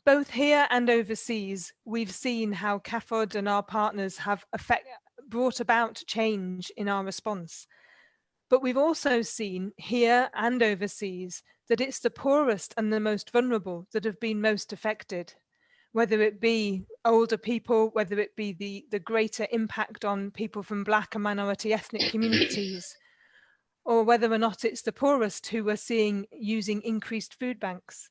Both here and overseas, we've seen how CAFOD and our partners have brought about change in our response. But we've also seen here and overseas that it's the poorest and the most vulnerable that have been most affected, whether it be older people, whether it be the greater impact on people from Black and minority ethnic communities, or whether or not it's the poorest who are using increased food banks.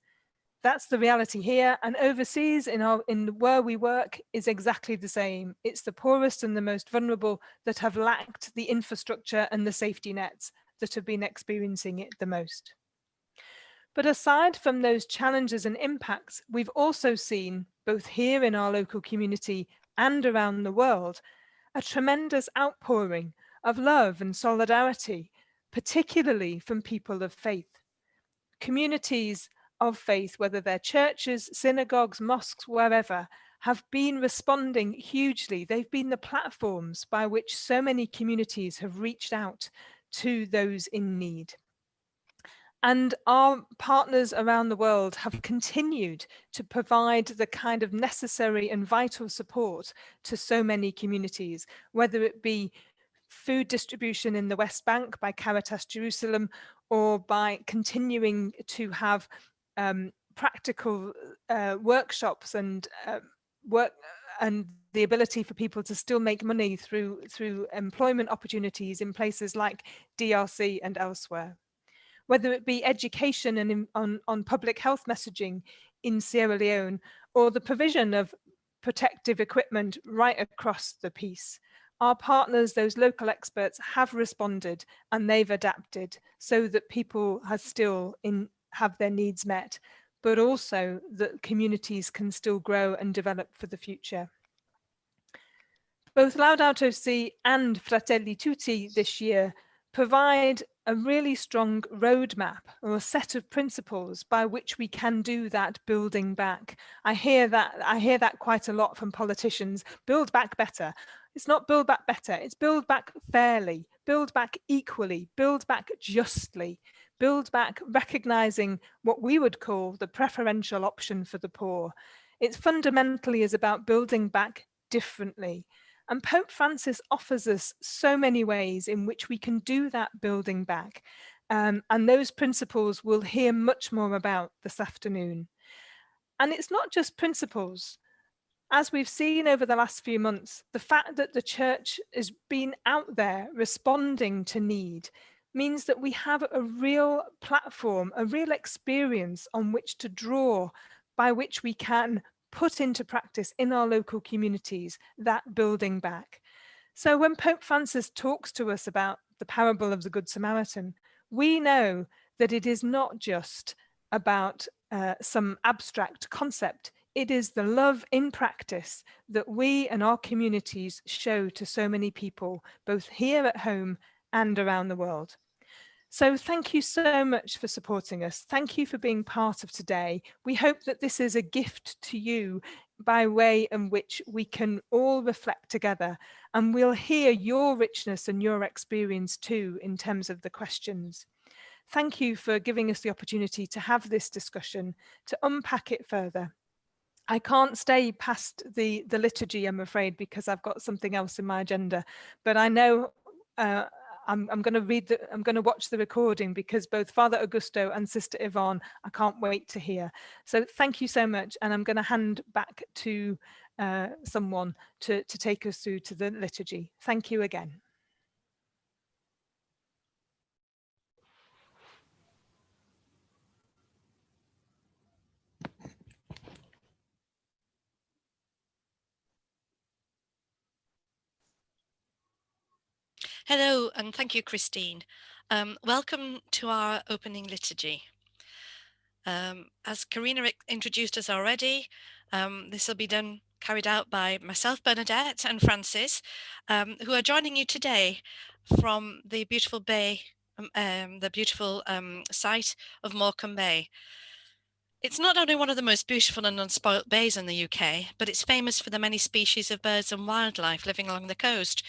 That's the reality here, and overseas in where we work is exactly the same. It's the poorest and the most vulnerable that have lacked the infrastructure and the safety nets that have been experiencing it the most. But aside from those challenges and impacts, we've also seen, both here in our local community and around the world, a tremendous outpouring of love and solidarity, particularly from people of faith. Communities of faith, whether they're churches, synagogues, mosques, wherever, have been responding hugely. They've been the platforms by which so many communities have reached out to those in need. And our partners around the world have continued to provide the kind of necessary and vital support to so many communities, whether it be food distribution in the West Bank by Caritas Jerusalem, or by continuing to have practical workshops and work and the ability for people to still make money through employment opportunities in places like DRC and elsewhere. Whether it be education and on public health messaging in Sierra Leone, or the provision of protective equipment right across the piece. Our partners, those local experts, have responded and they've adapted so that people have their needs met, but also that communities can still grow and develop for the future. Both Laudato Si and Fratelli Tutti this year provide a really strong roadmap or a set of principles by which we can do that building back. I hear that quite a lot from politicians. Build back better. It's not build back better, it's build back fairly, build back equally, build back justly, build back recognizing what we would call the preferential option for the poor. It fundamentally is about building back differently. And Pope Francis offers us so many ways in which we can do that building back. And those principles we'll hear much more about this afternoon. And it's not just principles. As we've seen over the last few months, the fact that the church has been out there responding to need means that we have a real platform, a real experience on which to draw, by which we can put into practice in our local communities that building back. So when Pope Francis talks to us about the parable of the Good Samaritan, we know that it is not just about some abstract concept. It is the love in practice that we and our communities show to so many people, both here at home and around the world. So thank you so much for supporting us. Thank you for being part of today. We hope that this is a gift to you by way in which we can all reflect together, and we'll hear your richness and your experience too in terms of the questions. Thank you for giving us the opportunity to have this discussion, to unpack it further. I can't stay past the liturgy, I'm afraid, because I've got something else in my agenda, but I know I'm going to watch the recording, because both Father Augusto and Sister Yvonne, I can't wait to hear. So thank you so much. And I'm going to hand back to someone to take us through to the liturgy. Thank you again. Hello, and thank you, Christine. Welcome to our opening liturgy. As Karina introduced us already, this will be carried out by myself, Bernadette, and Francis, who are joining you today from the beautiful bay, site of Morecambe Bay. It's not only one of the most beautiful and unspoilt bays in the UK, but it's famous for the many species of birds and wildlife living along the coast.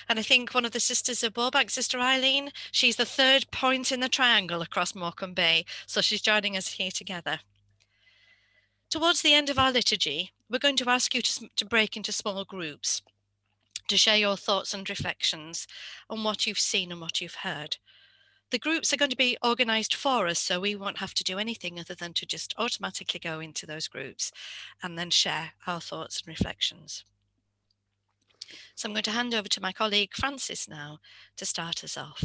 And I think one of the sisters of Borbank, Sister Eileen, she's the third point in the triangle across Morecambe Bay, so she's joining us here together. Towards the end of our liturgy, we're going to ask you to break into small groups, to share your thoughts and reflections on what you've seen and what you've heard. The groups are going to be organised for us, so we won't have to do anything other than to just automatically go into those groups and then share our thoughts and reflections. So I'm going to hand over to my colleague Francis now to start us off.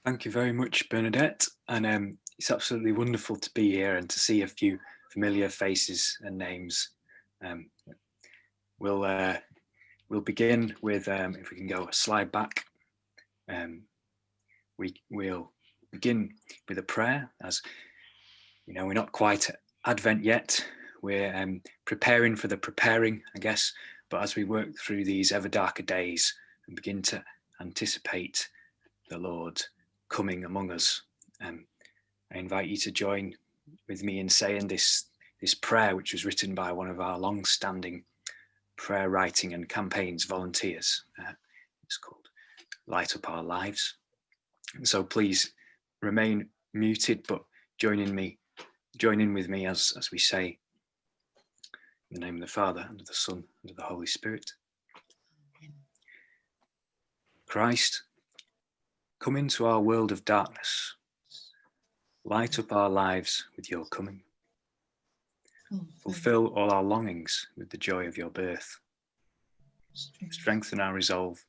Thank you very much, Bernadette. And it's absolutely wonderful to be here and to see a few familiar faces and names. We'll begin with, if we can go a slide back, we'll begin with a prayer. As you know, we're not quite at Advent yet. We're preparing for the preparing, I guess. But as we work through these ever darker days and begin to anticipate the Lord coming among us, I invite you to join with me in saying this prayer, which was written by one of our long-standing prayer writing and campaigns volunteers. It's called Light Up Our Lives. And so please remain muted, but join in with me as we say, in the name of the Father, and of the Son, and of the Holy Spirit. Christ, come into our world of darkness. Light up our lives with your coming. Fulfill all our longings with the joy of your birth. Strengthen our resolve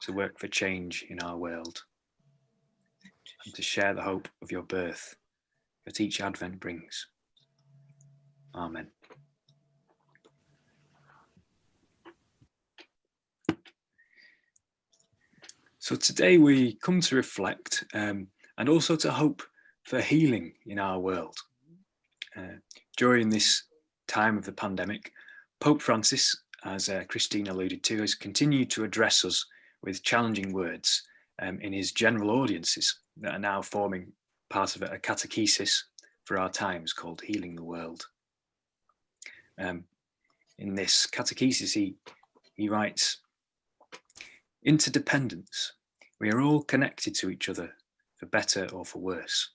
to work for change in our world and to share the hope of your birth that each Advent brings. Amen. So today we come to reflect and also to hope for healing in our world. During this time of the pandemic, Pope Francis, as Christine alluded to, has continued to address us with challenging words in his general audiences that are now forming part of a catechesis for our times called Healing the World. In this catechesis, he writes, "Interdependence. We are all connected to each other for better or for worse.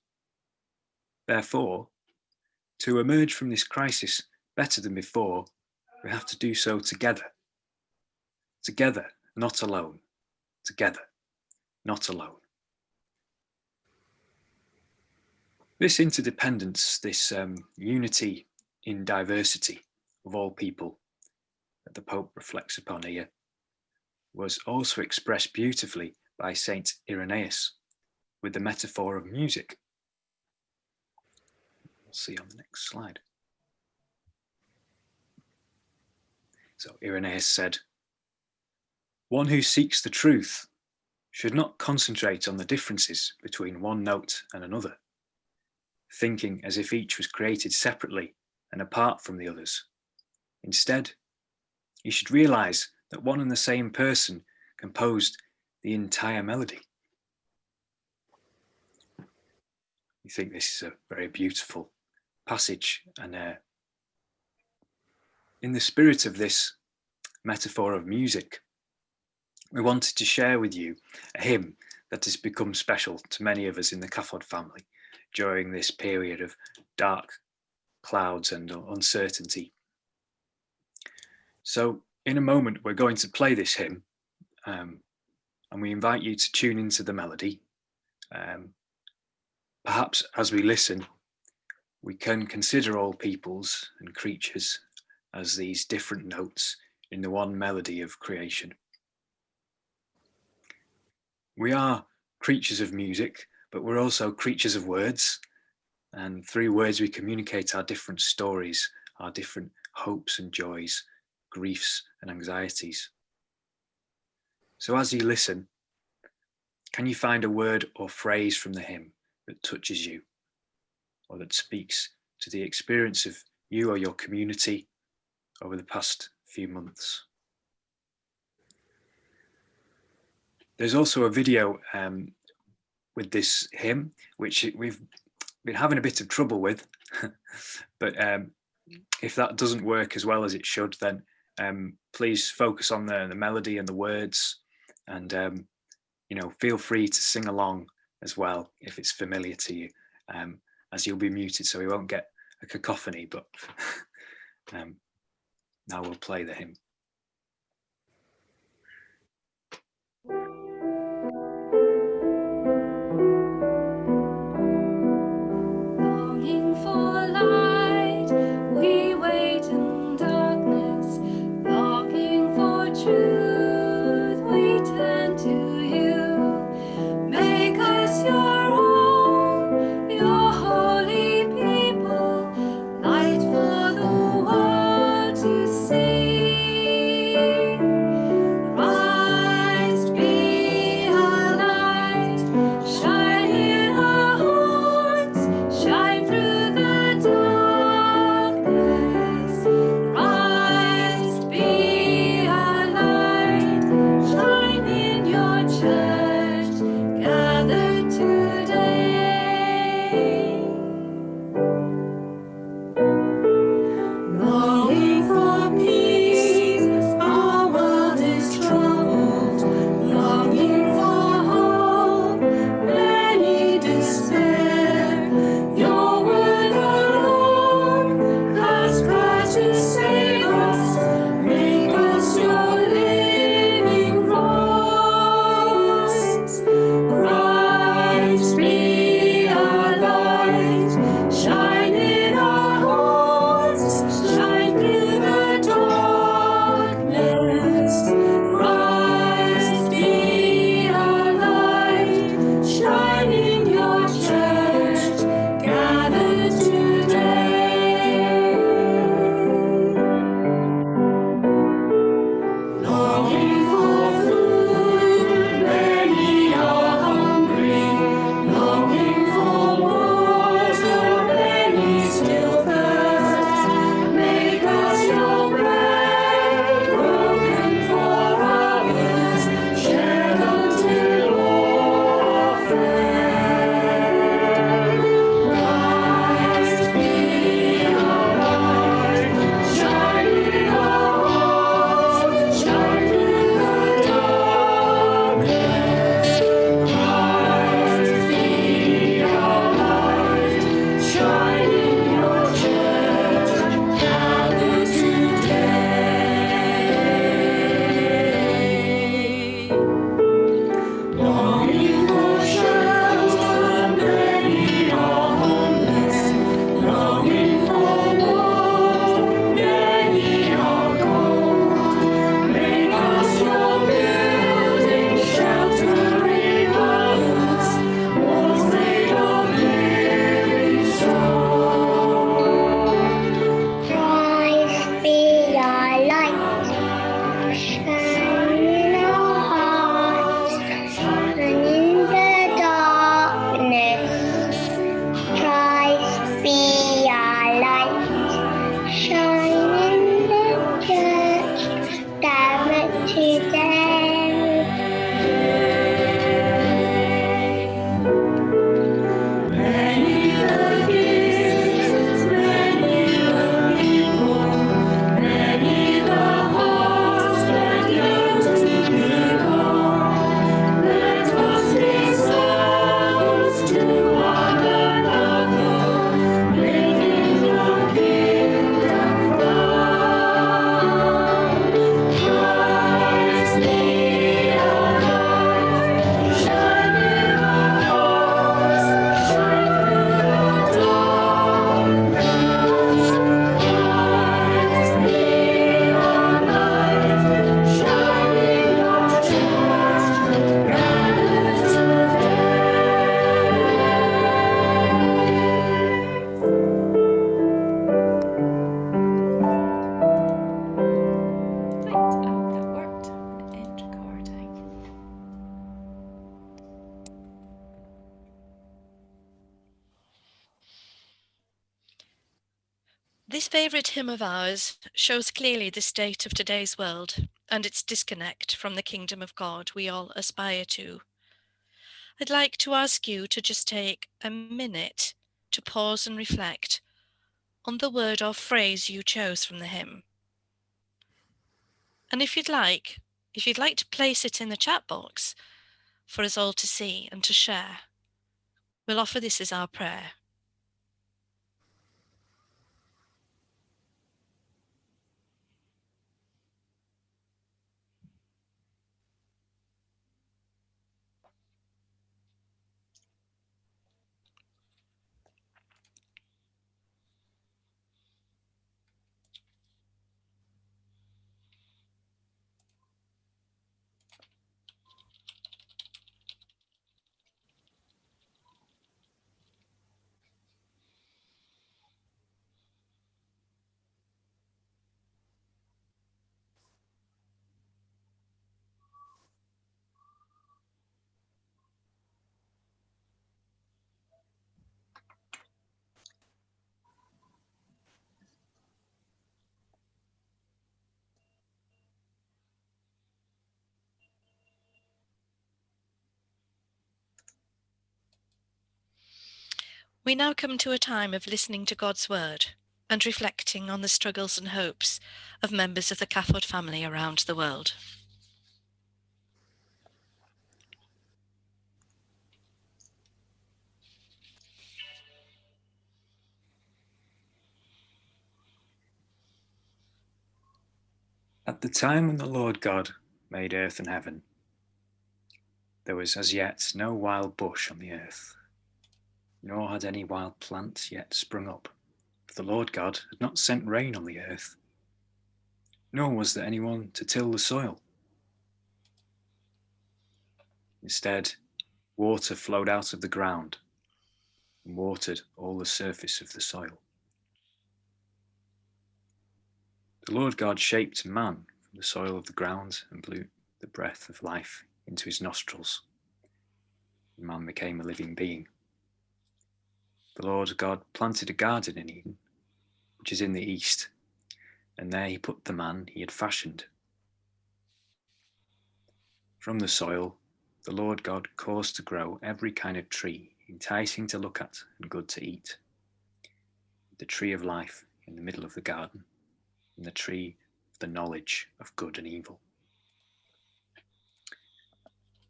Therefore, to emerge from this crisis better than before, we have to do so together. Together, not alone. Together, not alone." This interdependence, this unity in diversity of all people that the Pope reflects upon here, was also expressed beautifully by Saint Irenaeus with the metaphor of music. We'll see on the next slide. So Irenaeus said, "One who seeks the truth should not concentrate on the differences between one note and another, thinking as if each was created separately and apart from the others. Instead, he should realize that one and the same person composed the entire melody." I think this is a very beautiful passage, and in the spirit of this metaphor of music, we wanted to share with you a hymn that has become special to many of us in the CAFOD family during this period of dark clouds and uncertainty. So in a moment, we're going to play this hymn, and we invite you to tune into the melody. Perhaps as we listen, we can consider all peoples and creatures as these different notes in the one melody of creation. We are creatures of music, but we're also creatures of words. And through words, we communicate our different stories, our different hopes and joys, griefs and anxieties. So as you listen, can you find a word or phrase from the hymn that touches you, or that speaks to the experience of you or your community over the past few months? There's also a video with this hymn, which we've been having a bit of trouble with, but if that doesn't work as well as it should, then please focus on the melody and the words, and feel free to sing along as well if it's familiar to you, as you'll be muted, so we won't get a cacophony, but now we'll play the hymn. Longing for light, we wait in darkness. Longing for truth, we turn to you. Make us your own, your holy people, light for the world to see. Christ be our light, shine in our hearts, shine through the darkness. Christ be our light, shine in your church, gathered today. Longing for peace, our world is troubled. Longing for hope, many despair. Your word alone has power to save us. Make us your living voice. Christ be our light, shine in our hearts, shine through the darkness. Christ be our light, shine in your church, gathered today. Longing for food, many are hungry. Longing for water, many still thirst. Make us your bread, broken for others, shared until all fed. Christ be our light, shine in our hearts, shine through the darkness. Christ be our light, shine in your church, gathered today. Longing for shelter, many are homeless. Longing for warmth, many are cold. Make us your building, sheltering others, walls made of living stone. Christ be our light, shine in our hearts, shine in the darkness. Christ be our light, shine in the church, gathered today. Many the gifts, many the people, many the hearts that yearn to belong. Let us be souls to one another, making your kingdom come. Christ be our light, shine in our hearts, shine through the darkness. Christ be our light, shine in your church, gathered today. That worked. End recording. This favourite hymn of ours shows clearly the state of today's world and its disconnect from the kingdom of God we all aspire to. I'd like to ask you to just take a minute to pause and reflect on the word or phrase you chose from the hymn. And if you'd like to place it in the chat box for us all to see and to share, we'll offer this as our prayer. We now come to a time of listening to God's word and reflecting on the struggles and hopes of members of the CAFOD family around the world. At the time when the Lord God made earth and heaven, there was as yet no wild bush on the earth, nor had any wild plant yet sprung up, for the Lord God had not sent rain on the earth, nor was there anyone to till the soil. Instead, water flowed out of the ground and watered all the surface of the soil. The Lord God shaped man from the soil of the ground and blew the breath of life into his nostrils. And man became a living being. The Lord God planted a garden in Eden, which is in the east, and there he put the man he had fashioned. From the soil, the Lord God caused to grow every kind of tree, enticing to look at and good to eat. The tree of life in the middle of the garden, and the tree of the knowledge of good and evil.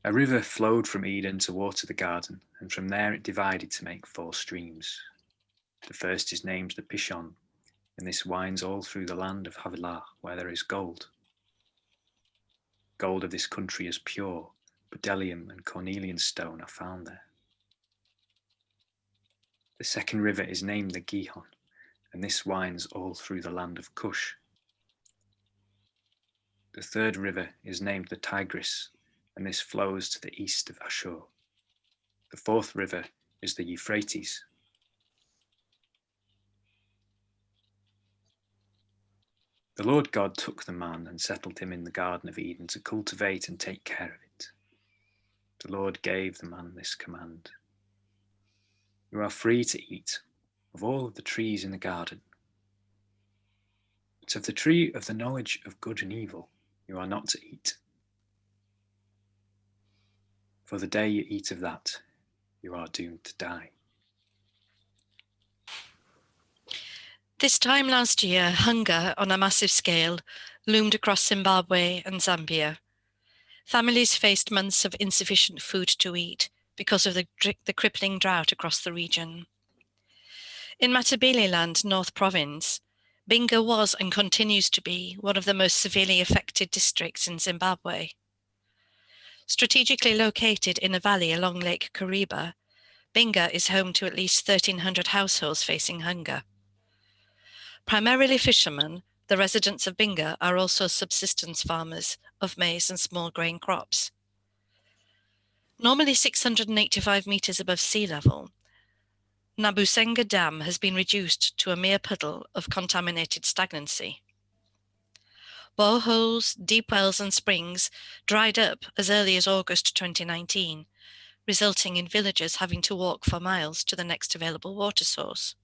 A river flowed from Eden to water the garden, and from there it divided to make 4 streams. The first is named the Pishon, and this winds all through the land of Havilah, where there is gold. Gold of this country is pure, bdellium and cornelian stone are found there. The second river is named the Gihon, and this winds all through the land of Cush. The third river is named the Tigris, and this flows to the east of Ashur. The fourth river is the Euphrates. The Lord God took the man and settled him in the Garden of Eden to cultivate and take care of it. The Lord gave the man this command: "You are free to eat of all of the trees in the garden, but of the tree of the knowledge of good and evil you are not to eat. For the day you eat of that, you are doomed to die." This time last year, hunger on a massive scale loomed across Zimbabwe and Zambia. Families faced months of insufficient food to eat because of the crippling drought across the region. In Matabeleland, North Province, Binga was and continues to be one of the most severely affected districts in Zimbabwe. Strategically located in a valley along Lake Kariba, Binga is home to at least 1,300 households facing hunger. Primarily fishermen, the residents of Binga are also subsistence farmers of maize and small grain crops. Normally 685 metres above sea level, Nabusenga Dam has been reduced to a mere puddle of contaminated stagnancy. Boreholes, deep wells and springs dried up as early as August 2019, resulting in villagers having to walk for miles to the next available water source.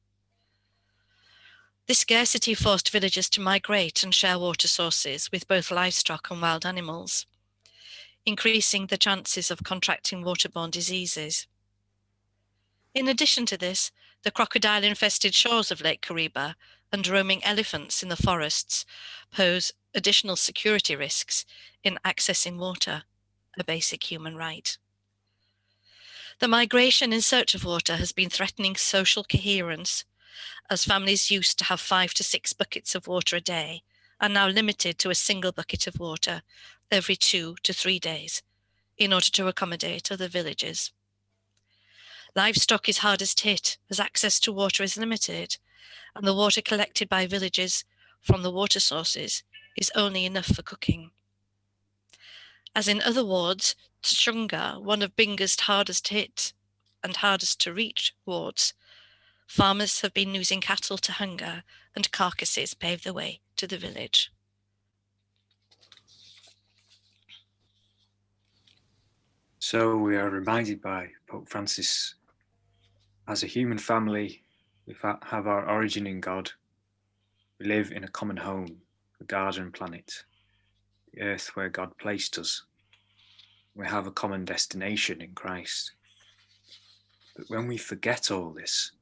This scarcity forced villagers to migrate and share water sources with both livestock and wild animals, increasing the chances of contracting waterborne diseases. In addition to this, the crocodile-infested shores of Lake Kariba and roaming elephants in the forests pose additional security risks in accessing water, a basic human right. The migration in search of water has been threatening social coherence, as families used to have 5 to 6 buckets of water a day are now limited to a single bucket of water every 2 to 3 days in order to accommodate other villages. Livestock is hardest hit as access to water is limited, and the water collected by villagers from the water sources is only enough for cooking. As in other wards, Tshunga, one of Binga's hardest hit and hardest to reach wards, farmers have been losing cattle to hunger, and carcasses pave the way to the village. So we are reminded by Pope Francis, as a human family, we have our origin in God. We live in a common home, the garden planet, the earth where God placed us. We have a common destination in Christ. But when we forget all this,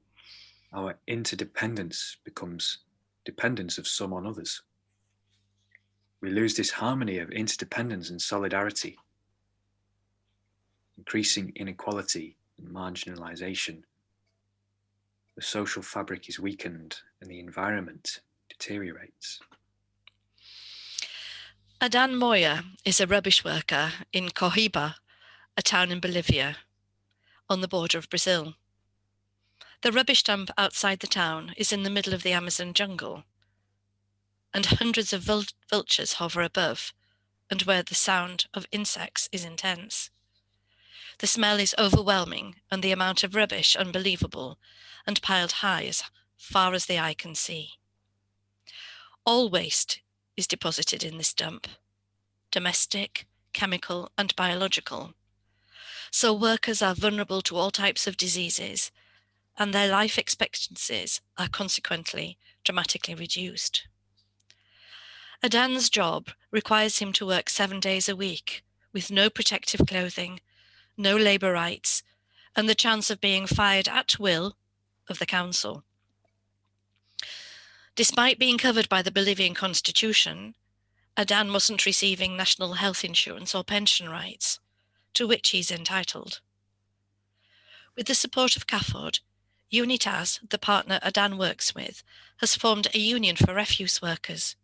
our interdependence becomes dependence of some on others. We lose this harmony of interdependence and solidarity, increasing inequality and marginalization. The social fabric is weakened and the environment deteriorates. Adan Moya is a rubbish worker in Cohiba, a town in Bolivia, on the border of Brazil. The rubbish dump outside the town is in the middle of the Amazon jungle, and hundreds of vultures hover above, and where the sound of insects is intense. The smell is overwhelming and the amount of rubbish unbelievable and piled high as far as the eye can see. All waste is deposited in this dump, domestic, chemical, and biological. So workers are vulnerable to all types of diseases, and their life expectancies are consequently dramatically reduced. Adan's job requires him to work 7 days a week with no protective clothing, no labour rights, and the chance of being fired at will of the council. Despite being covered by the Bolivian constitution, Adan wasn't receiving national health insurance or pension rights, to which he's entitled. With the support of CAFOD, Unitas, the partner Adan works with, has formed a union for refuse workers.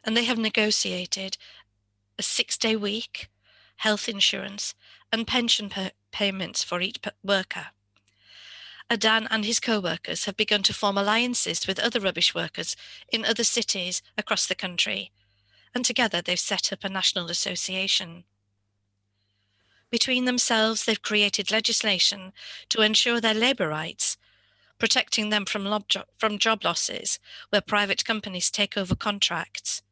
And they have negotiated a 6-day week, health insurance, and pension payments for each worker. Adan and his co-workers have begun to form alliances with other rubbish workers in other cities across the country, and together they've set up a national association. Between themselves, they've created legislation to ensure their labour rights, protecting them from job losses where private companies take over contracts,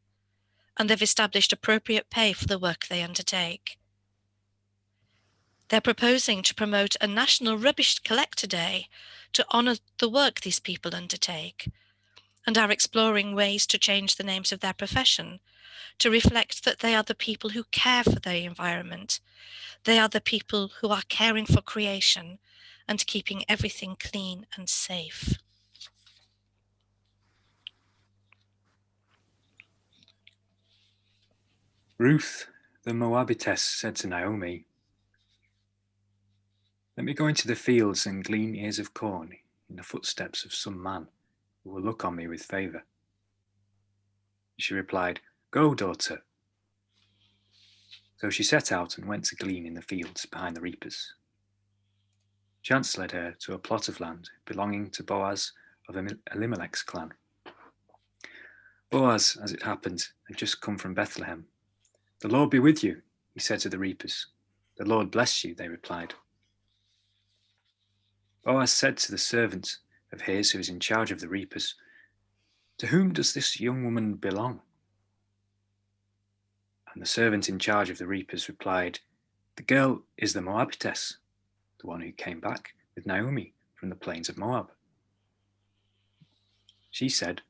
and they've established appropriate pay for the work they undertake. They're proposing to promote a national rubbish collector day to honour the work these people undertake, and are exploring ways to change the names of their profession to reflect that they are the people who care for the environment. They are the people who are caring for creation and keeping everything clean and safe. Ruth, the Moabitess, said to Naomi, "Let me go into the fields and glean ears of corn in the footsteps of some man who will look on me with favour." She replied, "Go, daughter." So she set out and went to glean in the fields behind the reapers. Chance led her to a plot of land belonging to Boaz of Elimelech's clan. Boaz, as it happened, had just come from Bethlehem. "The Lord be with you," he said to the reapers. "The Lord bless you," they replied. Boaz said to the servant of his who was in charge of the reapers, "To whom does this young woman belong?" And the servant in charge of the reapers replied, "The girl is the Moabitess, the one who came back with Naomi from the plains of Moab." She said,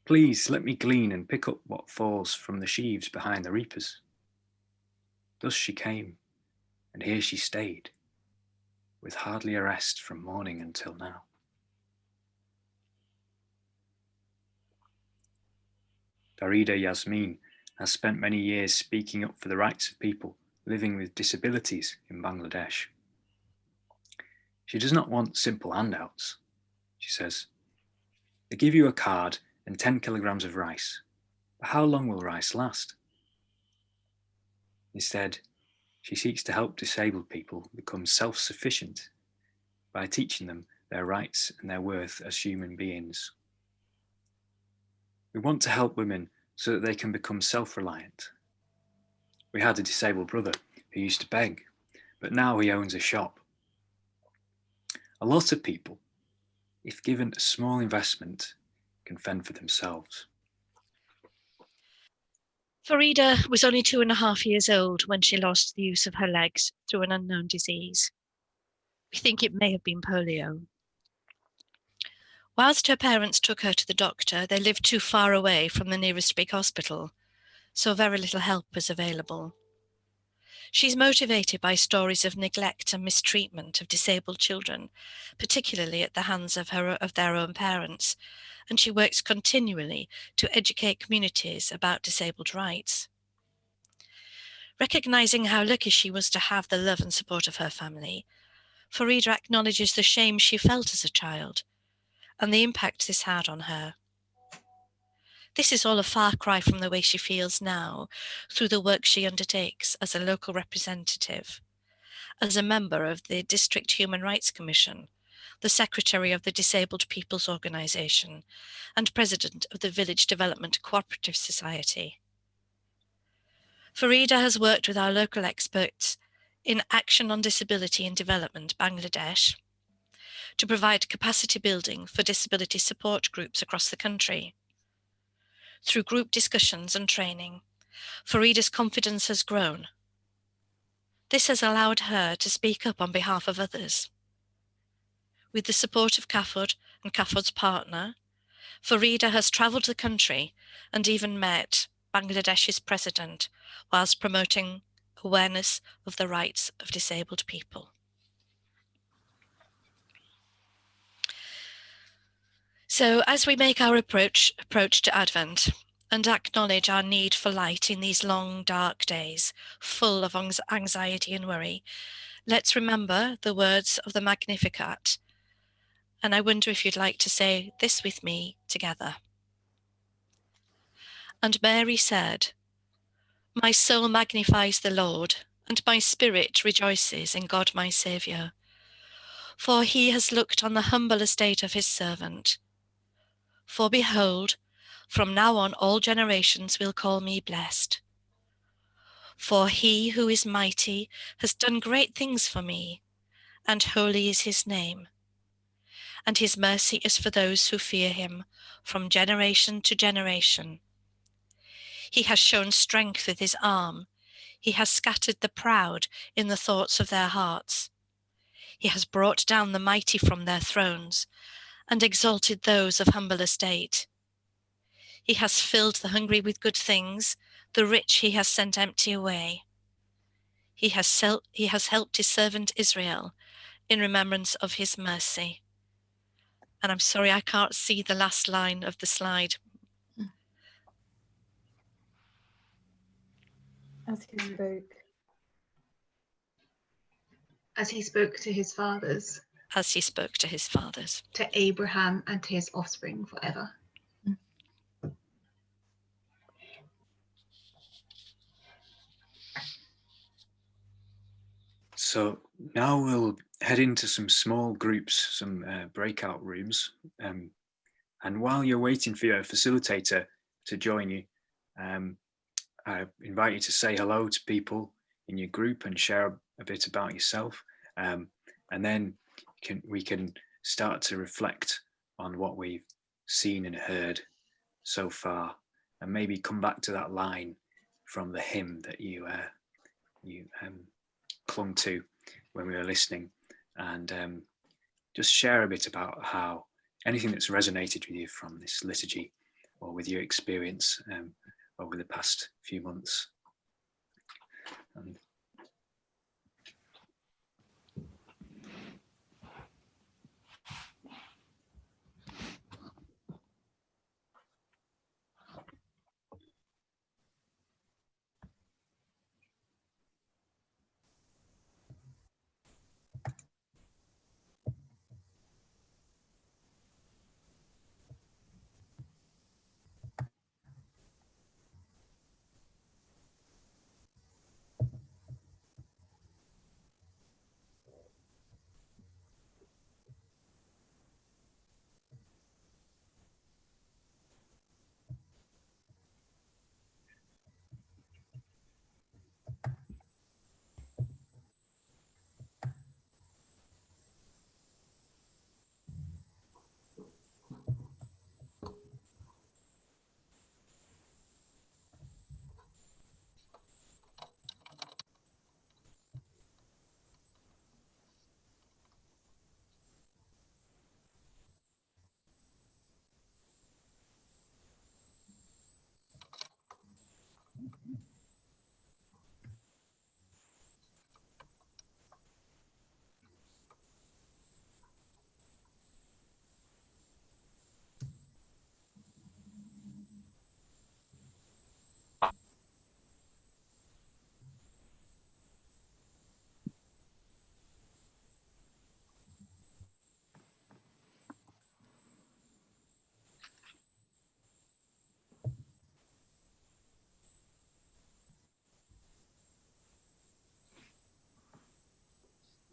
"Please let me glean and pick up what falls from the sheaves behind the reapers." Thus she came, and here she stayed, with hardly a rest from morning until now. Farida Yasmin has spent many years speaking up for the rights of people living with disabilities in Bangladesh. She does not want simple handouts. She says, "They give you a card and 10 kilograms of rice, but how long will rice last?" Instead, she seeks to help disabled people become self-sufficient by teaching them their rights and their worth as human beings. We want to help women so that they can become self-reliant. We had a disabled brother who used to beg, but now he owns a shop. A lot of people, if given a small investment, can fend for themselves. Farida was only 2.5 years old when she lost the use of her legs through an unknown disease. We think it may have been polio. Whilst her parents took her to the doctor, they lived too far away from the nearest big hospital, so very little help was available. She's motivated by stories of neglect and mistreatment of disabled children, particularly at the hands of their own parents, and she works continually to educate communities about disabled rights. Recognizing how lucky she was to have the love and support of her family, Farida acknowledges the shame she felt as a child and the impact this had on her. This is all a far cry from the way she feels now through the work she undertakes as a local representative, as a member of the District Human Rights Commission, the Secretary of the Disabled People's Organisation, and President of the Village Development Cooperative Society. Farida has worked with our local experts in Action on Disability in Development, Bangladesh, to provide capacity building for disability support groups across the country. Through group discussions and training, Farida's confidence has grown. This has allowed her to speak up on behalf of others. With the support of CAFOD and CAFOD's partner, Farida has travelled the country and even met Bangladesh's president whilst promoting awareness of the rights of disabled people. So as we make our approach to Advent and acknowledge our need for light in these long, dark days, full of anxiety and worry, let's remember the words of the Magnificat. And I wonder if you'd like to say this with me together. And Mary said, "My soul magnifies the Lord, and my spirit rejoices in God my Saviour. For he has looked on the humble estate of his servant. For behold, from now on all generations will call me blessed. For he who is mighty has done great things for me, and holy is his name. And his mercy is for those who fear him from generation to generation. He has shown strength with his arm. He has scattered the proud in the thoughts of their hearts. He has brought down the mighty from their thrones and exalted those of humble estate. He has filled the hungry with good things, the rich he has sent empty away. He has helped his servant Israel in remembrance of his mercy." And I'm sorry, I can't see the last line of the slide. As he spoke. As he spoke to his fathers, As he spoke to his fathers. to Abraham and to his offspring forever. So now we'll head into some small groups, some breakout rooms. And while you're waiting for your facilitator to join you, I invite you to say hello to people in your group and share a bit about yourself. And then we can start to reflect on what we've seen and heard so far, and maybe come back to that line from the hymn that you clung to when we were listening, and just share a bit about how anything that's resonated with you from this liturgy or with your experience over the past few months.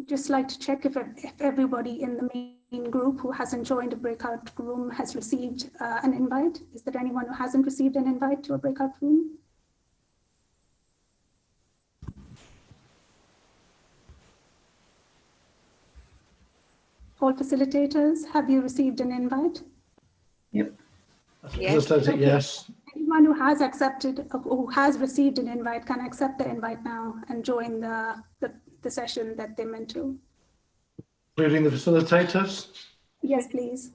Just like to check if everybody in the main group who hasn't joined a breakout room has received an invite. Is there anyone who hasn't received an invite to a breakout room? All facilitators, have you received an invite? Yep. Yes. Okay. Yes. Anyone who has accepted, who has received an invite can accept the invite now and join the session that they meant to. Including the facilitators? Yes, please.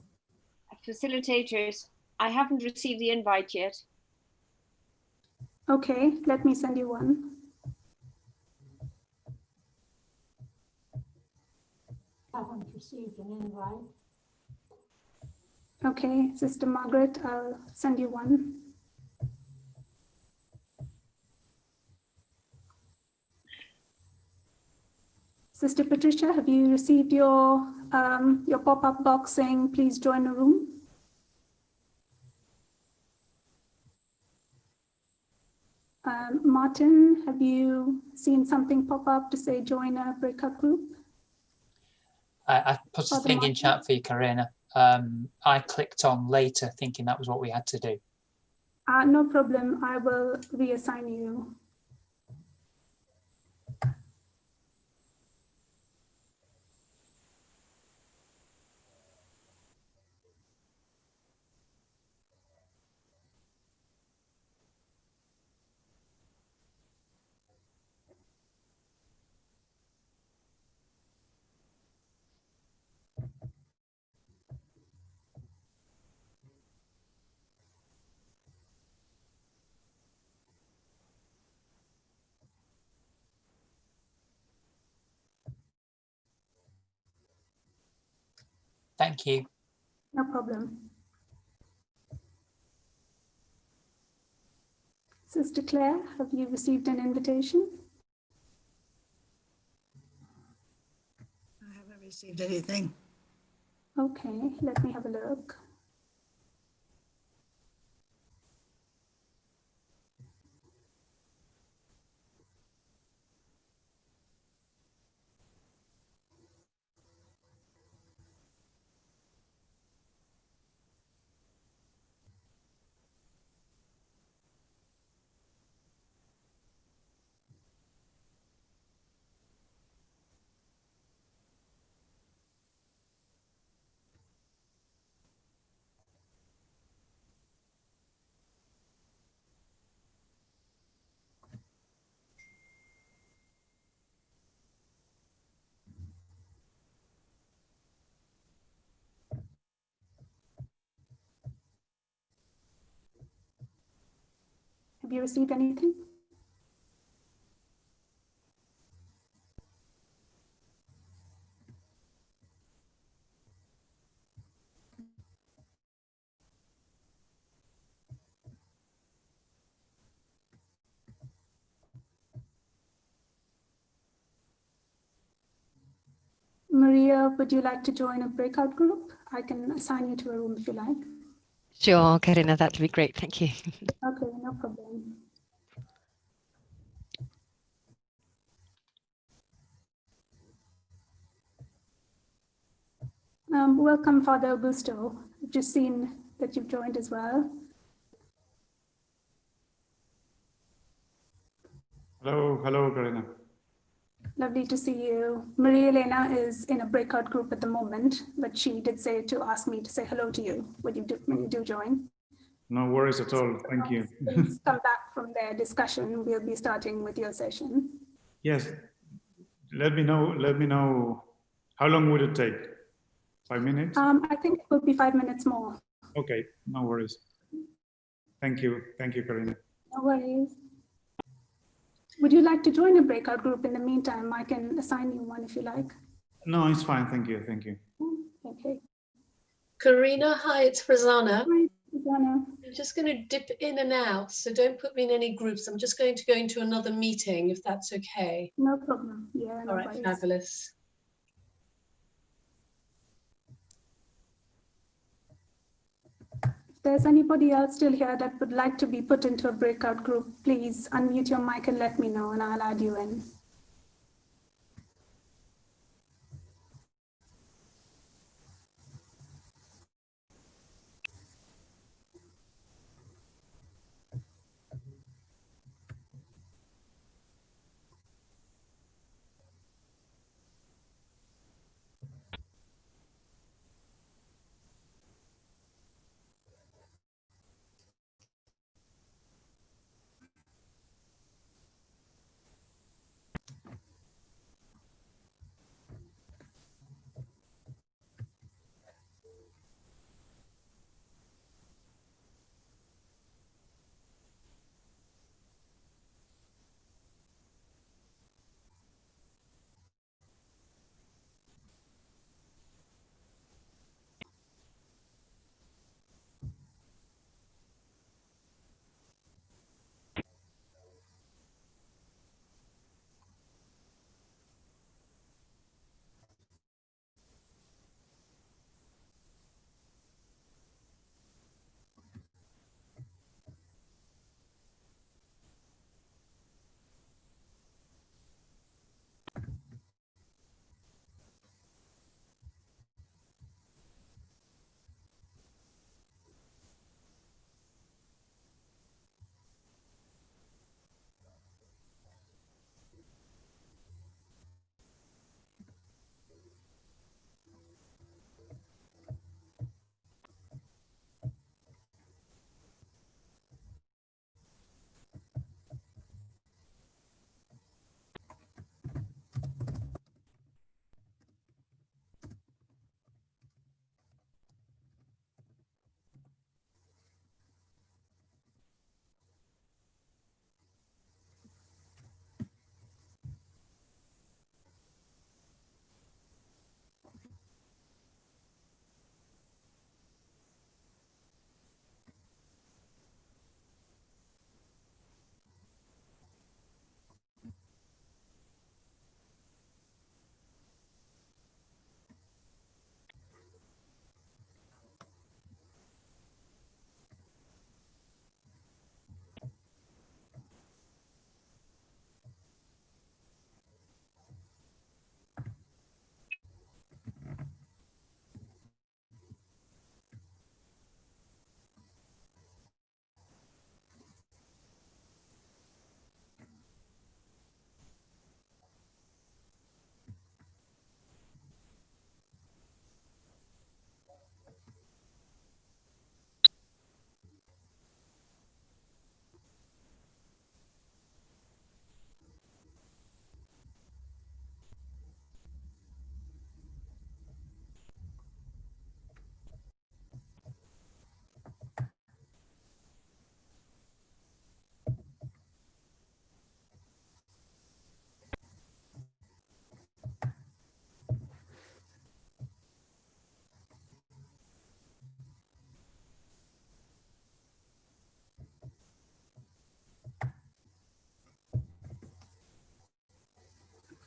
Facilitators, I haven't received the invite yet. Okay, let me send you one. Haven't received an invite. Okay, Sister Margaret, I'll send you one. Sister Patricia, have you received your pop-up box saying, please join the room? Martin, have you seen something pop up to say join a breakout group? I put a Father thing in Martin? chat for you, Karina. I clicked on later thinking that was what we had to do. No problem, I will reassign you. Thank you. No problem. Sister Claire, have you received an invitation? I haven't received anything. Okay, let me have a look. Have you received anything? Maria, would you like to join a breakout group? I can assign you to a room if you like. Sure, Karina, that'd be great. Thank you. Okay, no problem. Welcome, Father Augusto. I've just seen that you've joined as well. Hello, Karina. Lovely to see you. Maria Elena is in a breakout group at the moment, but she did say to ask me to say hello to you when you do join. No worries at all. Thank you. Please come back from their discussion. We'll be starting with your session. Yes. Let me know. How long would it take? 5 minutes? I think it will be 5 minutes more. Okay, no worries. Thank you, Karina. No worries. Would you like to join a breakout group in the meantime? I can assign you one if you like. No, it's fine. Thank you. Okay. Karina, hi, it's Frazana. Hi, Frazana. I'm just going to dip in and out, so don't put me in any groups. I'm just going to go into another meeting, if that's okay. No problem. Yeah, no All right, worries. fabulous. If there's anybody else still here that would like to be put into a breakout group, please unmute your mic and let me know and I'll add you in.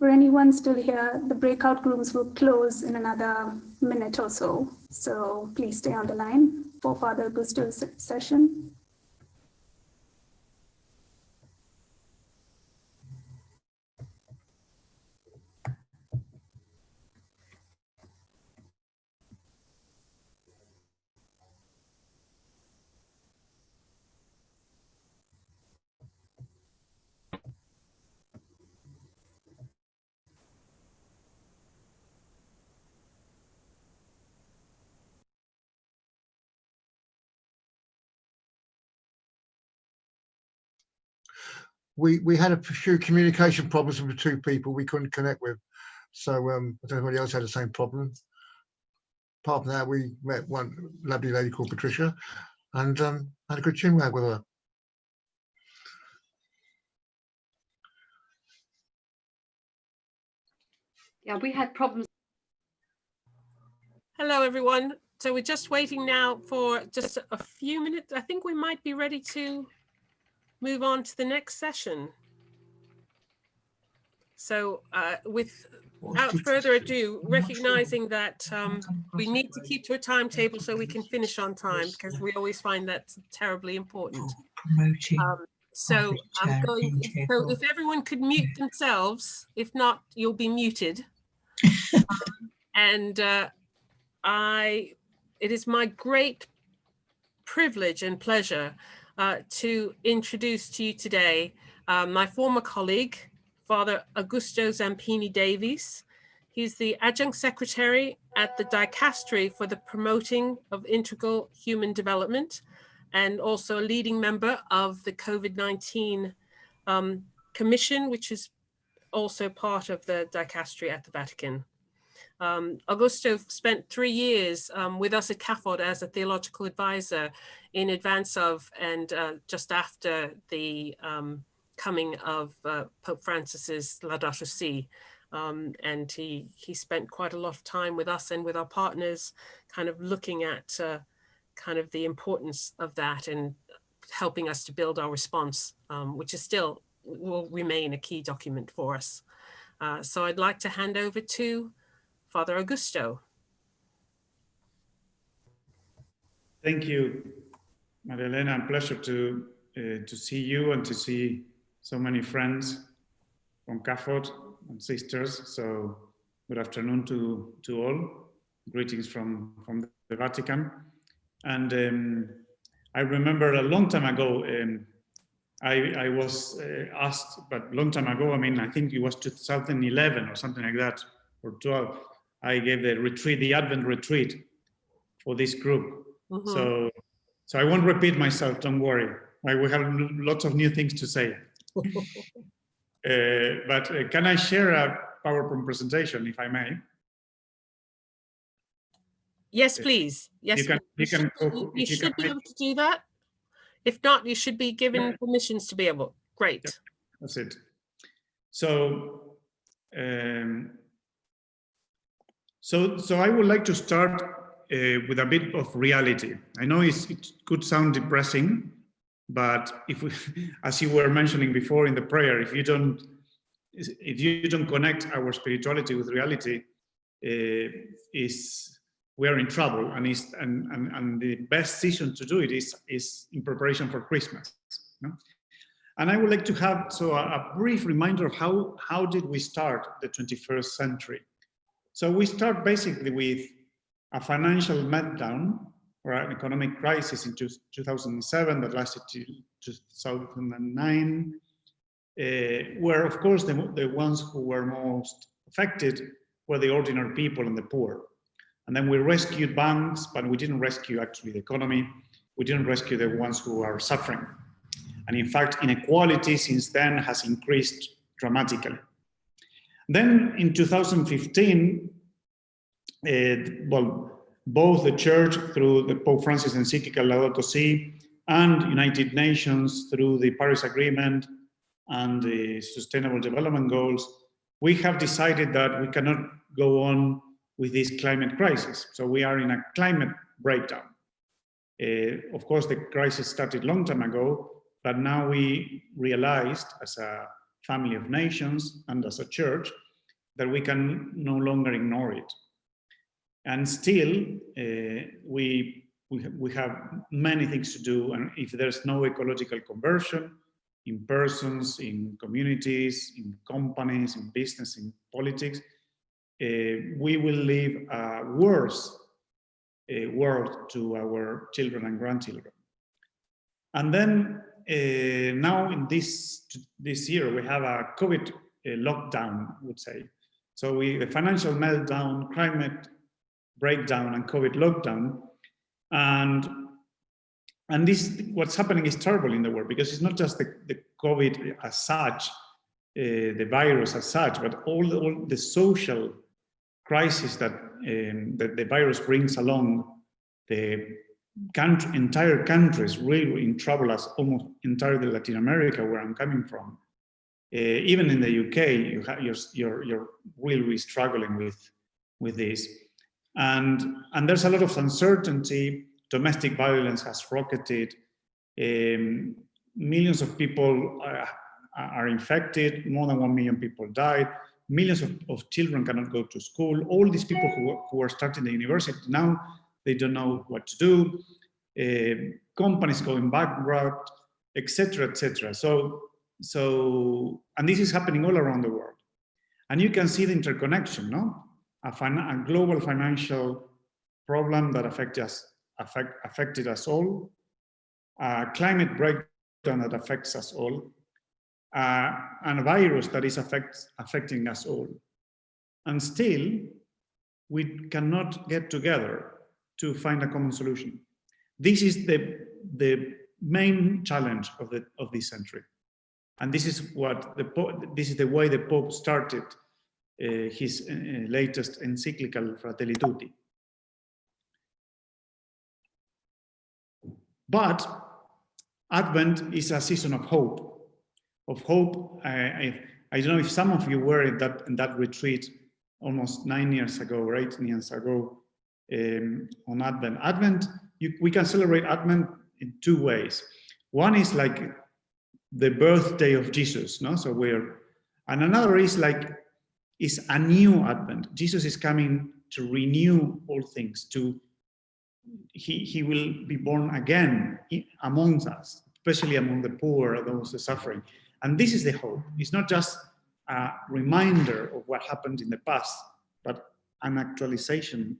For anyone still here, the breakout rooms will close in another minute or so. So please stay on the line for Father Augusto's session. We had a few communication problems with the two people we couldn't connect with. So I don't know if anybody else had the same problem. Apart from that, we met one lovely lady called Patricia and had a good chinwag with her. Yeah, we had problems. Hello, everyone. So we're just waiting now for just a few minutes. I think we might be ready to move on to the next session. So without further ado, recognizing that we need to keep to a timetable so we can finish on time, because we always find that's terribly important. So I'm going, so if everyone could mute themselves, if not, you'll be muted. And it is my great privilege and pleasure to introduce to you today my former colleague, Fr Augusto Zampini-Davies. He's the Adjunct Secretary at the Dicastery for the Promoting of Integral Human Development, and also a leading member of the COVID-19 Commission, which is also part of the Dicastery at the Vatican. Augusto spent 3 years with us at CAFOD as a theological advisor in advance of and just after the coming of Pope Francis's Laudato Si. And he spent quite a lot of time with us and with our partners, kind of looking at kind of the importance of that and helping us to build our response, which is still will remain a key document for us. So I'd like to hand over to Father Augusto. Thank you, Maria Elena. A pleasure to see you and to see so many friends from CAFOD and sisters. So good afternoon to all. Greetings from the Vatican. And I remember a long time ago, I was asked, but a long time ago, I mean, I think it was 2011 or something like that, or 12. I gave the retreat, the Advent retreat for this group. So I won't repeat myself, don't worry. I will have lots of new things to say. But can I share a PowerPoint presentation, if I may? Yes, please. Yes, you should be able to do that. If not, you should be given permissions to be able. Great. Yeah, that's it. So, so I would like to start with a bit of reality. I know it could sound depressing, but if we, as you were mentioning before in the prayer, if you don't connect our spirituality with reality, we are in trouble, and the best season to do it is in preparation for Christmas. You know? And I would like to have a brief reminder of how did we start the 21st century. So we start basically with a financial meltdown or an economic crisis in 2007 that lasted to 2009, where of course the ones who were most affected were the ordinary people and the poor. And then we rescued banks, but we didn't rescue actually the economy. We didn't rescue the ones who are suffering. And in fact, inequality since then has increased dramatically. Then in 2015, both the Church through the Pope Francis encyclical Laudato Si and United Nations through the Paris Agreement and the Sustainable Development Goals, we have decided that we cannot go on with this climate crisis. So we are in a climate breakdown. Of course, the crisis started a long time ago, but now we realized as a family of nations and as a church that we can no longer ignore it. And still, we have many things to do, and if there's no ecological conversion in persons, in communities, in companies, in business, in politics, we will leave a worse world to our children and grandchildren. And then now in this year, we have a COVID lockdown, I would say. So the financial meltdown, climate breakdown, and COVID lockdown. And this, what's happening is terrible in the world, because it's not just the COVID as such, the virus as such, but all the social crisis that the virus brings along. The entire countries really in trouble, as almost entirely Latin America, where I'm coming from. Even in the UK, you're really struggling with this. And there's a lot of uncertainty. Domestic violence has rocketed. Millions of people are infected. More than 1 million people died. Millions of children cannot go to school. All these people who are starting the university now, they don't know what to do. Companies going bankrupt, etc., etc. So, and this is happening all around the world. And you can see the interconnection, no? A global financial problem that affected us all, a climate breakdown that affects us all, and a virus that is affecting us all. And still, we cannot get together to find a common solution. This is the main challenge of this century. And this is what this is the way the Pope started his latest encyclical, Fratelli Tutti. But Advent is a season of hope. I don't know if some of you were in that retreat almost 9 years ago or 8 years ago on Advent. Advent, we can celebrate Advent in two ways. One is like the birthday of Jesus, no? So and another is a new Advent. Jesus is coming to renew all things. He will be born again amongst us, especially among the poor, those suffering. And this is the hope. It's not just a reminder of what happened in the past, but an actualization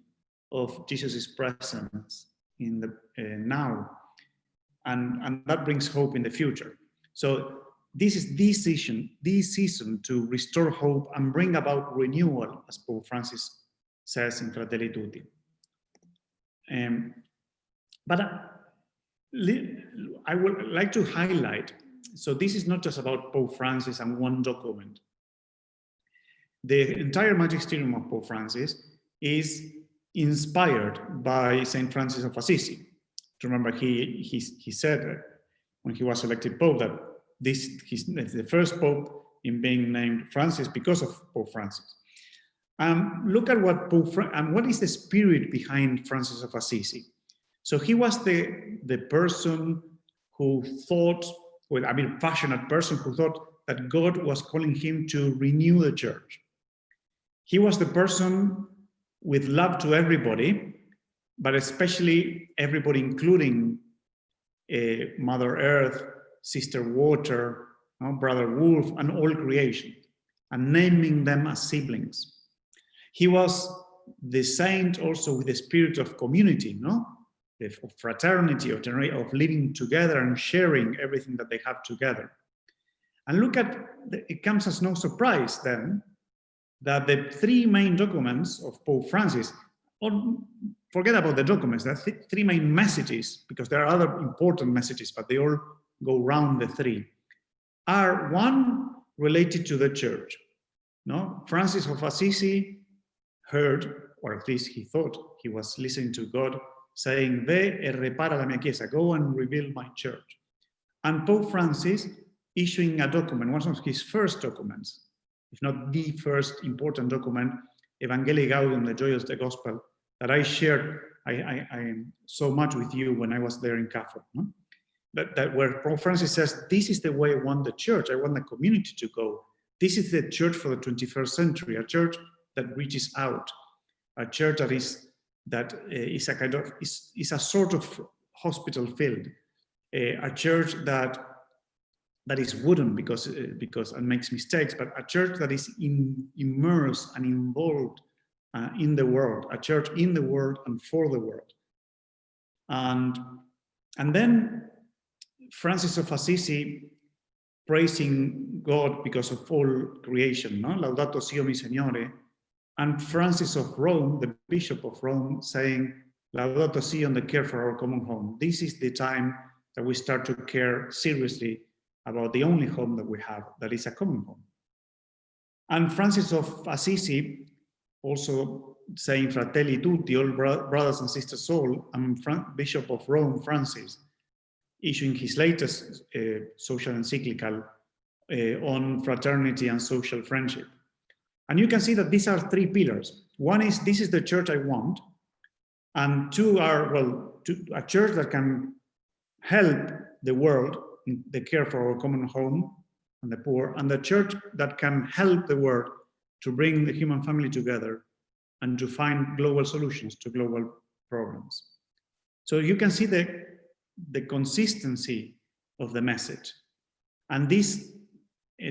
of Jesus's presence in the now, and that brings hope in the future. So this is this season to restore hope and bring about renewal, as Pope Francis says in Fratelli Tutti. But I would like to highlight, so this is not just about Pope Francis and one document. The entire magisterium of Pope Francis is inspired by Saint Francis of Assisi. Remember, he said when he was elected Pope that he's the first Pope in being named Francis because of Pope Francis. Look at what is the spirit behind Francis of Assisi. So he was the person who thought, passionate person who thought that God was calling him to renew the church. He was the person with love to everybody, but especially everybody, including Mother Earth, Sister Water, Brother Wolf, and all creation, and naming them as siblings. He was the saint also with the spirit of community, of fraternity, of living together and sharing everything that they have together. And look at, it comes as no surprise then that the three main documents of Pope Francis, or forget about the documents, the three main messages, because there are other important messages, but they all go round the three, are one related to the church. Francis of Assisi heard, or at least he thought he was listening to God saying, "Ve e repara la mia chiesa," go and rebuild my church. And Pope Francis issuing a document, one of his first documents, if not the first important document, Evangelii Gaudium, the Joy of the Gospel, that I shared I so much with you when I was there in CAFOD. That where Pope Francis says, this is the way I want the church, I want the community to go. This is the church for the 21st century, a church that reaches out, a church that is a kind of is a sort of hospital field, a church that is wooden because it makes mistakes, but a church that is immersed and involved in the world, a church in the world and for the world. And then Francis of Assisi praising God because of all creation, no? Laudato si mi Signore. And Francis of Rome, the Bishop of Rome, saying Laudato si on the care for our common home. This is the time that we start to care seriously about the only home that we have, that is a common home. And Francis of Assisi also saying Fratelli Tutti, all brothers and sisters all, and Bishop of Rome, Francis, issuing his latest social encyclical on fraternity and social friendship. And you can see that these are three pillars. One is, this is the church I want. And two are, well, a church that can help the world in the care for our common home and the poor, and the church that can help the world to bring the human family together and to find global solutions to global problems. So you can see the consistency of the message. And these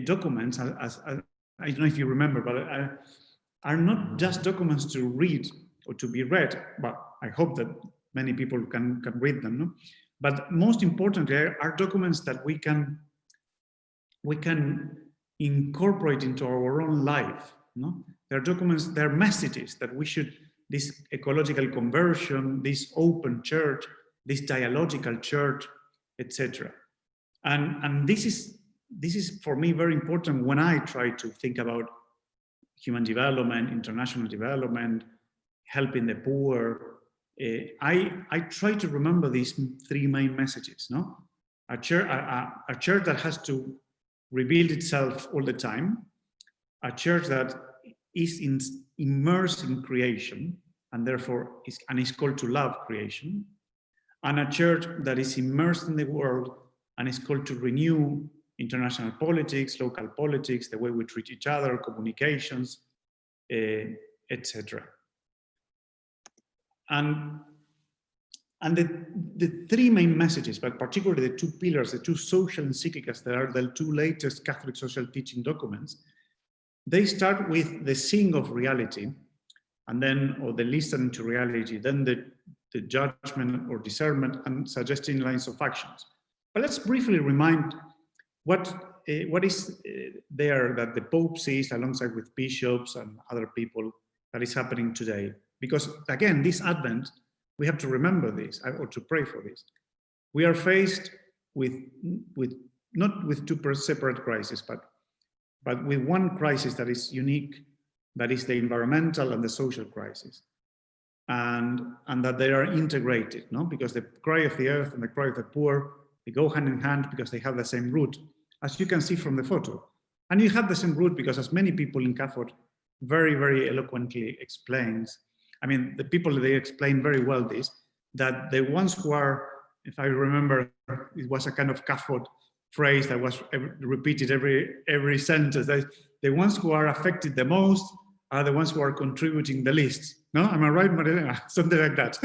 documents, as I don't know if you remember, but are not just documents to read or to be read, but I hope that many people can read them. No? But most importantly, are documents that we can incorporate into our own life. No? They're documents, they're messages that we should, this ecological conversion, this open church, this dialogical church, etc. And this is for me very important when I try to think about human development, international development, helping the poor. I try to remember these three main messages. No, a church that has to rebuild itself all the time, a church that is immersed in creation and therefore is called to love creation, and a church that is immersed in the world and is called to renew international politics, local politics, the way we treat each other, communications, etc. And the three main messages, but particularly the two pillars, the two social encyclicals that are the two latest Catholic social teaching documents, they start with the seeing of reality, and then, or the listening to reality, then the judgment or discernment, and suggesting lines of actions. But let's briefly remind what is there that the Pope sees alongside with bishops and other people that is happening today. Because again, this Advent, we have to remember this, or to pray for this. We are faced with not with two separate crises, but with one crisis that is unique, that is the environmental and the social crisis. And that they are integrated, no? Because the cry of the earth and the cry of the poor, they go hand in hand because they have the same root, as you can see from the photo. And you have the same root because, as many people in CAFOD very, very eloquently explains, I mean, the people, they explain very well this, that the ones who are, if I remember, it was a kind of CAFOD phrase that was repeated every sentence. The ones who are affected the most are the ones who are contributing the least. No, am I right, Marilena? Something like that.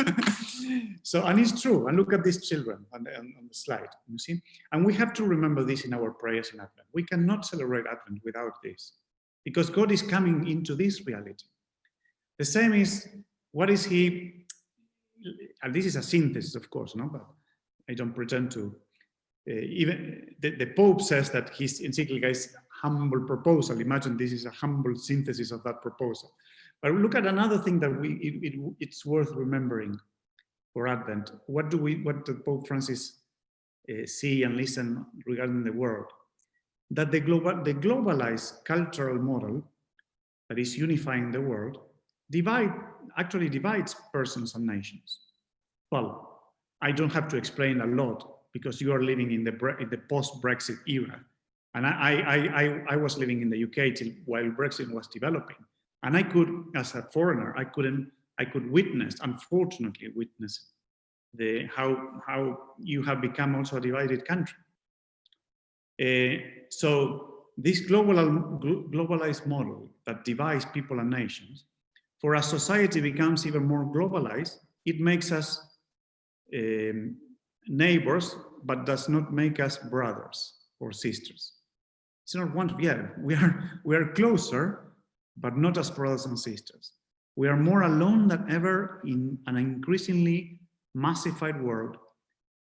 So, and it's true. And look at these children on the slide, you see? And we have to remember this in our prayers in Advent. We cannot celebrate Advent without this, because God is coming into this reality. The same is, what is he, and this is a synthesis, of course, no? But I don't pretend to, even the Pope says that his encyclical is humble proposal. Imagine this is a humble synthesis of that proposal. But look at another thing that it's worth remembering for Advent. What did Pope Francis see and listen regarding the world? That the globalized cultural model that is unifying the world actually divides persons and nations. Well, I don't have to explain a lot because you are living in the post-Brexit era. And I was living in the UK while Brexit was developing. And I could, as a foreigner, I could witness, unfortunately witness, how you have become also a divided country. So this globalized model that divides people and nations, for as society becomes even more globalized, it makes us neighbors, but does not make us brothers or sisters. It's not one, yeah, we are closer, but not as brothers and sisters. We are more alone than ever in an increasingly massified world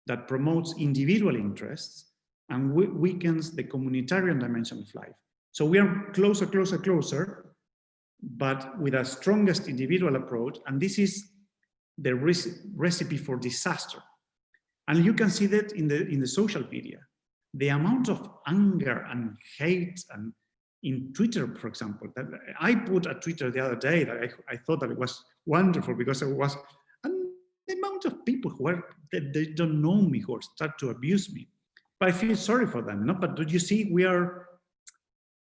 that promotes individual interests and weakens the communitarian dimension of life. So we are closer, closer, closer, but with a strongest individual approach, and this is the recipe for disaster. And you can see that in the social media. The amount of anger and hate, and in Twitter, for example, that I put a Twitter the other day that I thought that it was wonderful because it was the amount of people that they don't know me who start to abuse me. But I feel sorry for them, no? But do you see, we are,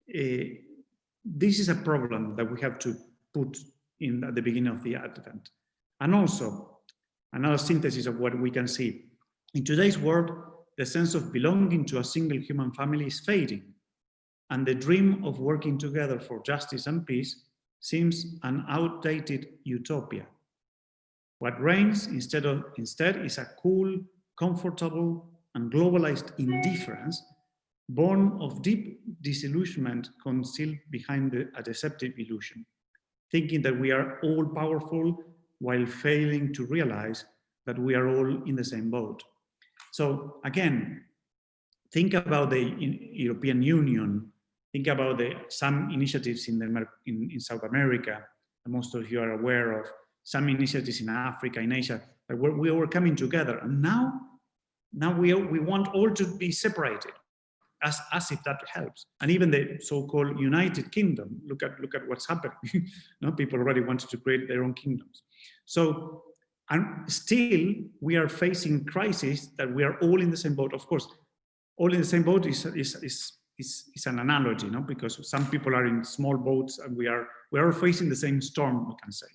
this is a problem that we have to put in at the beginning of the Advent. And also, another synthesis of what we can see. In today's world, the sense of belonging to a single human family is fading, and the dream of working together for justice and peace seems an outdated utopia. What reigns instead is a cool, comfortable, and globalized indifference born of deep disillusionment concealed behind a deceptive illusion, thinking that we are all powerful while failing to realize that we are all in the same boat. So again, think about the European Union, think about some initiatives in South America, and most of you are aware of some initiatives in Africa, in Asia, where we were coming together. And now we want all to be separated, as if that helps. And even the so-called United Kingdom, look at what's happening. No, people already wanted to create their own kingdoms. So, and still we are facing crises that we are all in the same boat. Of course, all in the same boat is an analogy, no? Because some people are in small boats and we are facing the same storm, we can say.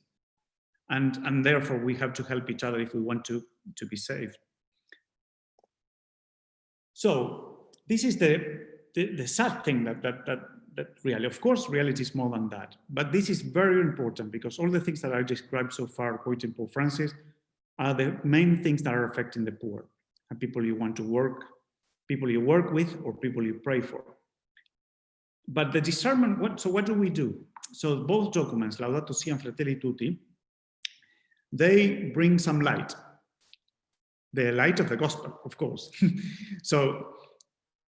And therefore we have to help each other if we want to be saved. So this is the sad thing that really, of course, reality is more than that. But this is very important because all the things that I described so far, quoting Pope Francis, are the main things that are affecting the poor and people you want to work, people you work with, or people you pray for. But the discernment, so what do we do? So both documents, Laudato Si and Fratelli Tutti, they bring some light. The light of the gospel, of course. So,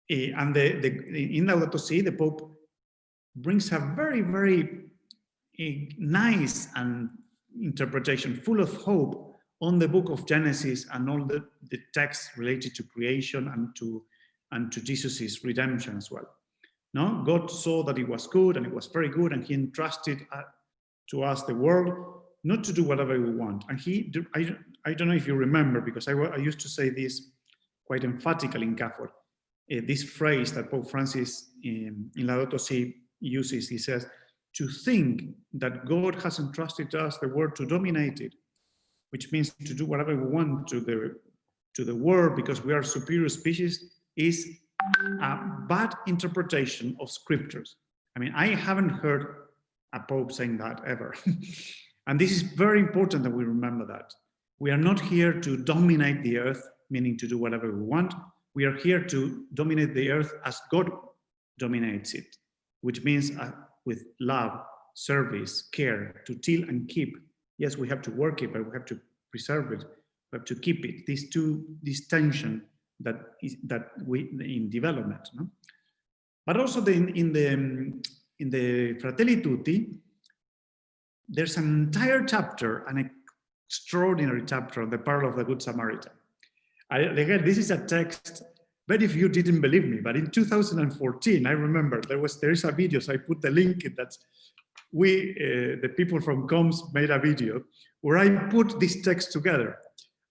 and in Laudato Si, the Pope brings a very, very nice interpretation, full of hope, on the book of Genesis and all the texts related to creation and to Jesus's redemption as well. No, God saw that it was good and it was very good, and He entrusted to us the world, not to do whatever we want. And I don't know if you remember, because I used to say this quite emphatically in CAFOD, this phrase that Pope Francis in Laudato Si uses. He says, to think that God has entrusted us the world to dominate it, which means to do whatever we want to the world because we are superior species, is a bad interpretation of scriptures. I mean, I haven't heard a Pope saying that ever. And this is very important that we remember that. We are not here to dominate the earth, meaning to do whatever we want. We are here to dominate the earth as God dominates it, which means with love, service, care, to till and keep. Yes, we have to work it, but we have to preserve it. We have to keep it. This tension that we in development. No? But also in the Fratelli Tutti, there's an entire chapter, an extraordinary chapter on the parable of the Good Samaritan. Again, this is a text, very few didn't believe me, but in 2014, I remember there is a video, so I put the link in that. The people from COMS made a video where I put this text together.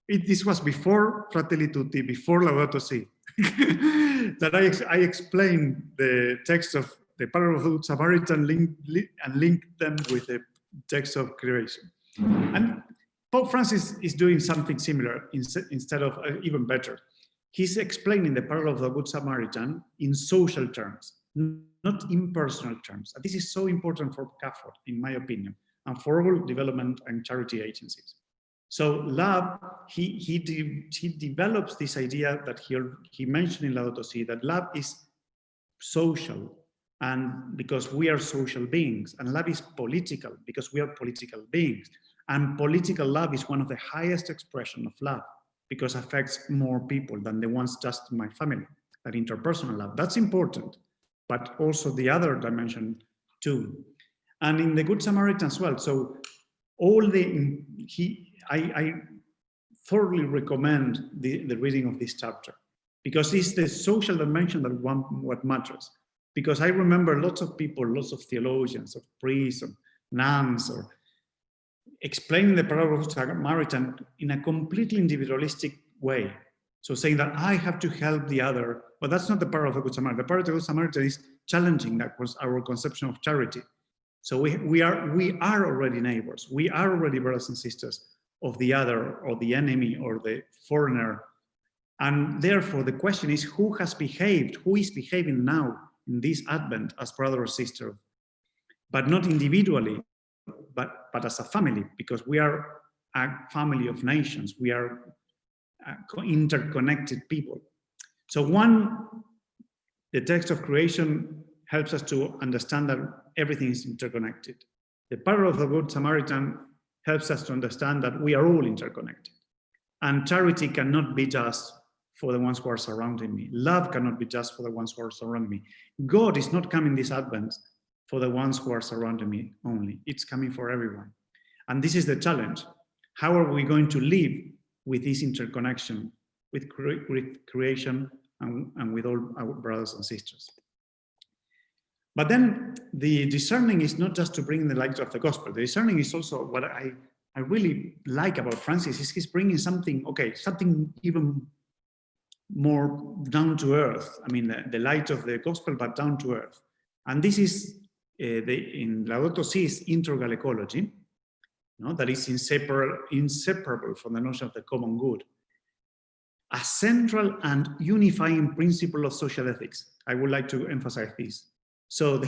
This was before Fratelli Tutti, before Laudato Si, that I explained the text of the parable of the Good Samaritan and linked them with the text of creation. And Pope Francis is doing something similar instead of even better. He's explaining the parable of the Good Samaritan in social terms, not impersonal terms. And this is so important for CAFOD, in my opinion, and for all development and charity agencies. So love, he develops this idea that he mentioned in Laudato Si, that love is social, and because we are social beings, and love is political because we are political beings, and political love is one of the highest expression of love because it affects more people than the ones just in my family, that interpersonal love. That's important, but also the other dimension too. And in the Good Samaritan as well. So all I thoroughly recommend the reading of this chapter, because it's the social dimension that what matters. Because I remember lots of people, lots of theologians, of priests, of nuns, or explaining the parable of Samaritan in a completely individualistic way. So saying that I have to help the other, but that's not the parable of the Good Samaritan. The parable of the Good Samaritan is challenging that was our conception of charity. So we are already neighbors. We are already brothers and sisters of the other, or the enemy, or the foreigner. And therefore the question is, who has behaved, who is behaving now in this Advent as brother or sister, but not individually, but as a family, because we are a family of nations. We are interconnected people. So the text of creation helps us to understand that everything is interconnected. The parable of the Good Samaritan helps us to understand that we are all interconnected. And charity cannot be just for the ones who are surrounding me. Love cannot be just for the ones who are surrounding me. God is not coming this Advent for the ones who are surrounding me only. It's coming for everyone. And this is the challenge. How are we going to live with this interconnection with creation and with all our brothers and sisters? But then the discerning is not just to bring the light of the gospel. The discerning is also what I really like about Francis, is he's bringing something, something even more down to earth. I mean, the light of the gospel, but down to earth. And this is, in Laudato Si, is integral ecology, that is inseparable from the notion of the common good. A central and unifying principle of social ethics. I would like to emphasize this. So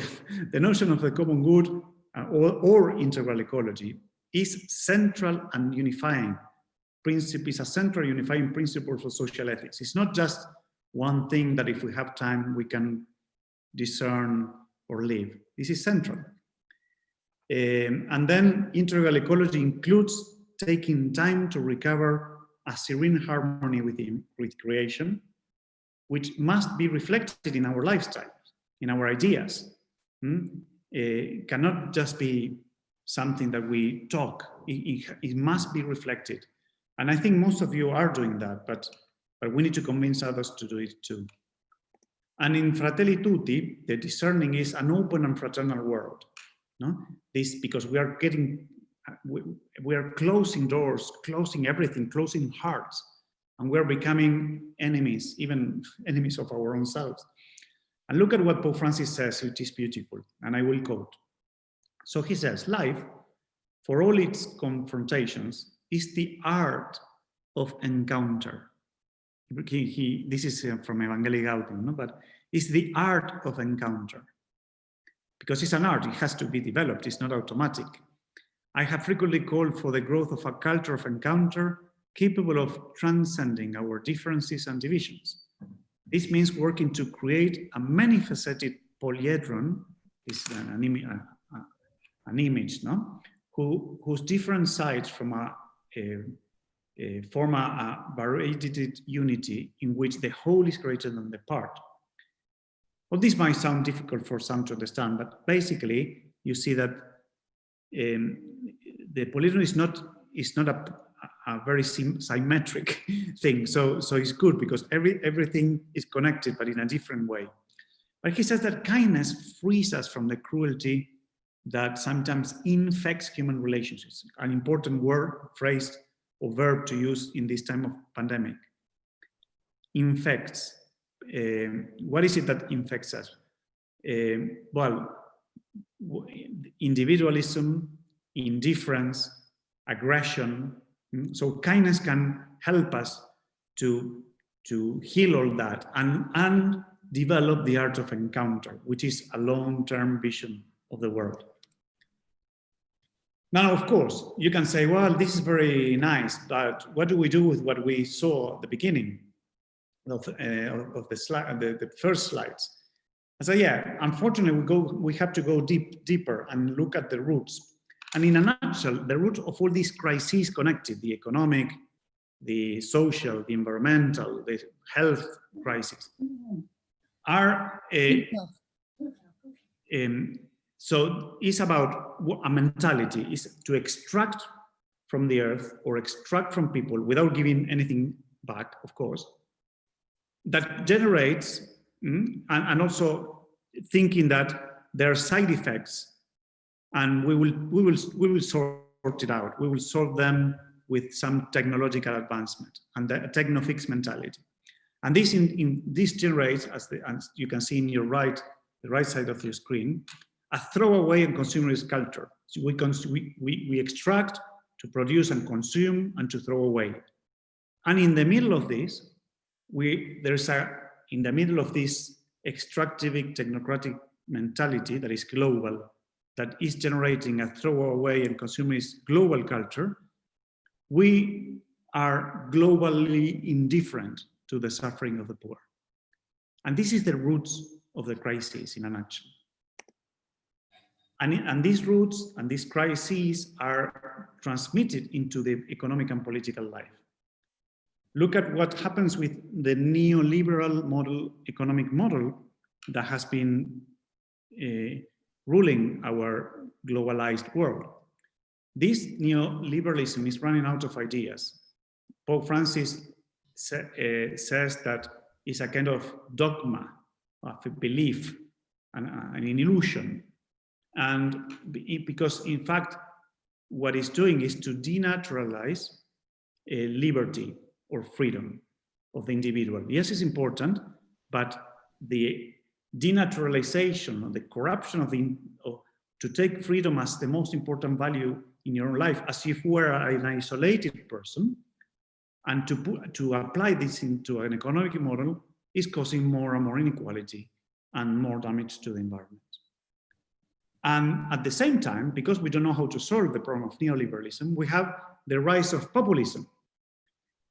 the notion of the common good or integral ecology is central and unifying principle, is a central unifying principle for social ethics. It's not just one thing that if we have time we can discern or live. This is central. And then integral ecology includes taking time to recover a serene harmony with creation, which must be reflected in our lifestyle, in our ideas. It cannot just be something that we talk. It must be reflected. And I think most of you are doing that, but we need to convince others to do it too. And in Fratelli Tutti, the discerning is an open and fraternal world. This because we are closing doors, closing everything, closing hearts, and we're becoming enemies, even enemies of our own selves. And look at what Pope Francis says, which is beautiful, and I will quote. So he says, life, for all its confrontations, is the art of encounter. This is from Evangelii Gaudium, but it's the art of encounter. Because it's an art, it has to be developed, it's not automatic. I have frequently called for the growth of a culture of encounter capable of transcending our differences and divisions. This means working to create a many-faceted polyhedron, is an image, whose different sides form a varied unity in which the whole is greater than the part. Well, this might sound difficult for some to understand, but basically you see that the polyhedron is not a very symmetric thing. So it's good because everything is connected, but in a different way. But he says that kindness frees us from the cruelty that sometimes infects human relationships. An important word, phrase, or verb to use in this time of pandemic. Infects. What is it that infects us? Well, individualism, indifference, aggression. So kindness can help us to heal all that and develop the art of encounter, which is a long-term vision of the world. Now, of course, you can say, well, this is very nice, but what do we do with what we saw at the beginning of the first slides? I say, yeah, unfortunately, we have to go deeper and look at the roots. And in a nutshell, the root of all these crises connected, the economic, the social, the environmental, the health crisis, are so it's about a mentality, is to extract from the earth or extract from people without giving anything back, of course, that generates, and also thinking that there are side effects, and we will sort it out. We will solve them with some technological advancement and the techno-fix mentality. And this this generates, as you can see in your the right side of your screen, a throwaway and consumerist culture. So we extract to produce and consume and to throw away. And in the middle of this, in the middle of this extractive technocratic mentality that is global, that is generating a throwaway and consumerist global culture, we are globally indifferent to the suffering of the poor. And this is the roots of the crisis in a nutshell. And these roots and these crises are transmitted into the economic and political life. Look at what happens with the neoliberal model, economic model that has been ruling our globalized world. This neoliberalism is running out of ideas. Pope Francis says that it's a kind of dogma, of a belief, an illusion. And because in fact, what it's doing is to denaturalize liberty or freedom of the individual. Yes, it's important, but the denaturalization or the corruption of to take freedom as the most important value in your own life, as if you were an isolated person, and to apply this into an economic model is causing more and more inequality and more damage to the environment. And at the same time, because we don't know how to solve the problem of neoliberalism, we have the rise of populism.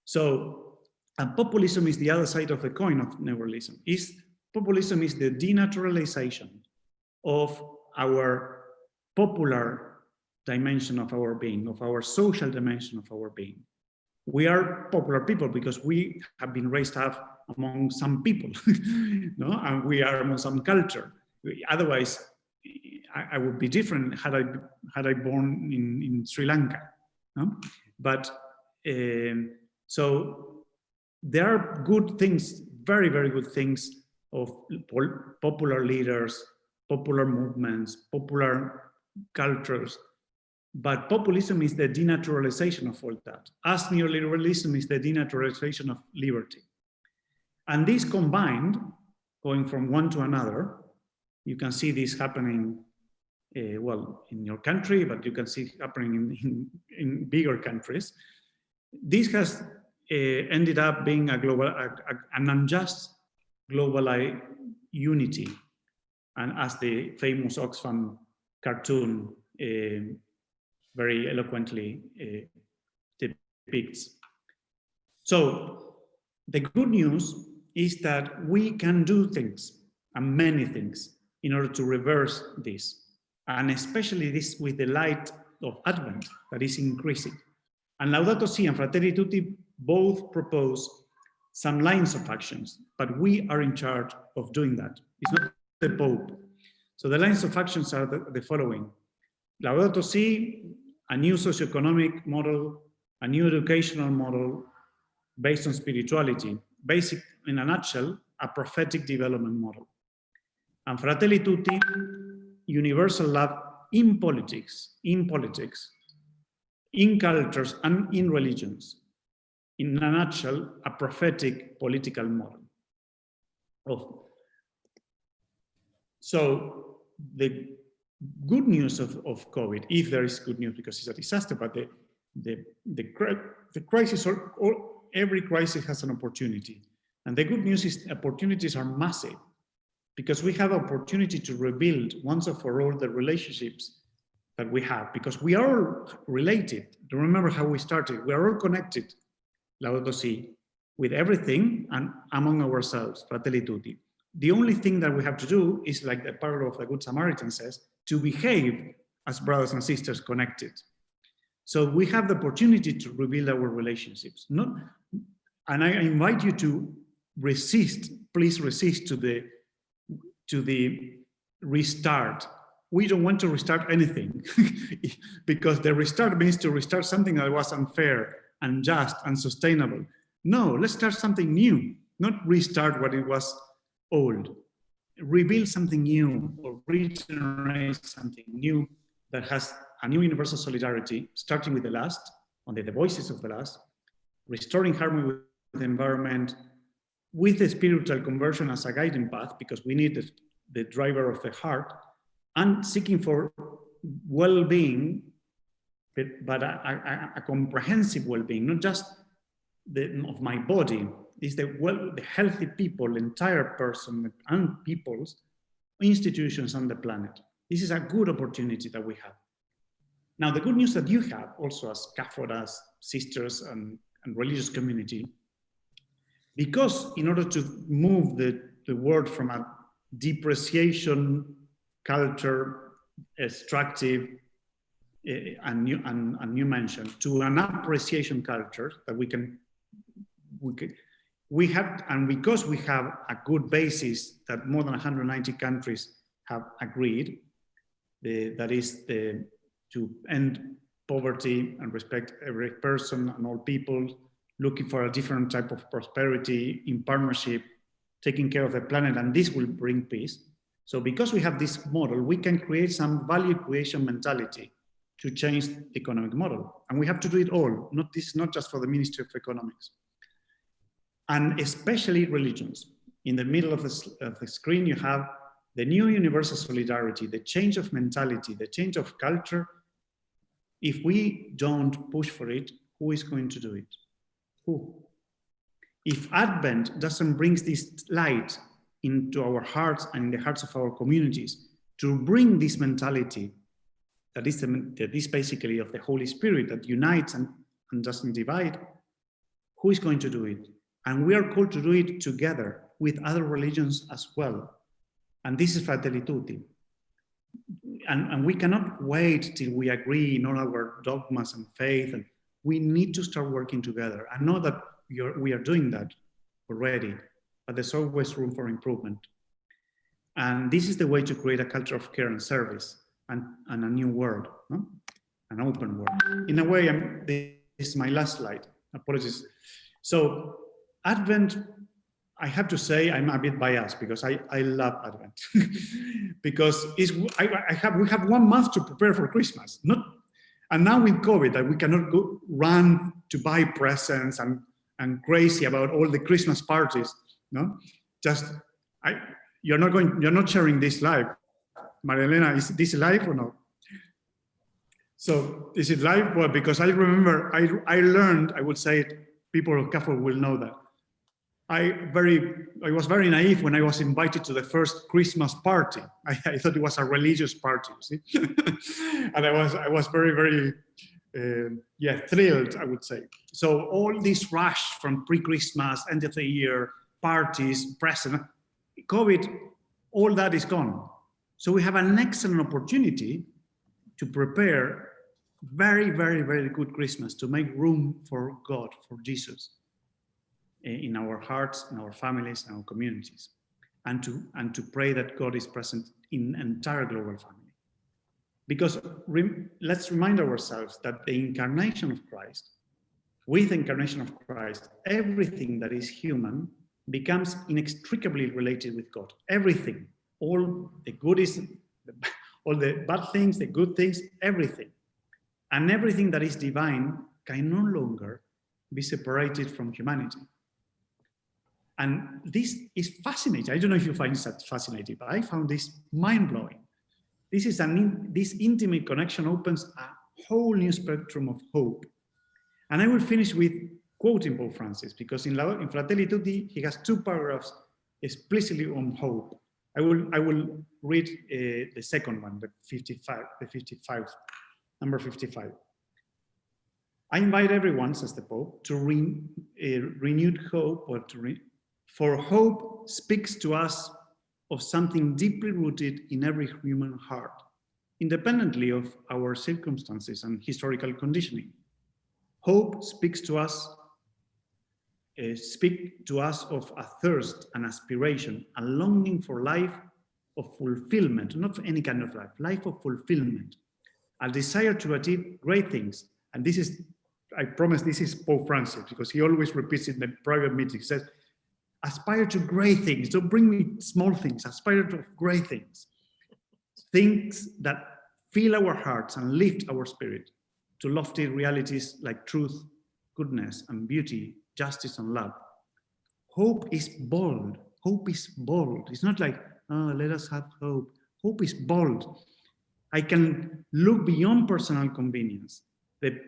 So, and populism is the other side of the coin of neoliberalism. Populism is the denaturalization of our popular dimension of our being, of our social dimension of our being. We are popular people because we have been raised up among some people, no? And we are among some culture. Otherwise, I would be different had I born in Sri Lanka, no? But so there are good things, very, very good things of popular leaders, popular movements, popular cultures. But populism is the denaturalization of all that, as neoliberalism is the denaturalization of liberty. And this combined, going from one to another, you can see this happening, well, in your country, but you can see it happening in bigger countries. This has ended up being an unjust global unity. And as the famous Oxfam cartoon very eloquently depicts. So the good news is that we can do things, and many things, in order to reverse this. And especially this with the light of Advent that is increasing. And Laudato Si and Fratelli Tutti both propose some lines of actions, but we are in charge of doing that. It's not the Pope. So the lines of actions are the following. Laudato Si, a new socioeconomic model, a new educational model based on spirituality, basic, in a nutshell, a prophetic development model. And Fratelli Tutti, universal love in politics, in cultures, and in religions. In a nutshell, a prophetic political model. So the good news of COVID, if there is good news because it's a disaster, but the crisis, or every crisis has an opportunity. And the good news is opportunities are massive. because we have opportunity to rebuild once and for all the relationships that we have, because we are all related. Remember how we started. We are all connected, Laudato Si, with everything and among ourselves, Fratelli Tutti. The only thing that we have to do is, like the parable of the Good Samaritan says, to behave as brothers and sisters connected. So we have the opportunity to rebuild our relationships. And I invite you to resist, please resist to the restart. We don't want to restart anything because the restart means to restart something that was unfair, unjust, unsustainable. No, let's start something new, not restart what it was old. Rebuild something new or regenerate something new that has a new universal solidarity, starting with the last, under the voices of the last, restoring harmony with the environment, with the spiritual conversion as a guiding path, because we need the driver of the heart, and seeking for well-being, but a comprehensive well-being, not just of my body, is the healthy people, entire person and peoples, institutions on the planet. This is a good opportunity that we have. Now, the good news that you have also as CAFOD, as sisters and religious community, because in order to move the world from a depreciation culture, extractive, and you mentioned, to an appreciation culture that we have, and because we have a good basis that more than 190 countries have agreed, that is to end poverty and respect every person and all people, looking for a different type of prosperity in partnership, taking care of the planet, and this will bring peace. So because we have this model, we can create some value creation mentality to change the economic model. And we have to do it all. This is not just for the Ministry of Economics. And especially religions. In the middle of the screen, you have the new universal solidarity, the change of mentality, the change of culture. If we don't push for it, who is going to do it? Who? If Advent doesn't bring this light into our hearts and in the hearts of our communities to bring this mentality that is basically of the Holy Spirit that unites and doesn't divide, who is going to do it? And we are called to do it together with other religions as well. And this is Fratelli Tutti. And we cannot wait till we agree in all our dogmas and faith. And we need to start working together. I know that we are doing that already, but there's always room for improvement. And this is the way to create a culture of care and service and a new world, no? An open world. In a way, this is my last slide. Apologies. So Advent, I have to say I'm a bit biased because I love Advent because we have 1 month to prepare for Christmas. And now with COVID, that we cannot run to buy presents and crazy about all the Christmas parties. No, you're not sharing this live. Maria Elena, is this live or no? So is it live? Well, because I remember I learned, I would say it, people of CAFOD will know that. I was very naive when I was invited to the first Christmas party. I thought it was a religious party, you see? And I was very, very, thrilled, I would say. So all this rush from pre-Christmas, end of the year, parties, present, COVID, all that is gone. So we have an excellent opportunity to prepare very, very, very good Christmas, to make room for God, for Jesus, in our hearts, in our families, in our communities, and to pray that God is present in entire global family. Because let's remind ourselves that the incarnation of Christ, with the incarnation of Christ, everything that is human becomes inextricably related with God. Everything, all the goodies, all the bad things, the good things, everything. And everything that is divine can no longer be separated from humanity. And this is fascinating. I don't know if you find that fascinating, but I found this mind-blowing. This intimate connection opens a whole new spectrum of hope. And I will finish with quoting Pope Francis, because in Fratelli Tutti, he has 2 paragraphs explicitly on hope. I will read the second one, the 55, number 55. I invite everyone, says the Pope, to renewed hope, or for hope speaks to us of something deeply rooted in every human heart, independently of our circumstances and historical conditioning. Hope speaks to us of a thirst, an aspiration, a longing for life of fulfillment, not any kind of life of fulfillment, a desire to achieve great things. And this is, I promise this is Pope Francis, because he always repeats it in the private meetings. He says, aspire to great things, don't bring me small things, aspire to great things. Things that fill our hearts and lift our spirit to lofty realities like truth, goodness, and beauty, justice, and love. Hope is bold. Hope is bold. It's not like, oh, let us have hope. Hope is bold. I can look beyond personal convenience, the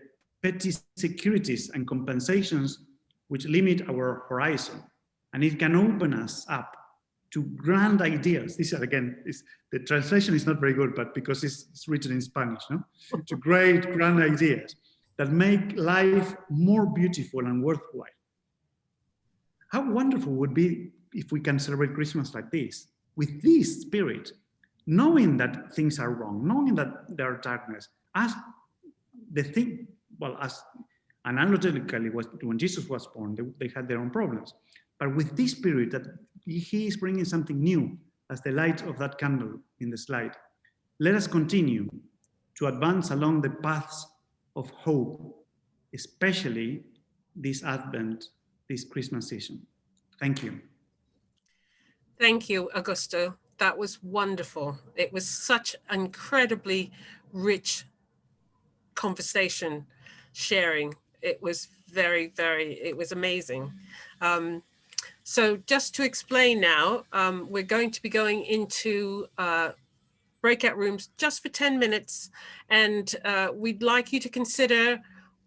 petty securities and compensations which limit our horizon, and it can open us up to grand ideas. This again, the translation is not very good, but because it's written in Spanish, no? To great grand ideas that make life more beautiful and worthwhile. How wonderful would it be if we can celebrate Christmas like this, with this spirit, knowing that things are wrong, knowing that there are darkness, as the thing, well, as analogically, when Jesus was born, they had their own problems. But with this spirit that he is bringing something new as the light of that candle in the slide, let us continue to advance along the paths of hope, especially this Advent, this Christmas season. Thank you. Thank you, Augusto. That was wonderful. It was such an incredibly rich conversation sharing. It was it was amazing. So just to explain now, we're going to be going into breakout rooms just for 10 minutes. And we'd like you to consider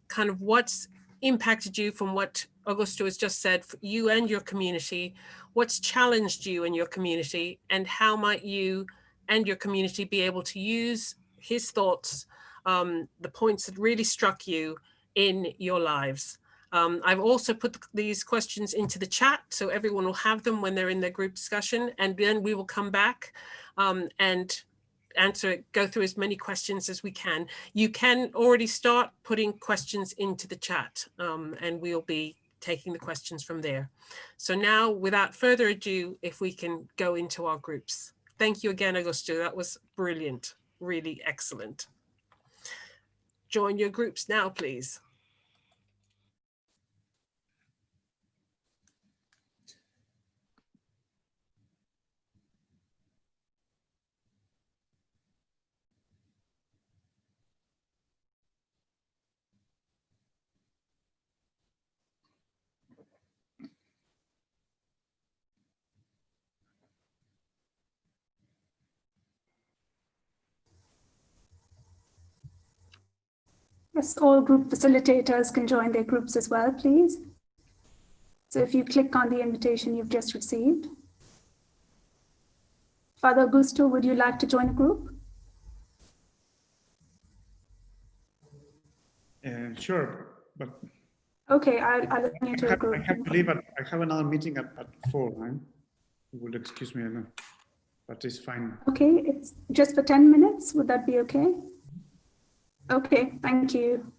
kind of what's impacted you from what Augusto has just said, for you and your community, what's challenged you and your community, and how might you and your community be able to use his thoughts, the points that really struck you in your lives. I've also put these questions into the chat, so everyone will have them when they're in their group discussion, and then we will come back and go through as many questions as we can. You can already start putting questions into the chat, and we'll be taking the questions from there. So now, without further ado, if we can go into our groups. Thank you again, Augusto. That was brilliant, really excellent. Join your groups now, please. Yes, all group facilitators can join their groups as well, please. So if you click on the invitation you've just received. Father Augusto, would you like to join a group? Sure, but okay, I'll assign you to a group. I have to leave. I have another meeting at 4. Right? You will excuse me, but it's fine. Okay, it's just for 10 minutes. Would that be okay? Okay, thank you.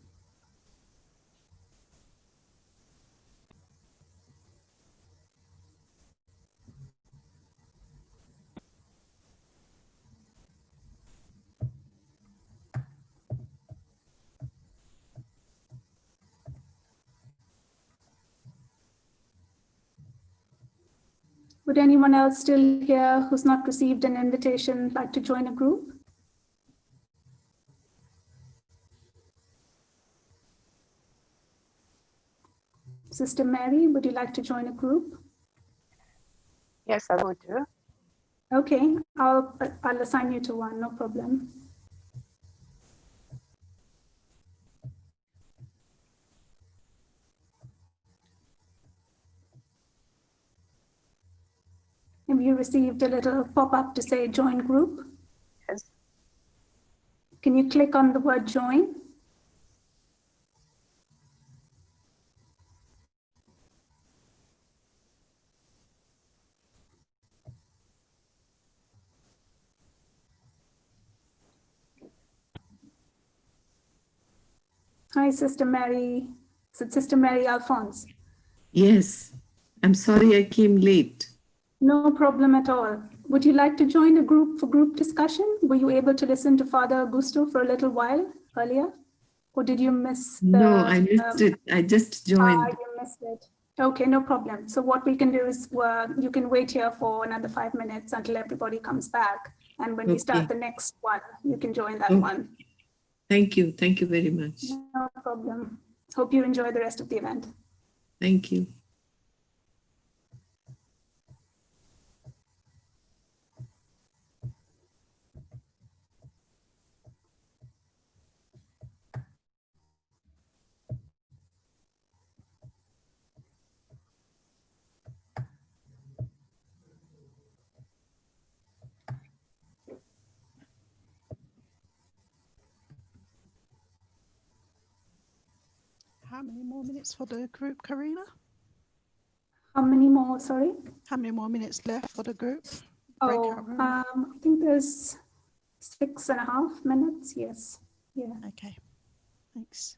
Would anyone else still here who's not received an invitation like to join a group? Sister Mary, would you like to join a group? Yes, I would do. Okay, I'll assign you to one, no problem. Have you received a little pop-up to say join group? Yes. Can you click on the word join? Hi, Sister Mary. Is it Sister Mary Alphonse? Yes, I'm sorry I came late. No problem at all. Would you like to join a group for group discussion? Were you able to listen to Father Augusto for a little while earlier? Or did you miss the... No, I missed it. I just joined. You missed it. Okay, no problem. So what we can do is you can wait here for another 5 minutes until everybody comes back. And when we start the next one, you can join that one. Thank you. Thank you very much. No problem. Hope you enjoy the rest of the event. Thank you. How many more minutes for the group, Karina? How many more, sorry? How many more minutes left for the group? Oh, I think there's 6.5 minutes. Yes. Yeah. Okay. Thanks.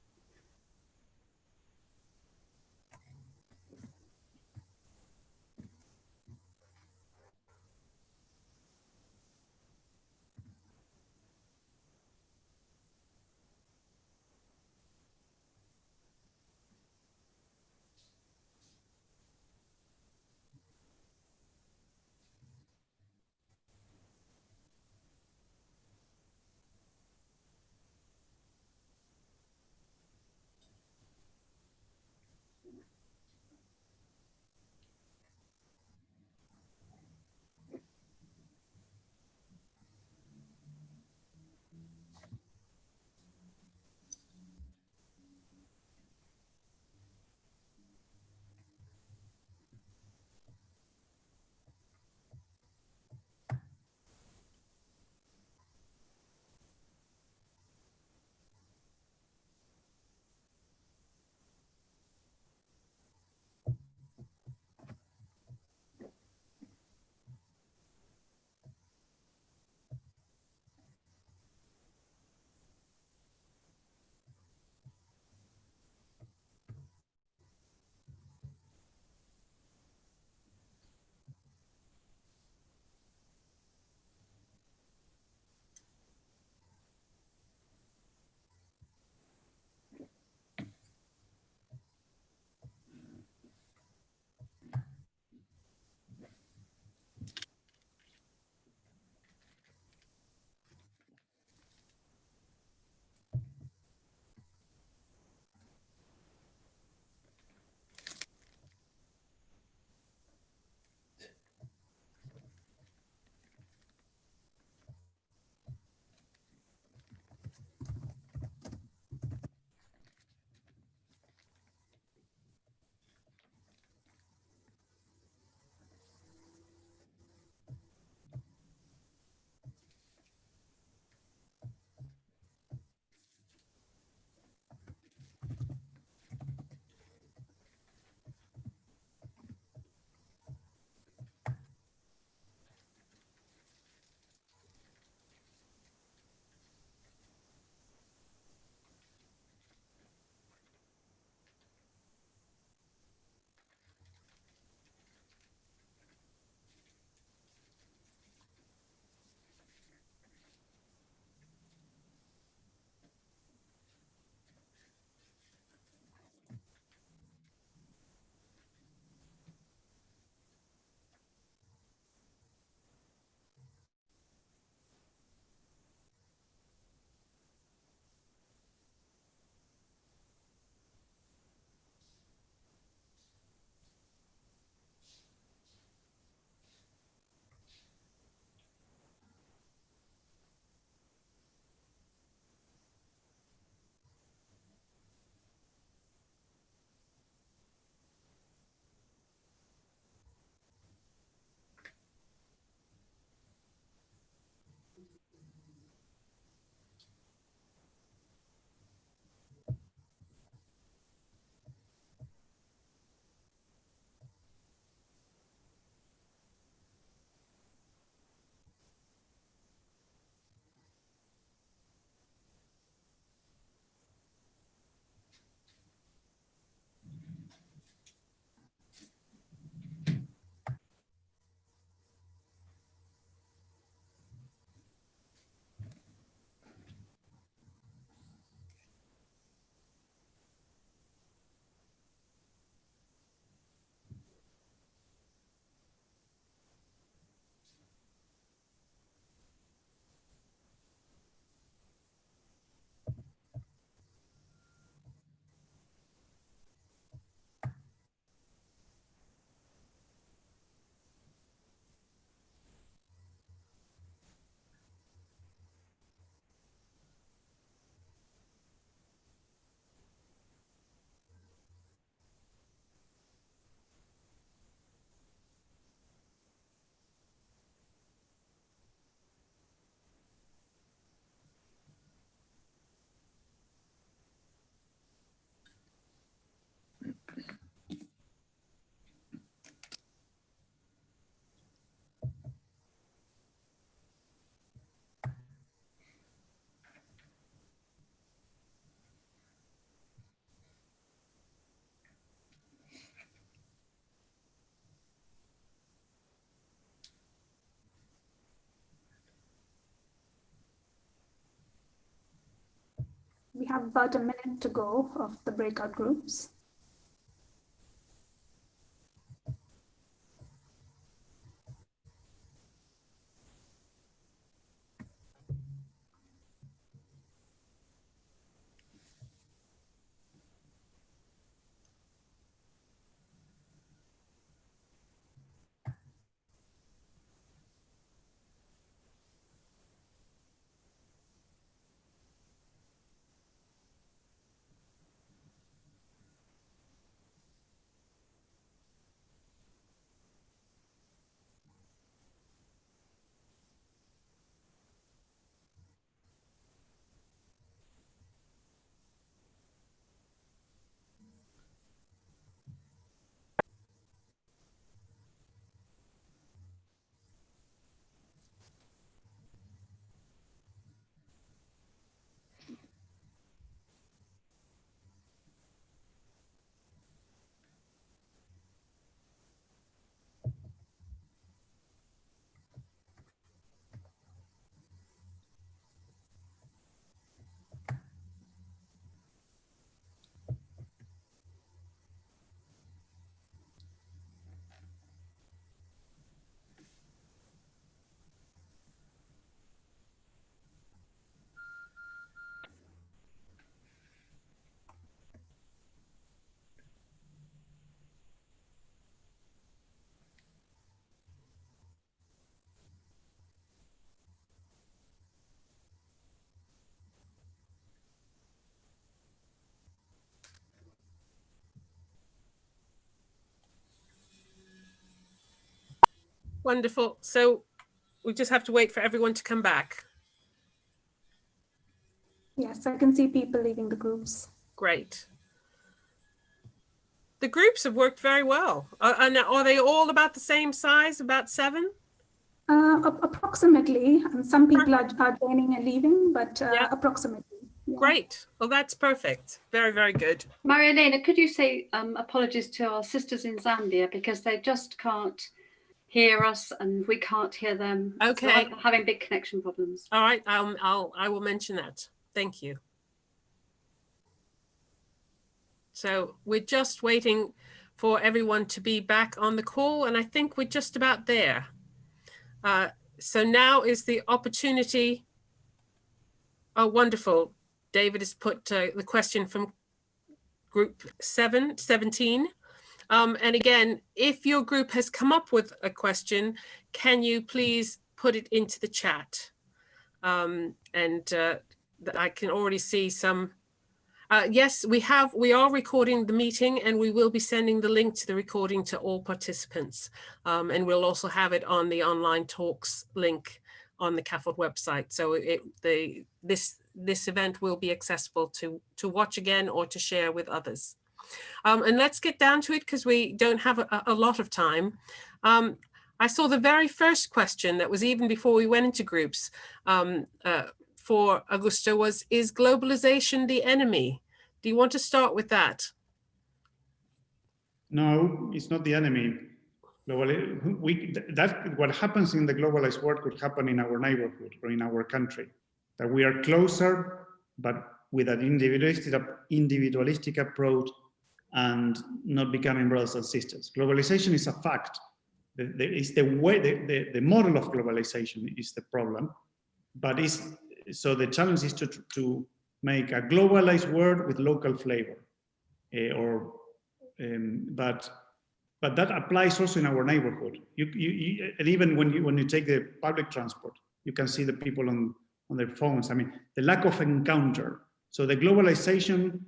have about a minute to go of the breakout groups. Wonderful. So we just have to wait for everyone to come back. Yes, I can see people leaving the groups. Great. The groups have worked very well. And are they all about the same size, about 7? Approximately, and some people are joining and leaving, but approximately. Yeah. Great. Well, that's perfect. Very, very good. Maria Elena, could you say apologies to our sisters in Zambia because they just can't hear us and we can't hear them. Okay. So having big connection problems. All right. I will mention that. Thank you. So we're just waiting for everyone to be back on the call, and I think we're just about there. So now is the opportunity. Oh, wonderful. David has put the question from group 17. And again, if your group has come up with a question, can you please put it into the chat? I can already see some. Yes, we are recording the meeting, and we will be sending the link to the recording to all participants. And we'll also have it on the online talks link on the CAFOD website. So this event will be accessible to watch again or to share with others. And let's get down to it because we don't have a lot of time. I saw the very first question that was even before we went into groups for Augusto was, is globalization the enemy? Do you want to start with that? No, it's not the enemy. What happens in the globalized world could happen in our neighborhood or in our country, that we are closer, but with an individualistic approach and not becoming brothers and sisters. Globalization is a fact. The model of globalization is the problem, but so the challenge is to make a globalized world with local flavor, but that applies also in our neighborhood. And even when you take the public transport, you can see the people on their phones. I mean, the lack of encounter. So the globalization,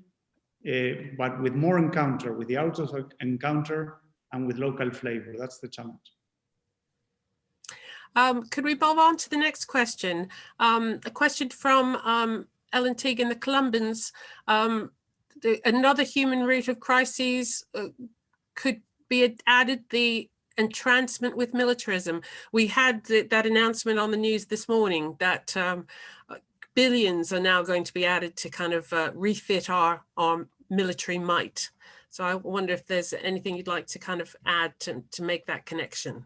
but with more encounter, with the out of encounter and with local flavor. That's the challenge. Could we move on to the next question? A question from Ellen Teague in the Colombians. Another human root of crises could be added, the entrancement with militarism. We had that announcement on the news this morning that billions are now going to be added to kind of refit our military might. So I wonder if there's anything you'd like to kind of add to make that connection.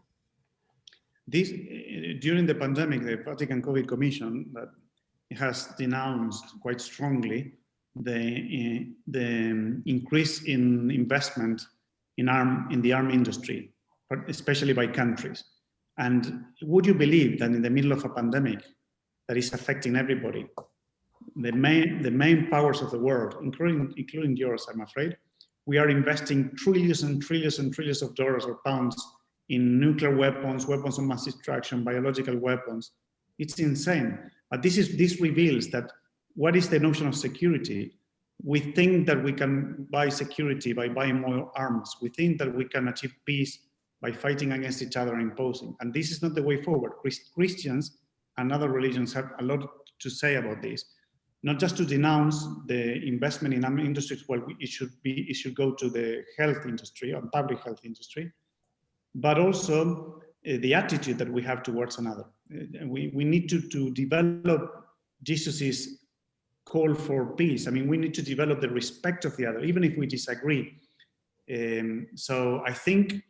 During the pandemic, the Vatican COVID Commission that has denounced quite strongly the increase in investment in the arm industry, especially by countries. And would you believe that in the middle of a pandemic that is affecting everybody, the main powers of the world, including yours, I'm afraid, we are investing trillions and trillions and trillions of dollars or pounds in nuclear weapons, weapons of mass destruction, biological weapons. It's insane. But this reveals that what is the notion of security? We think that we can buy security by buying more arms. We think that we can achieve peace by fighting against each other and imposing. And this is not the way forward. Christians and other religions have a lot to say about this. Not just to denounce the investment in army industries, well, it should go to the health industry or public health industry, but also the attitude that we have towards another. We need to develop Jesus's call for peace. I mean, we need to develop the respect of the other, even if we disagree. So I think,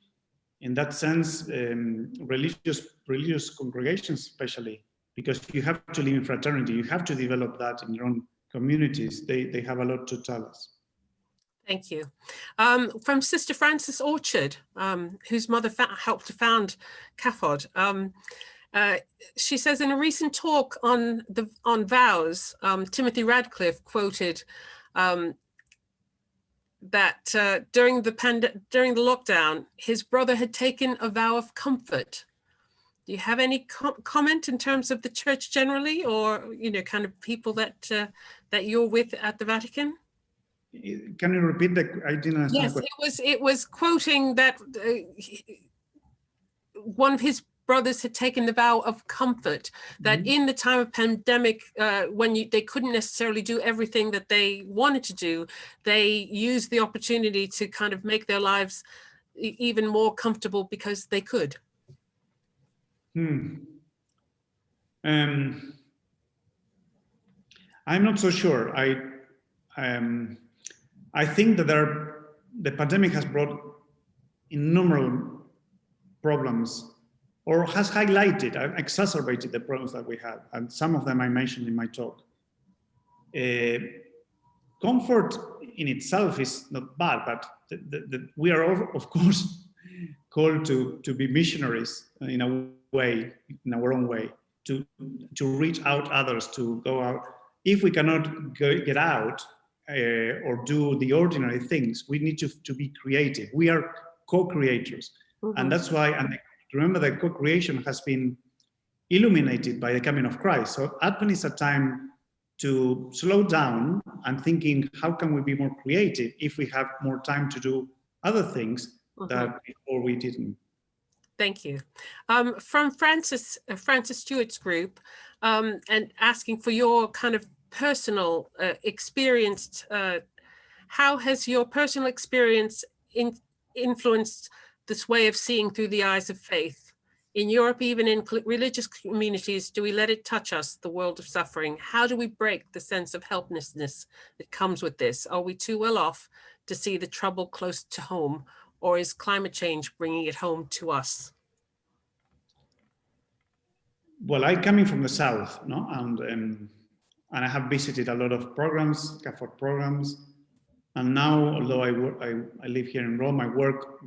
in that sense, religious congregations, especially, because you have to live in fraternity, you have to develop that in your own communities. They have a lot to tell us. Thank you. From Sister Frances Orchard, whose mother helped to found CAFOD. She says, in a recent talk on vows, Timothy Radcliffe quoted that during the lockdown, his brother had taken a vow of comfort. Do you have any comment in terms of the church generally, or kind of people that that you're with at the Vatican? Can you repeat that? I didn't understand. Yes, it was quoting that one of his brothers had taken the vow of comfort, that in the time of pandemic, when they couldn't necessarily do everything that they wanted to do, they used the opportunity to kind of make their lives even more comfortable because they could. I'm not so sure. I think that the pandemic has brought innumerable problems, or has highlighted, exacerbated the problems that we have, and some of them I mentioned in my talk. Comfort in itself is not bad, but we are, of course, called to be missionaries in a way, in our own way, to reach out others, to go out. If we cannot get out or do the ordinary things, we need to be creative. We are co-creators. And that's why, and remember that co-creation has been illuminated by the coming of Christ. So Advent is a time to slow down and thinking, how can we be more creative if we have more time to do other things that before we didn't? Thank you. From Francis Stewart's group, and asking for your kind of personal experience, how has your personal experience influenced this way of seeing through the eyes of faith? In Europe, even in religious communities, do we let it touch us, the world of suffering? How do we break the sense of helplessness that comes with this? Are we too well off to see the trouble close to home, or is climate change bringing it home to us? Well, I'm coming from the south, no, and I have visited a lot of programs, CAFOD programs, and now, although I live here in Rome, I work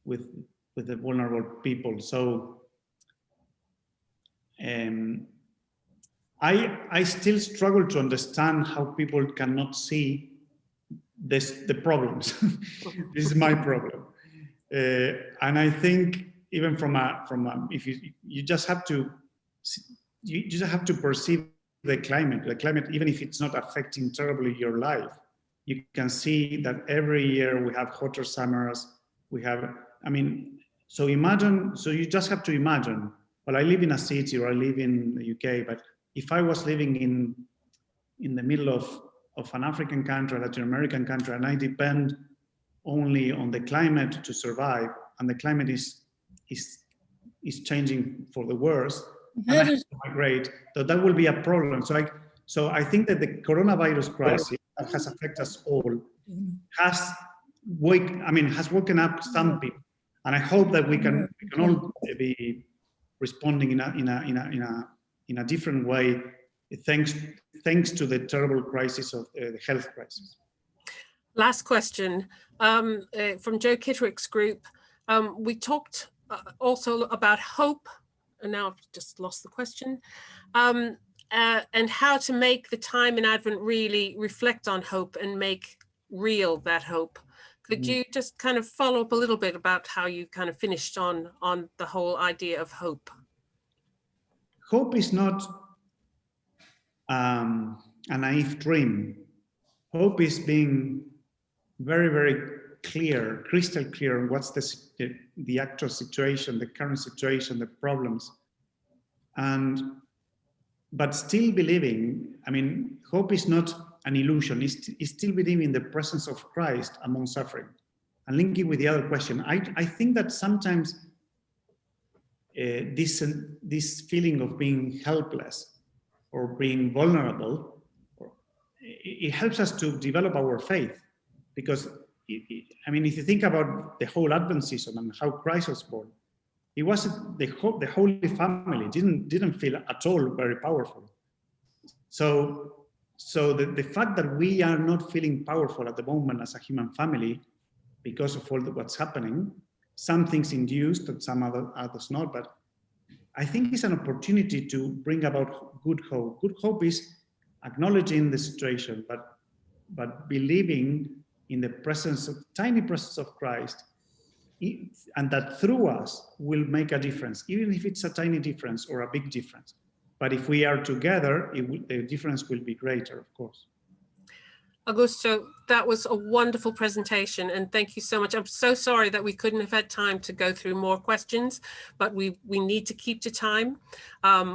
with the vulnerable people. So I still struggle to understand how people cannot see the problems. This is my problem, and I think even from if you just have to perceive the climate, even if it's not affecting terribly your life, you can see that every year we have hotter summers. We have, I mean, so you just have to imagine. Well, I live in a city, or I live in the UK, but if I was living in the middle of an African country, Latin American country, and I depend only on the climate to survive, and the climate is changing for the worse, and I have to migrate, so that will be a problem. So I think that the coronavirus crisis that has affected us all has woken up some people, and I hope that we can all be responding in a different way thanks to the terrible crisis of the health crisis. Last question from Joe Kitterick's group. We talked also about hope, and now I've just lost the question, and how to make the time in Advent really reflect on hope and make real that hope. Could you just kind of follow up a little bit about how you kind of finished on the whole idea of hope? Hope is not a naive dream. Hope is being very, very clear, crystal clear on what's the actual situation, the current situation, the problems, but still believing. I mean, hope is not an illusion. It's still believing in the presence of Christ among suffering. And linking with the other question, I think that sometimes this feeling of being helpless or being vulnerable, it helps us to develop our faith. Because, I mean, if you think about the whole Advent season and how Christ was born, it wasn't the Holy Family didn't feel at all very powerful. So the fact that we are not feeling powerful at the moment as a human family because of all what's happening, some things induced and some others not, but I think it's an opportunity to bring about good hope. Good hope is acknowledging the situation, but believing in the tiny presence of Christ, and that through us will make a difference, even if it's a tiny difference or a big difference. But if we are together, the difference will be greater, of course. Augusto, that was a wonderful presentation, and thank you so much. I'm so sorry that we couldn't have had time to go through more questions, but we need to keep to time.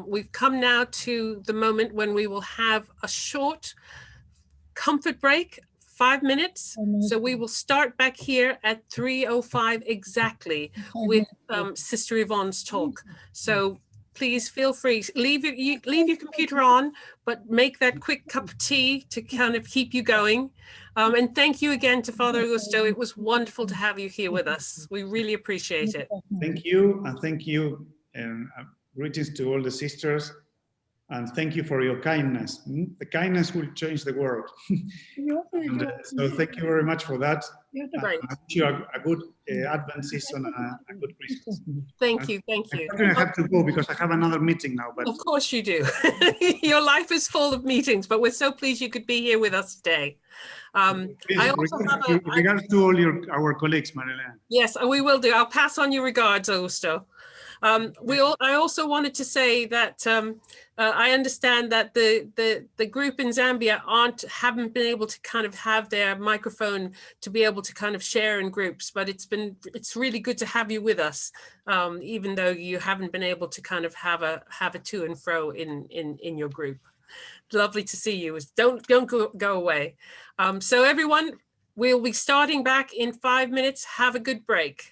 We've come now to the moment when we will have a short comfort break, 5 minutes. So we will start back here at 3:05 exactly with Sister Yvonne's talk. So please feel free, leave your computer on, but make that quick cup of tea to kind of keep you going. And thank you again to Father Augusto. It was wonderful to have you here with us. We really appreciate it. Thank you, and thank you, and greetings to all the sisters, and thank you for your kindness. The kindness will change the world. So thank you very much for that. Great. I wish you a good Advent season and a good Christmas. Thank you. I have to go because I have another meeting now. But of course you do. Your life is full of meetings, but we're so pleased you could be here with us today. I also have regards to all our colleagues, Marilena. Yes, we will do. I'll pass on your regards, Augusto. I also wanted to say that I understand that the group in Zambia haven't been able to kind of have their microphone to be able to kind of share in groups, but it's really good to have you with us, even though you haven't been able to kind of have a to and fro in your group. Lovely to see you. Don't go away. So everyone, we'll be starting back in 5 minutes. Have a good break.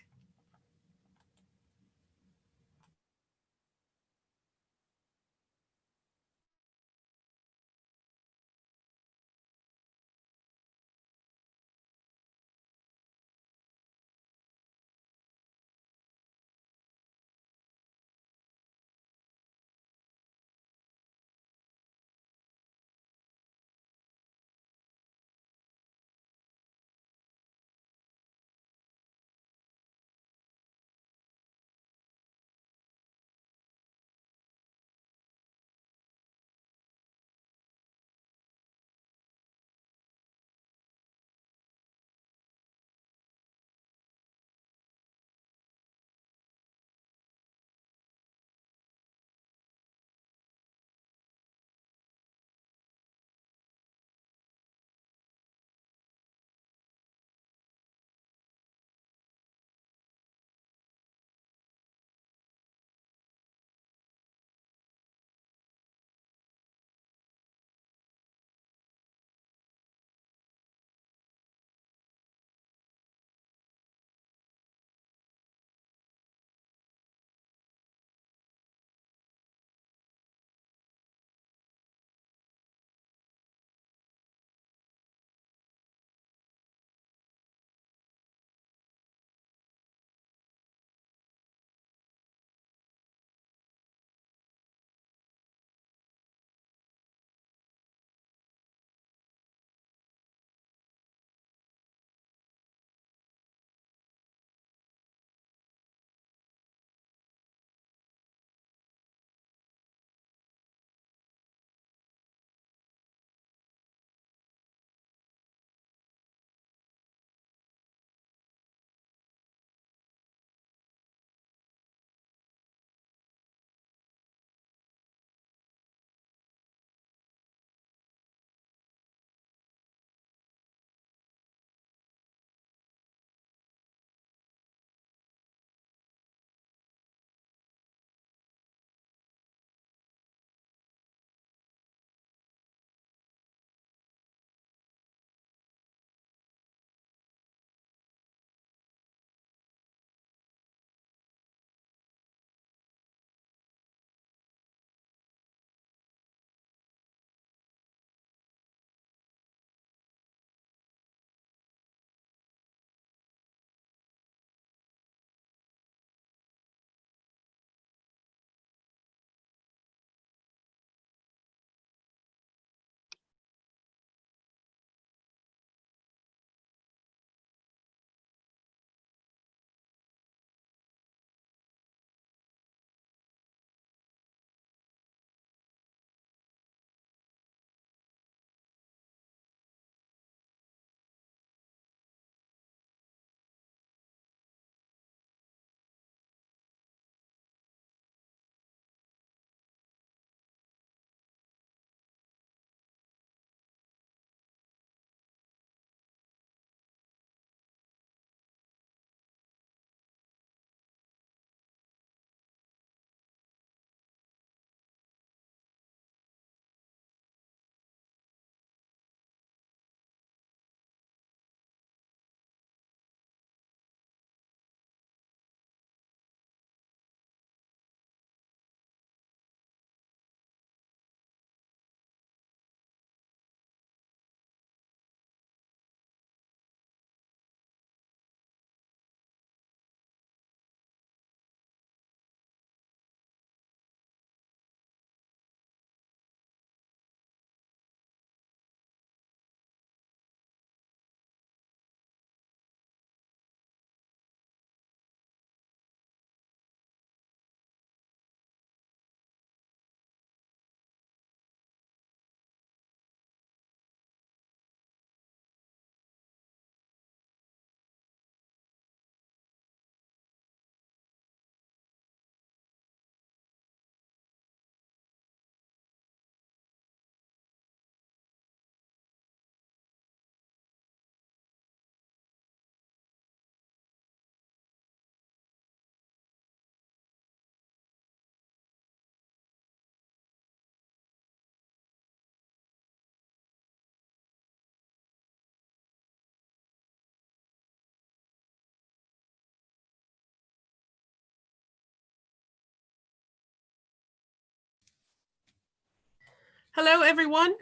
Hello, everyone.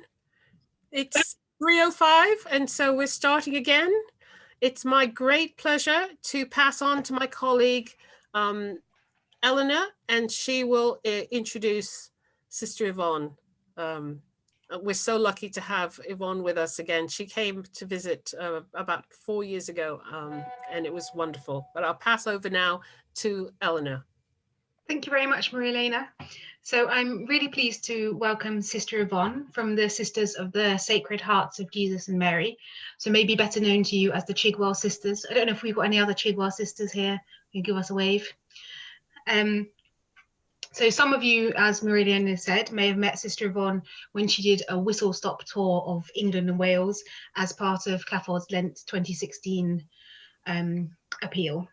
It's 3:05, and so we're starting again. It's my great pleasure to pass on to my colleague, Eleanor, and she will introduce Sister Yvonne. We're so lucky to have Yvonne with us again. She came to visit about 4 years ago, and it was wonderful. But I'll pass over now to Eleanor. Thank you very much, Maria Elena. So I'm really pleased to welcome Sister Yvonne from the Sisters of the Sacred Hearts of Jesus and Mary. So maybe better known to you as the Chigwell Sisters. I don't know if we've got any other Chigwell sisters here who give us a wave. So some of you, as Maria Elena said, may have met Sister Yvonne when she did a whistle-stop tour of England and Wales as part of CAFOD's Lent 2016 appeal.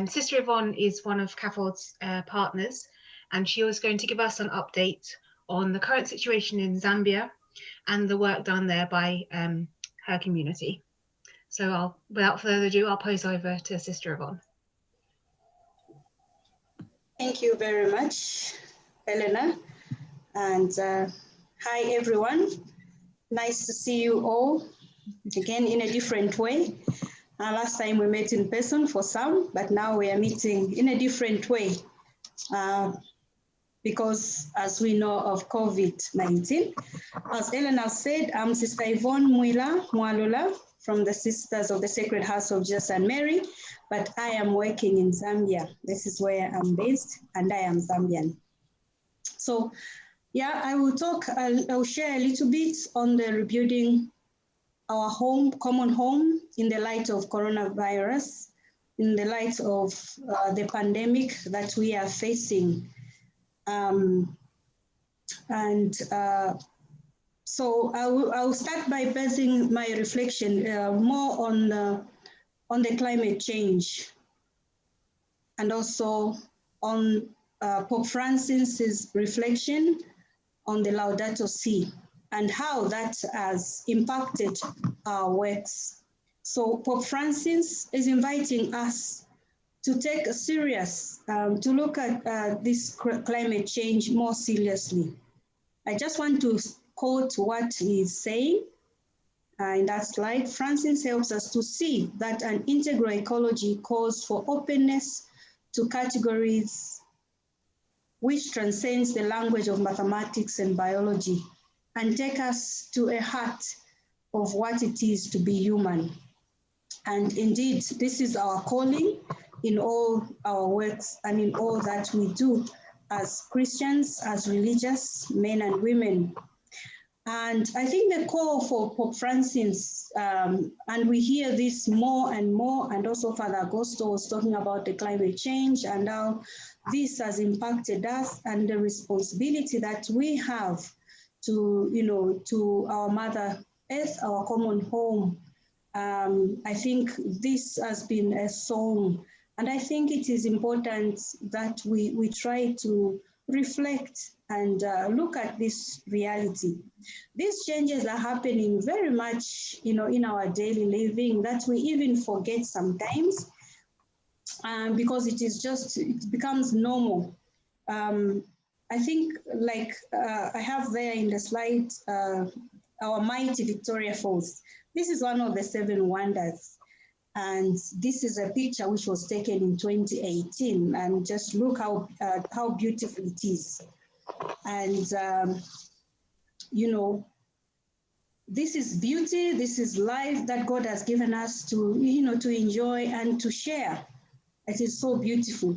Sister Yvonne is one of CAFOD's partners, and she was going to give us an update on the current situation in Zambia and the work done there by her community. So without further ado, I'll pass over to Sister Yvonne. Thank you very much, Eleanor. And hi, everyone. Nice to see you all again in a different way. Last time we met in person for some, but now we are meeting in a different way because as we know of COVID-19. As Eleanor said, I'm Sister Yvonne Mwalula from the Sisters of the Sacred Hearts of Jesus and Mary, but I am working in Zambia. This is where I'm based, and I am Zambian. So yeah, I'll share a little bit on the rebuilding our common home in the light of coronavirus, in the light of the pandemic that we are facing. So I'll start by basing my reflection more on the climate change, and also on Pope Francis's reflection on the Laudato Si, and how that has impacted our works. So Pope Francis is inviting us to take a serious, to look at this climate change more seriously. I just want to quote what he's saying in that slide. Francis helps us to see that an integral ecology calls for openness to categories which transcends the language of mathematics and biology, and take us to a heart of what it is to be human. And indeed, this is our calling in all our works and in all that we do as Christians, as religious men and women. And I think the call for Pope Francis, and we hear this more and more, and also Father Augusto was talking about the climate change and how this has impacted us and the responsibility that we have to, to our Mother Earth, our common home. I think this has been a song, and I think it is important that we try to reflect and look at this reality. These changes are happening very much, in our daily living, that we even forget sometimes, because it becomes normal. I think, like I have there in the slide, our mighty Victoria Falls. This is one of the 7 wonders. And this is a picture which was taken in 2018. And just look how beautiful it is. And, this is beauty, this is life that God has given us to, to enjoy and to share. It is so beautiful.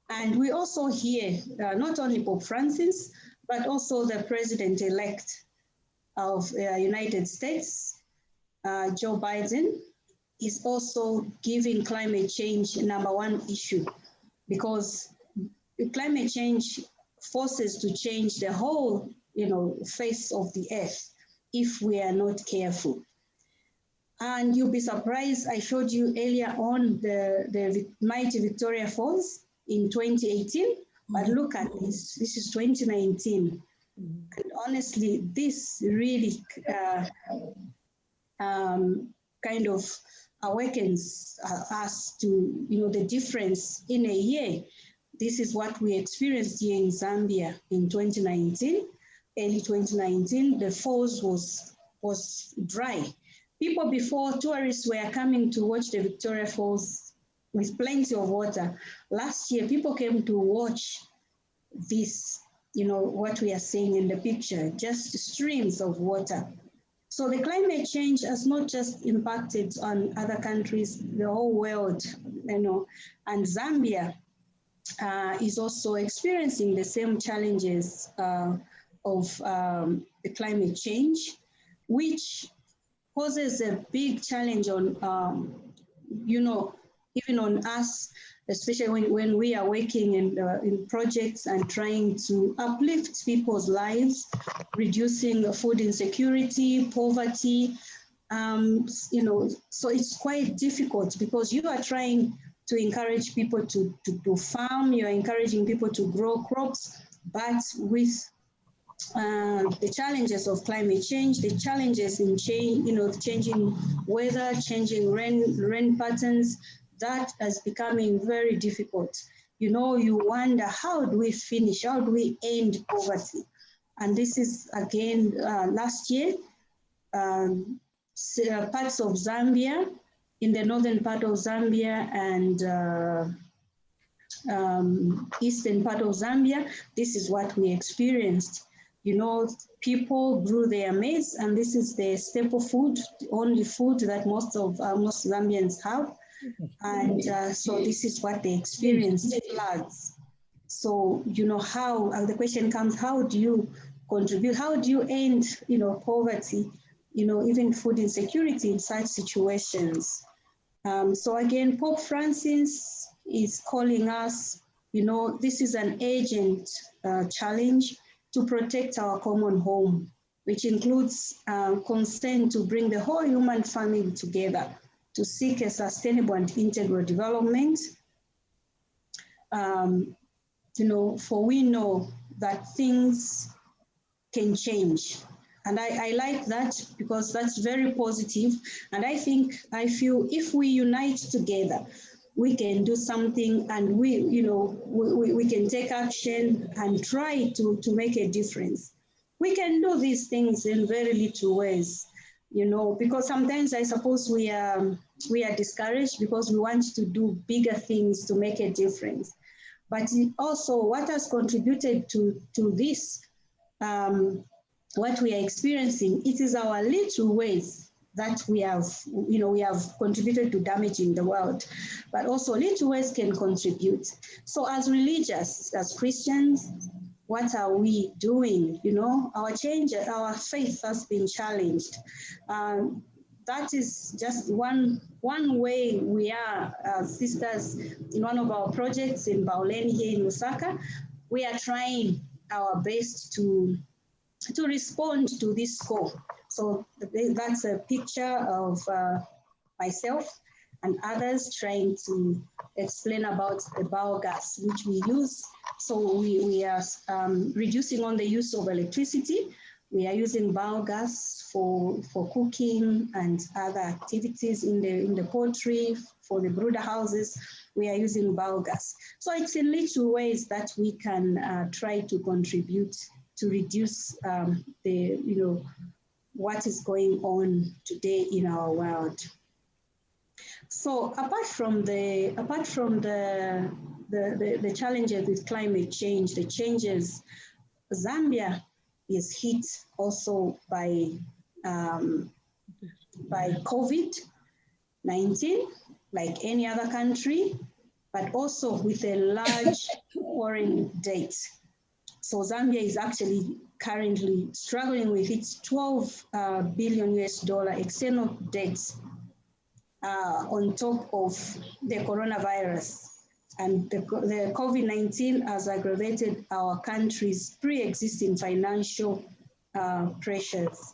And we also hear not only Pope Francis, but also the President-elect of United States, Joe Biden, is also giving climate change #1 issue, because climate change forces to change the whole, face of the earth if we are not careful. And you'll be surprised, I showed you earlier on the mighty Victoria Falls in 2018, but look at this, this is 2019. And honestly, this really kind of awakens us to, the difference in a year. This is what we experienced here in Zambia in 2019. early 2019, the falls was dry. People before, tourists were coming to watch the Victoria Falls with plenty of water. Last year, people came to watch this, what we are seeing in the picture, just streams of water. So the climate change has not just impacted on other countries, the whole world, and Zambia is also experiencing the same challenges of the climate change, which poses a big challenge on, even on us, especially when we are working in projects and trying to uplift people's lives, reducing food insecurity, poverty, so it's quite difficult because you are trying to encourage people to farm, you're encouraging people to grow crops, but with the challenges of climate change, the challenges in changing weather, changing rain patterns, that is becoming very difficult. You wonder, how do we finish? How do we end poverty? And this is, again, last year, parts of Zambia, in the northern part of Zambia and eastern part of Zambia, this is what we experienced. People grew their maize, and this is the staple food, the only food that most Zambians have. And so this is what they experienced, floods. So, how, the question comes, how do you contribute? How do you end, poverty, even food insecurity in such situations? So again, Pope Francis is calling us, this is an urgent challenge to protect our common home, which includes consent to bring the whole human family together to seek a sustainable and integral development. For we know that things can change. And I like that because that's very positive. And I feel if we unite together, we can do something, and we can take action and try to make a difference. We can do these things in very little ways, because sometimes I suppose we are discouraged because we want to do bigger things to make a difference. But also what has contributed to this, what we are experiencing, it is our little ways that we have contributed to damaging the world, but also little ways can contribute. So as religious, as Christians, what are we doing? Our faith has been challenged. That is just one way we are, sisters, in one of our projects in Bauleni here in Lusaka, we are trying our best to respond to this call. So that's a picture of myself and others trying to explain about the biogas, which we use. So we are reducing on the use of electricity. We are using biogas for cooking and other activities in the poultry, for the brooder houses. We are using biogas. So it's in little ways that we can try to contribute to reduce what is going on today in our world. So apart from the challenges with climate change, the changes, Zambia is hit also by COVID-19, like any other country, but also with a large foreign debt. So Zambia is actually currently struggling with its $12 billion external debt on top of the coronavirus. And the COVID-19 has aggravated our country's pre-existing financial pressures.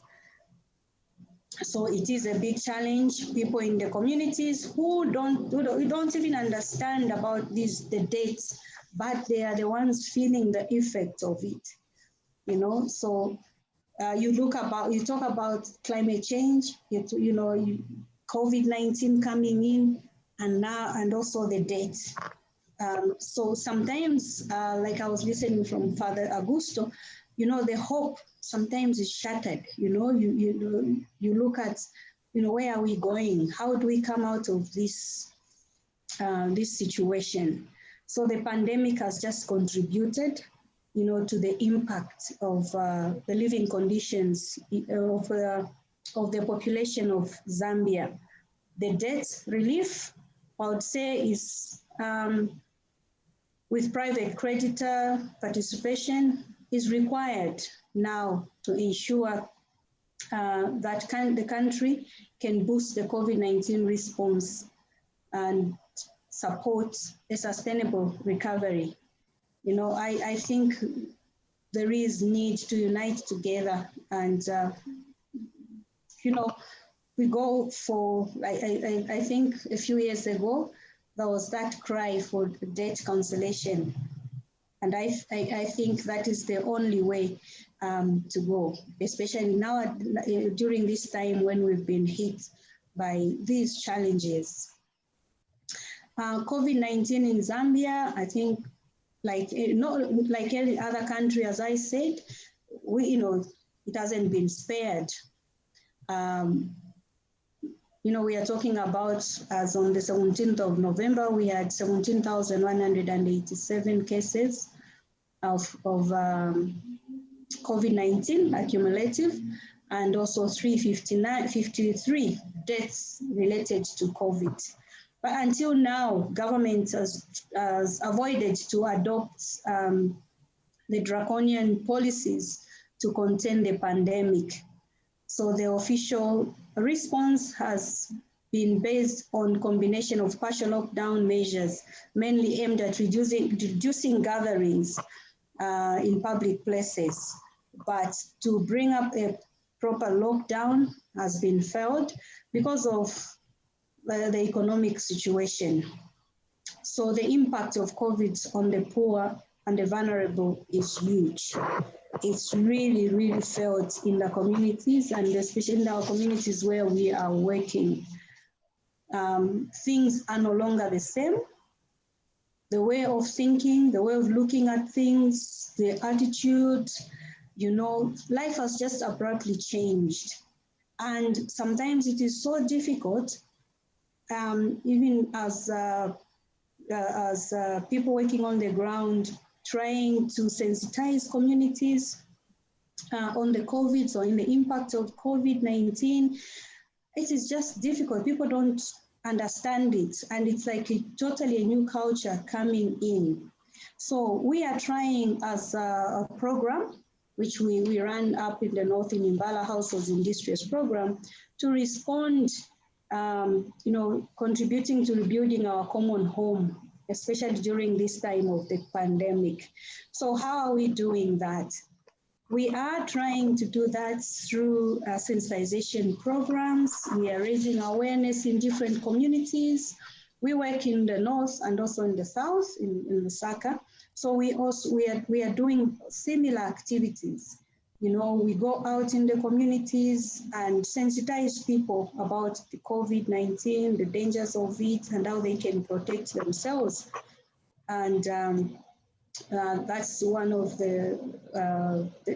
So it is a big challenge. People in the communities who don't even understand about the dates, but they are the ones feeling the effect of it. So you talk about climate change, COVID-19 coming in, and also the dates. So sometimes, like I was listening from Fr Augusto, you know, the hope sometimes is shattered. You know, you look at, you know, where are we going? How do we come out of this this situation? So the pandemic has just contributed, you know, to the impact of the living conditions of the population of Zambia. The debt relief, I would say, is with private creditor participation is required now to ensure that the country can boost the COVID-19 response and support a sustainable recovery. You know, I think there is need to unite together and, you know, we go for, I think a few years ago, there was that cry for debt cancellation. And I think that is the only way to go, especially now during this time when we've been hit by these challenges. COVID-19 in Zambia, I think, like not like any other country, as I said, you know, it hasn't been spared. You know, we are talking about, as on the 17th of November, we had 17,187 cases of COVID-19 accumulative, and also 353 deaths related to COVID. But until now, government has avoided to adopt the draconian policies to contain the pandemic. So the official response has been based on combination of partial lockdown measures, mainly aimed at reducing gatherings in public places. But to bring up a proper lockdown has been failed because of the economic situation. So the impact of COVID on the poor and the vulnerable is huge. It's really, really felt in the communities, and especially in our communities where we are working. Things are no longer the same. The way of thinking, the way of looking at things, the attitude, you know, life has just abruptly changed. And sometimes it is so difficult, even as people working on the ground, trying to sensitize communities on the COVID or in the impact of COVID-19. It is just difficult. People don't understand it. And it's like totally a new culture coming in. So we are trying as a program, which we ran up in the north in Mbala Households in Distress program, to respond, you know, contributing to rebuilding our common home, especially during this time of the pandemic. So how are we doing that? We are trying to do that through sensitization programs. We are raising awareness in different communities. We work in the north and also in the south, in Lusaka. So we are doing similar activities. You know, we go out in the communities and sensitize people about the COVID-19, the dangers of it, and how they can protect themselves. And that's one of the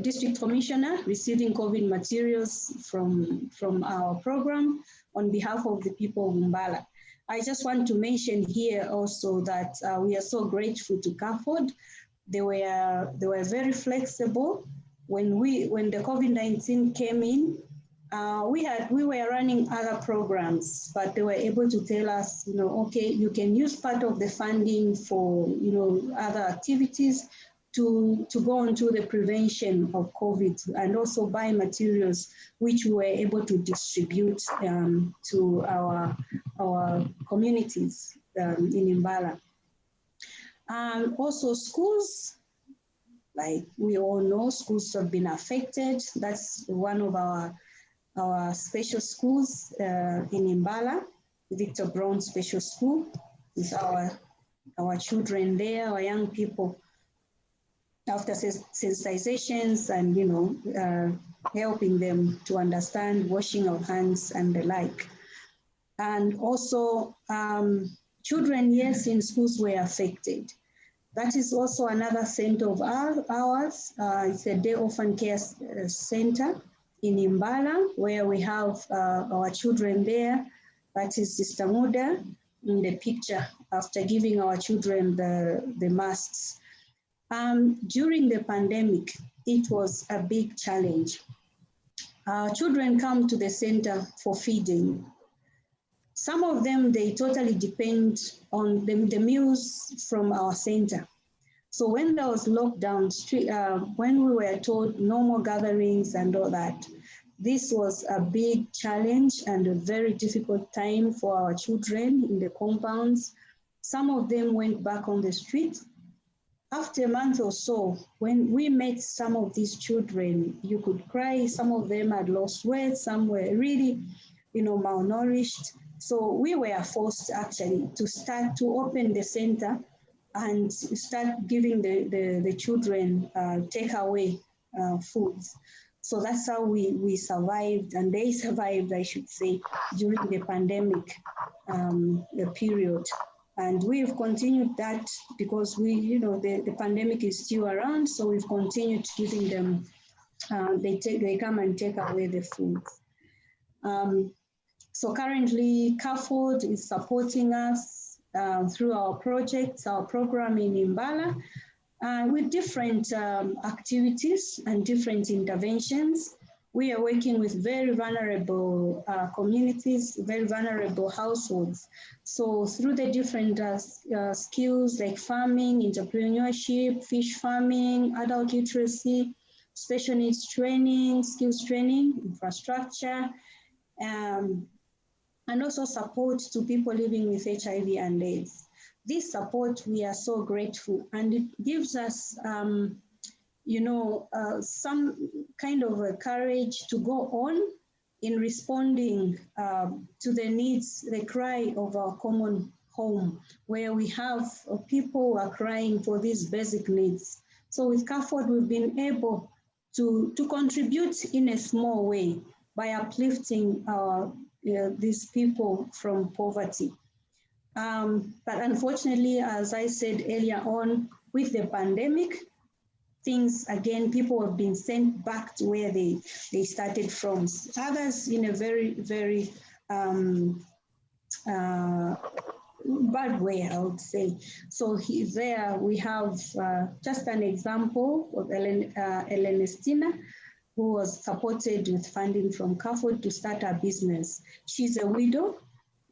district commissioner receiving COVID materials from our program on behalf of the people of Mbala. I just want to mention here also that we are so grateful to CAFOD. They were very flexible. When the COVID-19 came in, we were running other programs, but they were able to tell us, you know, okay, you can use part of the funding for, you know, other activities to go on to the prevention of COVID, and also buy materials which we were able to distribute to our communities in Mbala. Also schools, like we all know, schools have been affected. That's one of our special schools in Mbala, Victor Brown Special School, with our children there, our young people. After sensitizations and, you know, helping them to understand washing of hands and the like. And also children, yes, in schools were affected. That is also another center of ours. It's a day orphan care center in Imbala, where we have our children there. That is Sister Muda in the picture after giving our children the masks. During the pandemic, it was a big challenge. Our children come to the center for feeding. Some of them, they totally depend on the meals from our center. So when there was lockdown, when we were told no more gatherings and all that, this was a big challenge and a very difficult time for our children in the compounds. Some of them went back on the street. After a month or so, when we met some of these children, you could cry. Some of them had lost weight, some were really, malnourished. So we were forced actually to start to open the center and start giving the children takeaway foods. So that's how we survived, and they survived, I should say, during the pandemic period. And we've continued that because the pandemic is still around, so we've continued giving them, they come and take away the food. So currently CAFOD is supporting us through our projects, our program in Imbala, with different activities and different interventions. We are working with very vulnerable communities, very vulnerable households. So through the different skills like farming, entrepreneurship, fish farming, adult literacy, special needs training, skills training, infrastructure, and also support to people living with HIV and AIDS. This support, we are so grateful, and it gives us some kind of a courage to go on in responding to the needs, the cry of our common home, where we have people who are crying for these basic needs. So with CAFOD, we've been able to contribute in a small way by uplifting these people from poverty. But unfortunately, as I said earlier on, with the pandemic, things, again, people have been sent back to where they started from. Others in a very, very bad way, I would say. So there we have just an example of Elenestina, who was supported with funding from CAFOD to start a business. She's a widow,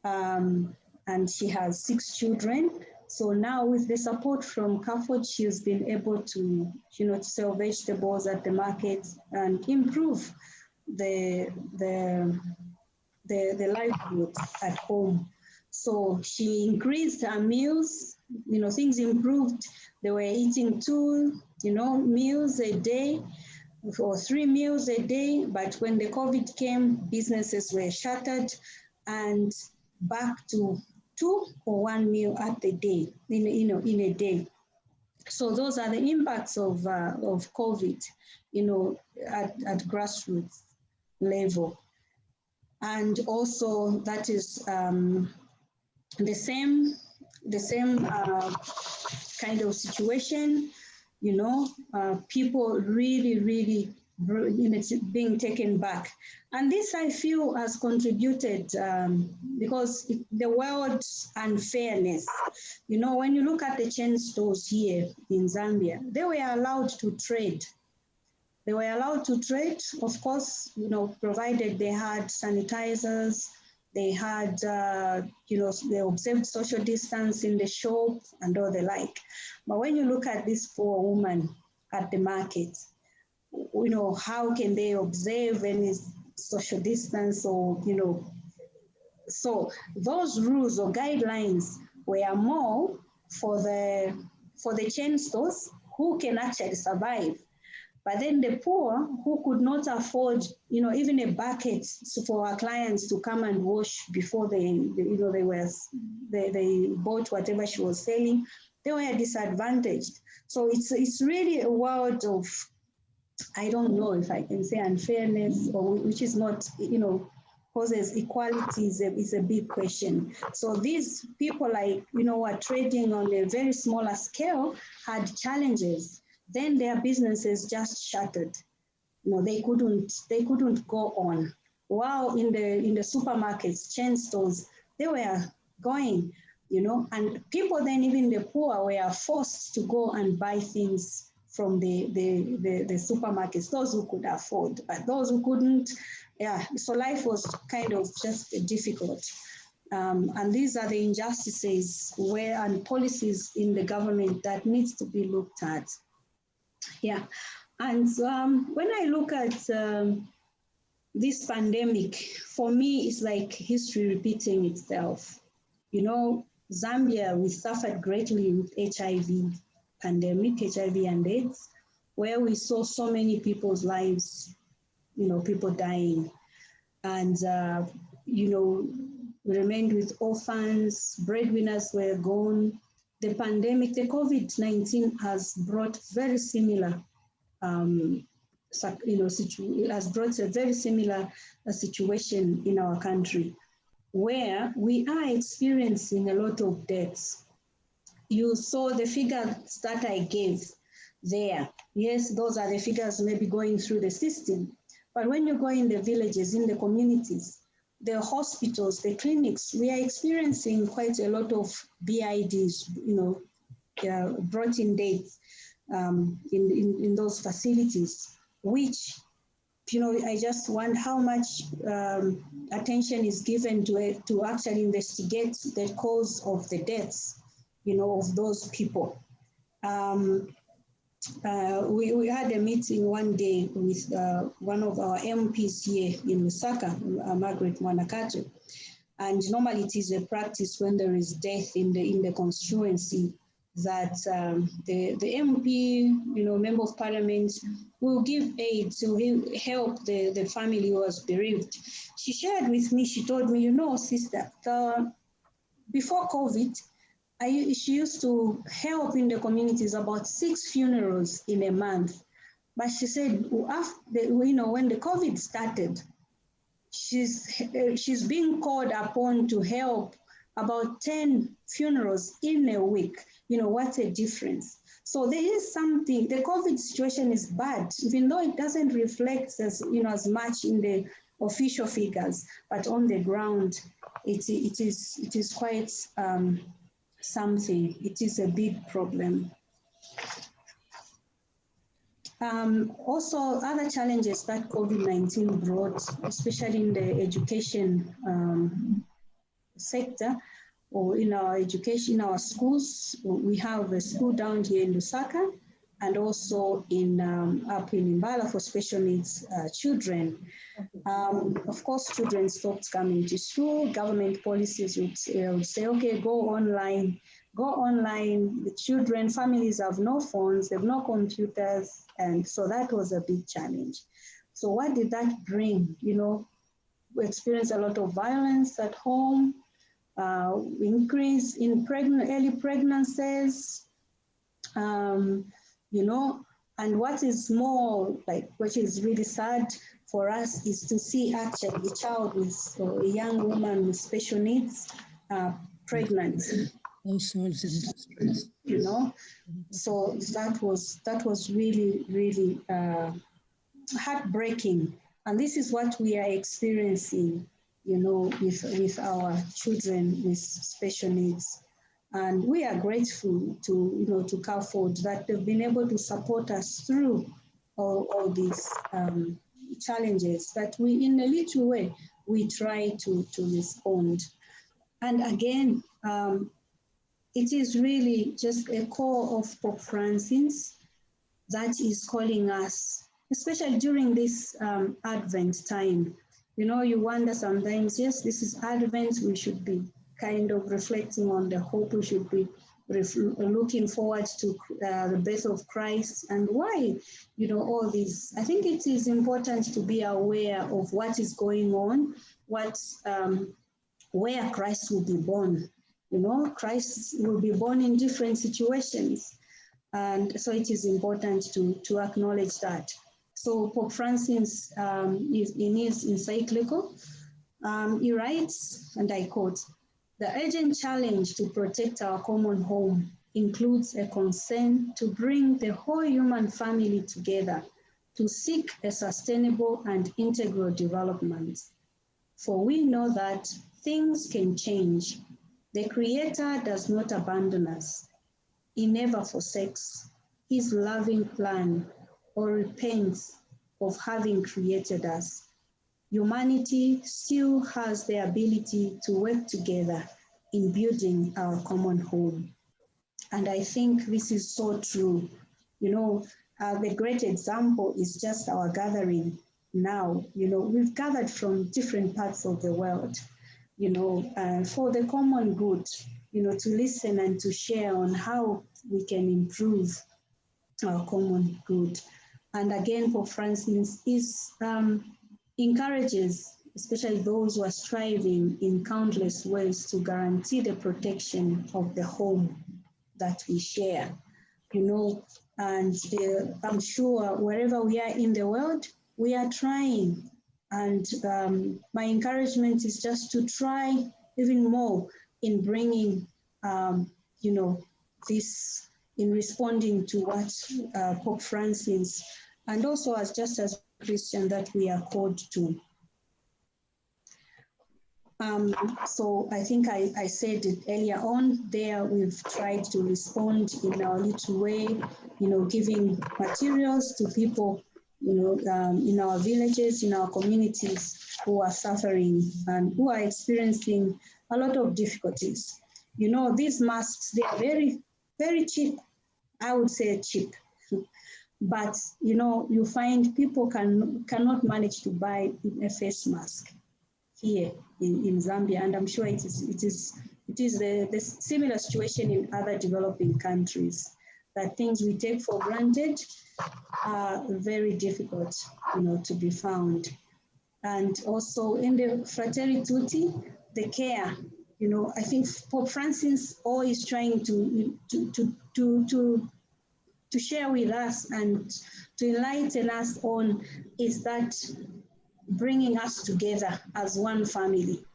and she has 6 children. So now with the support from CAFOD, she has been able to, to sell vegetables at the market and improve the livelihood at home. So she increased her meals, things improved. They were eating 2, meals a day or 3 meals a day. But when the COVID came, businesses were shuttered and back to 2 or 1 meal at the day, in a day. So those are the impacts of COVID, at grassroots level. And also that is the same kind of situation, people really being taken back. And this, I feel, has contributed because the world's unfairness. When you look at the chain stores here in Zambia, they were allowed to trade. They were allowed to trade, of course, provided they had sanitizers, they had, they observed social distance in the shop and all the like. But when you look at this poor woman at the market, how can they observe any social distance or, so those rules or guidelines were more for the chain stores who can actually survive. But then the poor who could not afford, even a bucket for our clients to come and wash before they bought whatever she was selling, they were disadvantaged. So it's really a world of, I don't know if I can say unfairness, or which is not, causes equality is a big question. So these people, like, you know, are trading on a very smaller scale, had challenges. Then their businesses just shuttered. You know, they couldn't go on. While in the supermarkets, chain stores, they were going, you know, and people then, even the poor, were forced to go and buy things from the supermarkets, those who could afford, but those who couldn't, yeah, so life was kind of just difficult. And these are the injustices and policies in the government that needs to be looked at. Yeah, and when I look at this pandemic, for me, it's like history repeating itself. You know, Zambia, we suffered greatly with HIV pandemic, HIV and AIDS, where we saw so many people's lives, you know, people dying. And, you know, we remained with orphans, breadwinners were gone. The pandemic, the COVID-19 has brought very similar, you know, has brought a very similar situation in our country, where we are experiencing a lot of deaths. You saw the figures that I gave there. Yes, those are the figures maybe going through the system. But when you go in the villages, in the communities, the hospitals, the clinics, we are experiencing quite a lot of BIDs, you know, brought in deaths in those facilities, which, you know, I just wonder how much attention is given to it to actually investigate the cause of the deaths, you know, of those people. We had a meeting one day with one of our MPs here in Lusaka, Margaret Mwanakato, and normally it is a practice when there is death in the constituency that the MP, you know, member of parliament, will give aid to help the family who was bereaved. She shared with me, she told me, you know, sister, before COVID, she used to help in the communities about 6 funerals in a month. But she said, after, you know, when the COVID started, she's being called upon to help about 10 funerals in a week. You know, what a difference. So there is something, the COVID situation is bad, even though it doesn't reflect as, you know, as much in the official figures, but on the ground, it is quite something. It is a big problem. Also, other challenges that COVID-19 brought, especially in the education sector, or in our education, in our schools. We have a school down here in Lusaka, and also in up in Mbala for special needs children. Of course, children stopped coming to school. Government policies would say, okay, go online. The children, families have no phones, they have no computers, and so that was a big challenge. So what did that bring? You know, we experienced a lot of violence at home, increase in early pregnancies, you know, and what is more, like, which is really sad for us is to see actually a child with a young woman with special needs pregnant. Households industries. You know, so that was really, really heartbreaking. And this is what we are experiencing, you know, with our children with special needs. And we are grateful to, you know, to CAFOD that they've been able to support us through all these challenges, that we, in a little way, we try to respond. And again, it is really just a call of Pope Francis that is calling us, especially during this Advent time. You know, you wonder sometimes, yes, this is Advent, we should be kind of reflecting on the hope, we should be looking forward to the birth of Christ, and why, you know, all this. I think it is important to be aware of what is going on, where Christ will be born. You know, Christ will be born in different situations. And so it is important to acknowledge that. So Pope Francis, in his encyclical, He writes, and I quote, "The urgent challenge to protect our common home includes a concern to bring the whole human family together to seek a sustainable and integral development. For we know that things can change. The Creator does not abandon us. He never forsakes His loving plan or repents of having created us. Humanity still has the ability to work together in building our common home." And I think this is so true. You know, the great example is just our gathering now. You know, we've gathered from different parts of the world, you know, for the common good, you know, to listen and to share on how we can improve our common good. And again, Pope Francis encourages, especially those who are striving in countless ways to guarantee the protection of the home that we share, you know, and I'm sure wherever we are in the world, we are trying. And my encouragement is just to try even more in bringing, you know, this in responding to what Pope Francis, and also as just as Christian that we are called to. So I think I said it earlier on there, we've tried to respond in our little way, you know, giving materials to people, you know, in our villages, in our communities who are suffering and who are experiencing a lot of difficulties. You know, these masks, they are very, very cheap. I would say cheap. But, you know, you find people cannot manage to buy a face mask here in Zambia, and I'm sure it is the similar situation in other developing countries, that things we take for granted are very difficult, you know, to be found. And also in the Fratelli Tutti, the care, you know, I think Pope Francis always trying to share with us and to enlighten us on is that bringing us together as one family.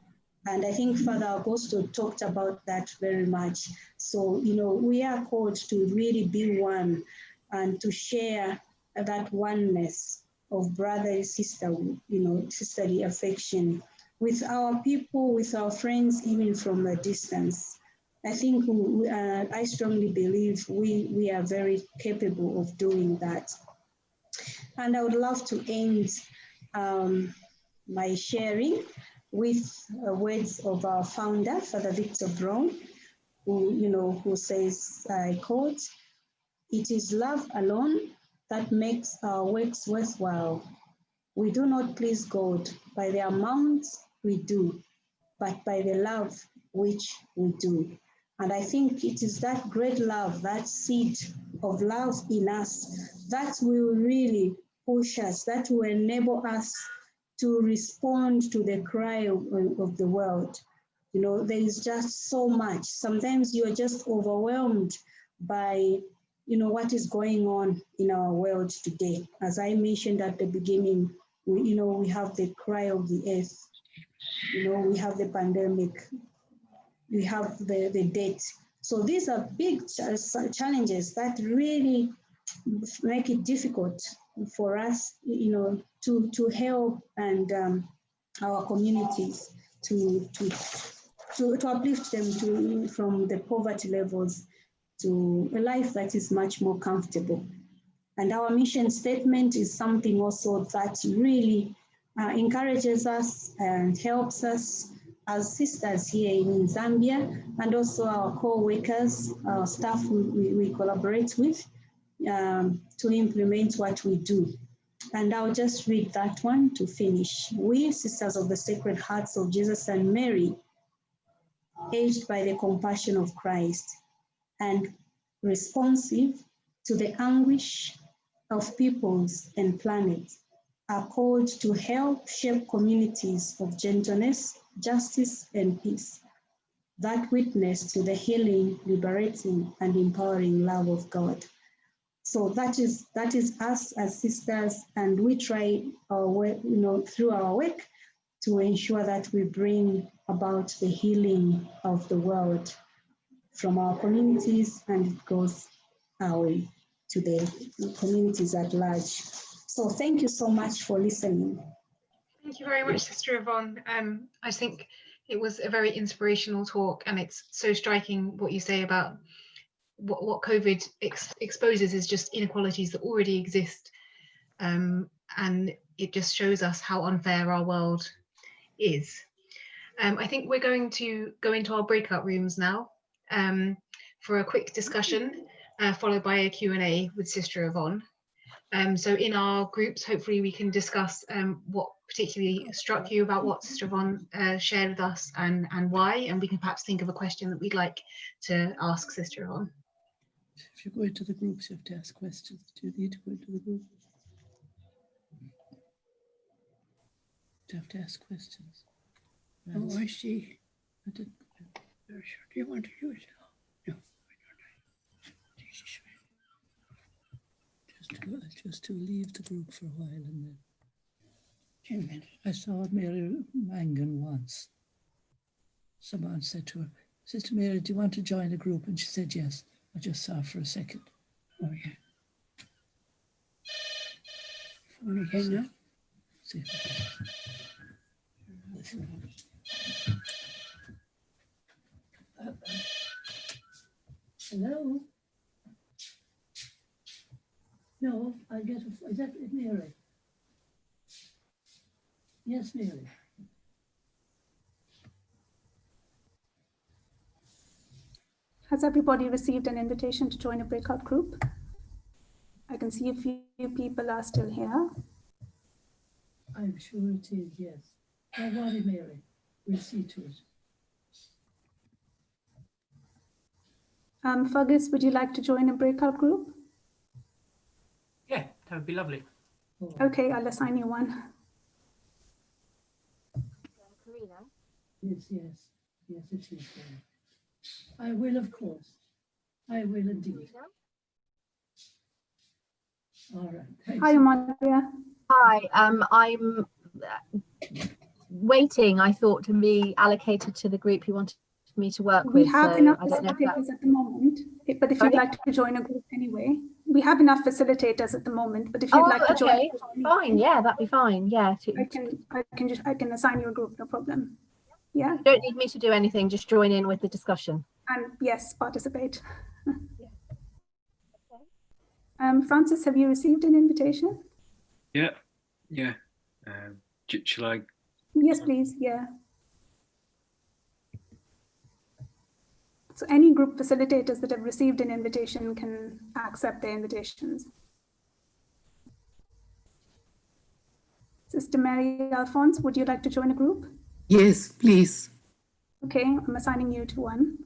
And I think Father Augusto talked about that very much. So, you know, we are called to really be one and to share that oneness of brother and sister, you know, sisterly affection with our people, with our friends, even from a distance. I think I strongly believe we are very capable of doing that. And I would love to end my sharing with words of our founder, Father Victor Brown, who says, I quote, "It is love alone that makes our works worthwhile. We do not please God by the amount we do, but by the love which we do." And I think it is that great love, that seed of love in us, that will really push us, that will enable us to respond to the cry of the world. You know, there is just so much. Sometimes you're just overwhelmed by, you know, what is going on in our world today. As I mentioned at the beginning, we have the cry of the earth. You know, we have the pandemic. We have the debt. So these are big challenges that really make it difficult for us, you know, to help and our communities to uplift them from the poverty levels to a life that is much more comfortable. And our mission statement is something also that really encourages us and helps us as sisters here in Zambia, and also our co-workers, our staff we collaborate with to implement what we do. And I'll just read that one to finish. We, Sisters of the Sacred Hearts of Jesus and Mary, aged by the compassion of Christ and responsive to the anguish of peoples and planets, are called to help shape communities of gentleness, justice, and peace that witness to the healing, liberating, and empowering love of God. So that is us as sisters, and we try our work, you know, through our work to ensure that we bring about the healing of the world from our communities, and it goes our way to the communities at large. So thank you so much for listening. Thank you very much, Sister Yvonne. I think it was a very inspirational talk, and it's so striking what you say about what COVID exposes is just inequalities that already exist, and it just shows us how unfair our world is. I think we're going to go into our breakout rooms now for a quick discussion, followed by a Q&A with Sister Yvonne. So in our groups, hopefully we can discuss what particularly struck you about what Sister Yvonne shared with us and why, and we can perhaps think of a question that we'd like to ask Sister Yvonne. If you go into the groups, you have to ask questions. Do you need to go into the group? You have to ask questions. Oh, I see. I didn't. Very sure. Do you want to use it? No. Just to leave the group for a while and then. I saw Mary Mangan once. Someone said to her, Sister Mary, do you want to join a group? And she said yes. I just saw her for a second. Oh, yeah. Phone again now? See. Hello? No, I get a, is that Mary? Yes, Mary. Has everybody received an invitation to join a breakout group? I can see a few people are still here. I'm sure it is, yes. Don't worry, Mary. We'll see to it. Fergus, would you like to join a breakout group? Yeah, that would be lovely. Okay, I'll assign you one. Yes, yes, it is. I will, of course. I will indeed. All right. Thanks. Hi, Amalia. Hi, I'm waiting, I thought, to be allocated to the group you wanted me to work with. We have enough I don't know if facilitators at the moment, but if you'd like to join a group anyway, we have enough facilitators at the moment, but if you'd like to join, fine, yeah, that'd be fine, yeah. I can assign you a group, no problem. Yeah. You don't need me to do anything, just join in with the discussion. And yes, participate. Francis, have you received an invitation? Yeah. Shall I? Yes, please. Yeah. So any group facilitators that have received an invitation can accept their invitations. Sister Mary Alphonse, would you like to join a group? Yes, please. Okay, I'm assigning you to one.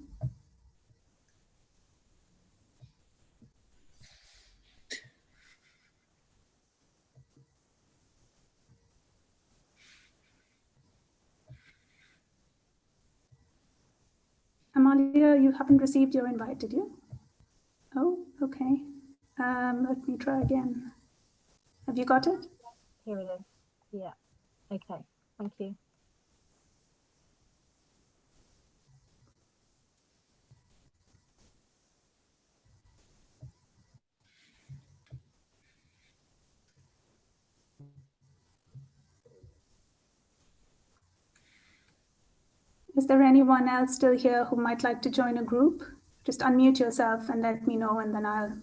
Amalia, you haven't received your invite, did you? Oh, okay. Let me try again. Have you got it? Here it is. Yeah. Okay. Thank you. Is there anyone else still here who might like to join a group? Just unmute yourself and let me know, and then I'll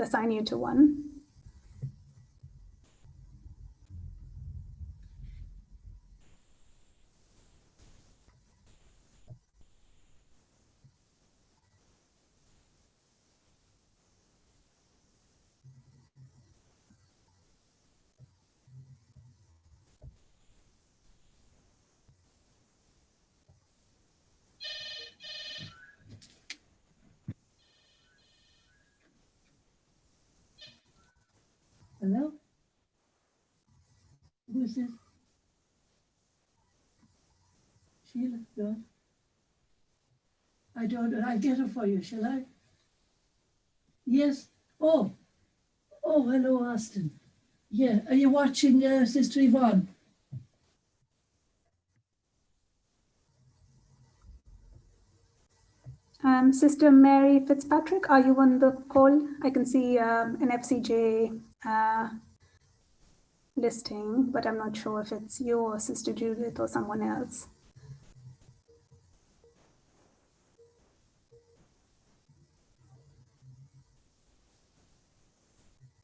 assign you to one. Hello? Who is this? Sheila, God. I don't know. I'll get her for you, shall I? Yes. Oh, hello, Austin. Yeah, are you watching Sister Yvonne? Sister Mary Fitzpatrick, are you on the call? I can see an FCJ listing, but I'm not sure if it's you or Sister Judith or someone else.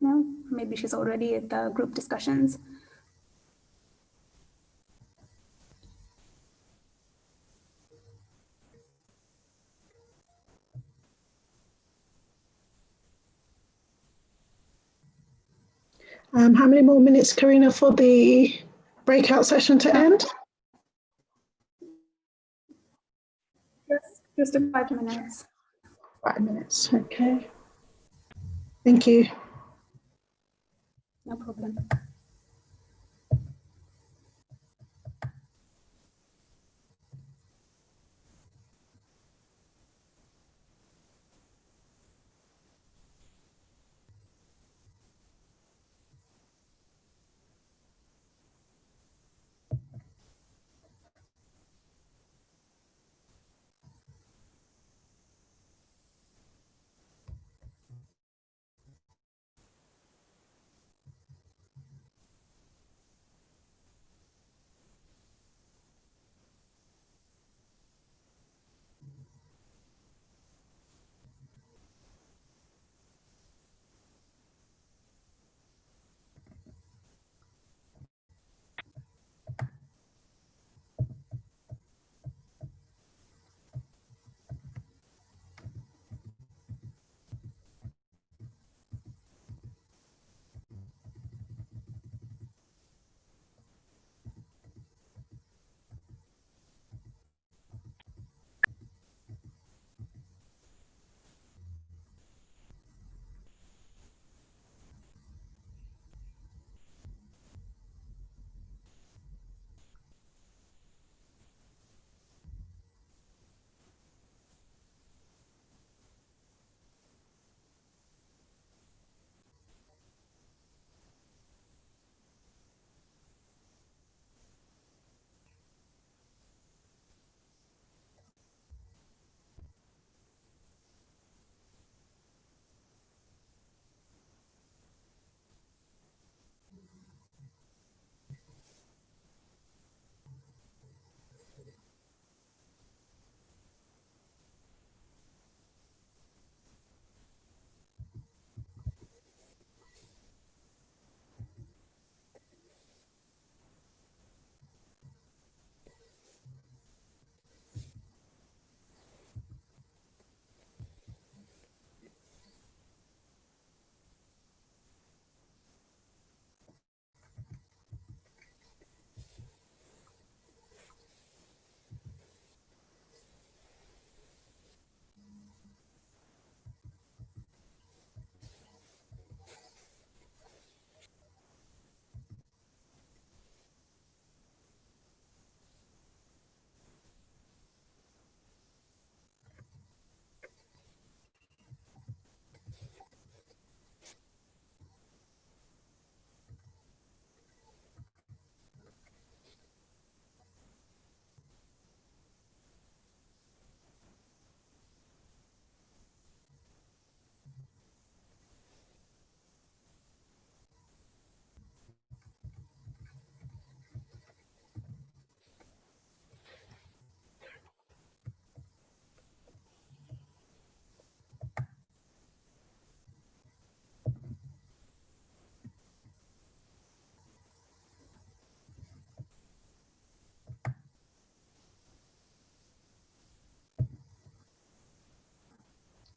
No, maybe she's already at the group discussions. How many more minutes, Karina, for the breakout session to end? Just 5 minutes. 5 minutes, okay. Thank you. No problem.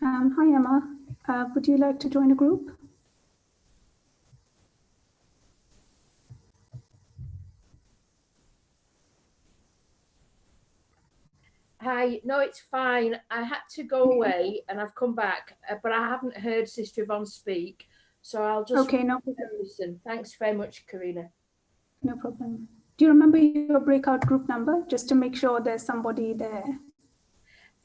Hi, Emma. Would you like to join a group? Hi, no, it's fine. I had to go away and I've come back, but I haven't heard Sister Yvonne speak. So I'll just listen. Thanks very much, Karina. No problem. Do you remember your breakout group number, just to make sure there's somebody there?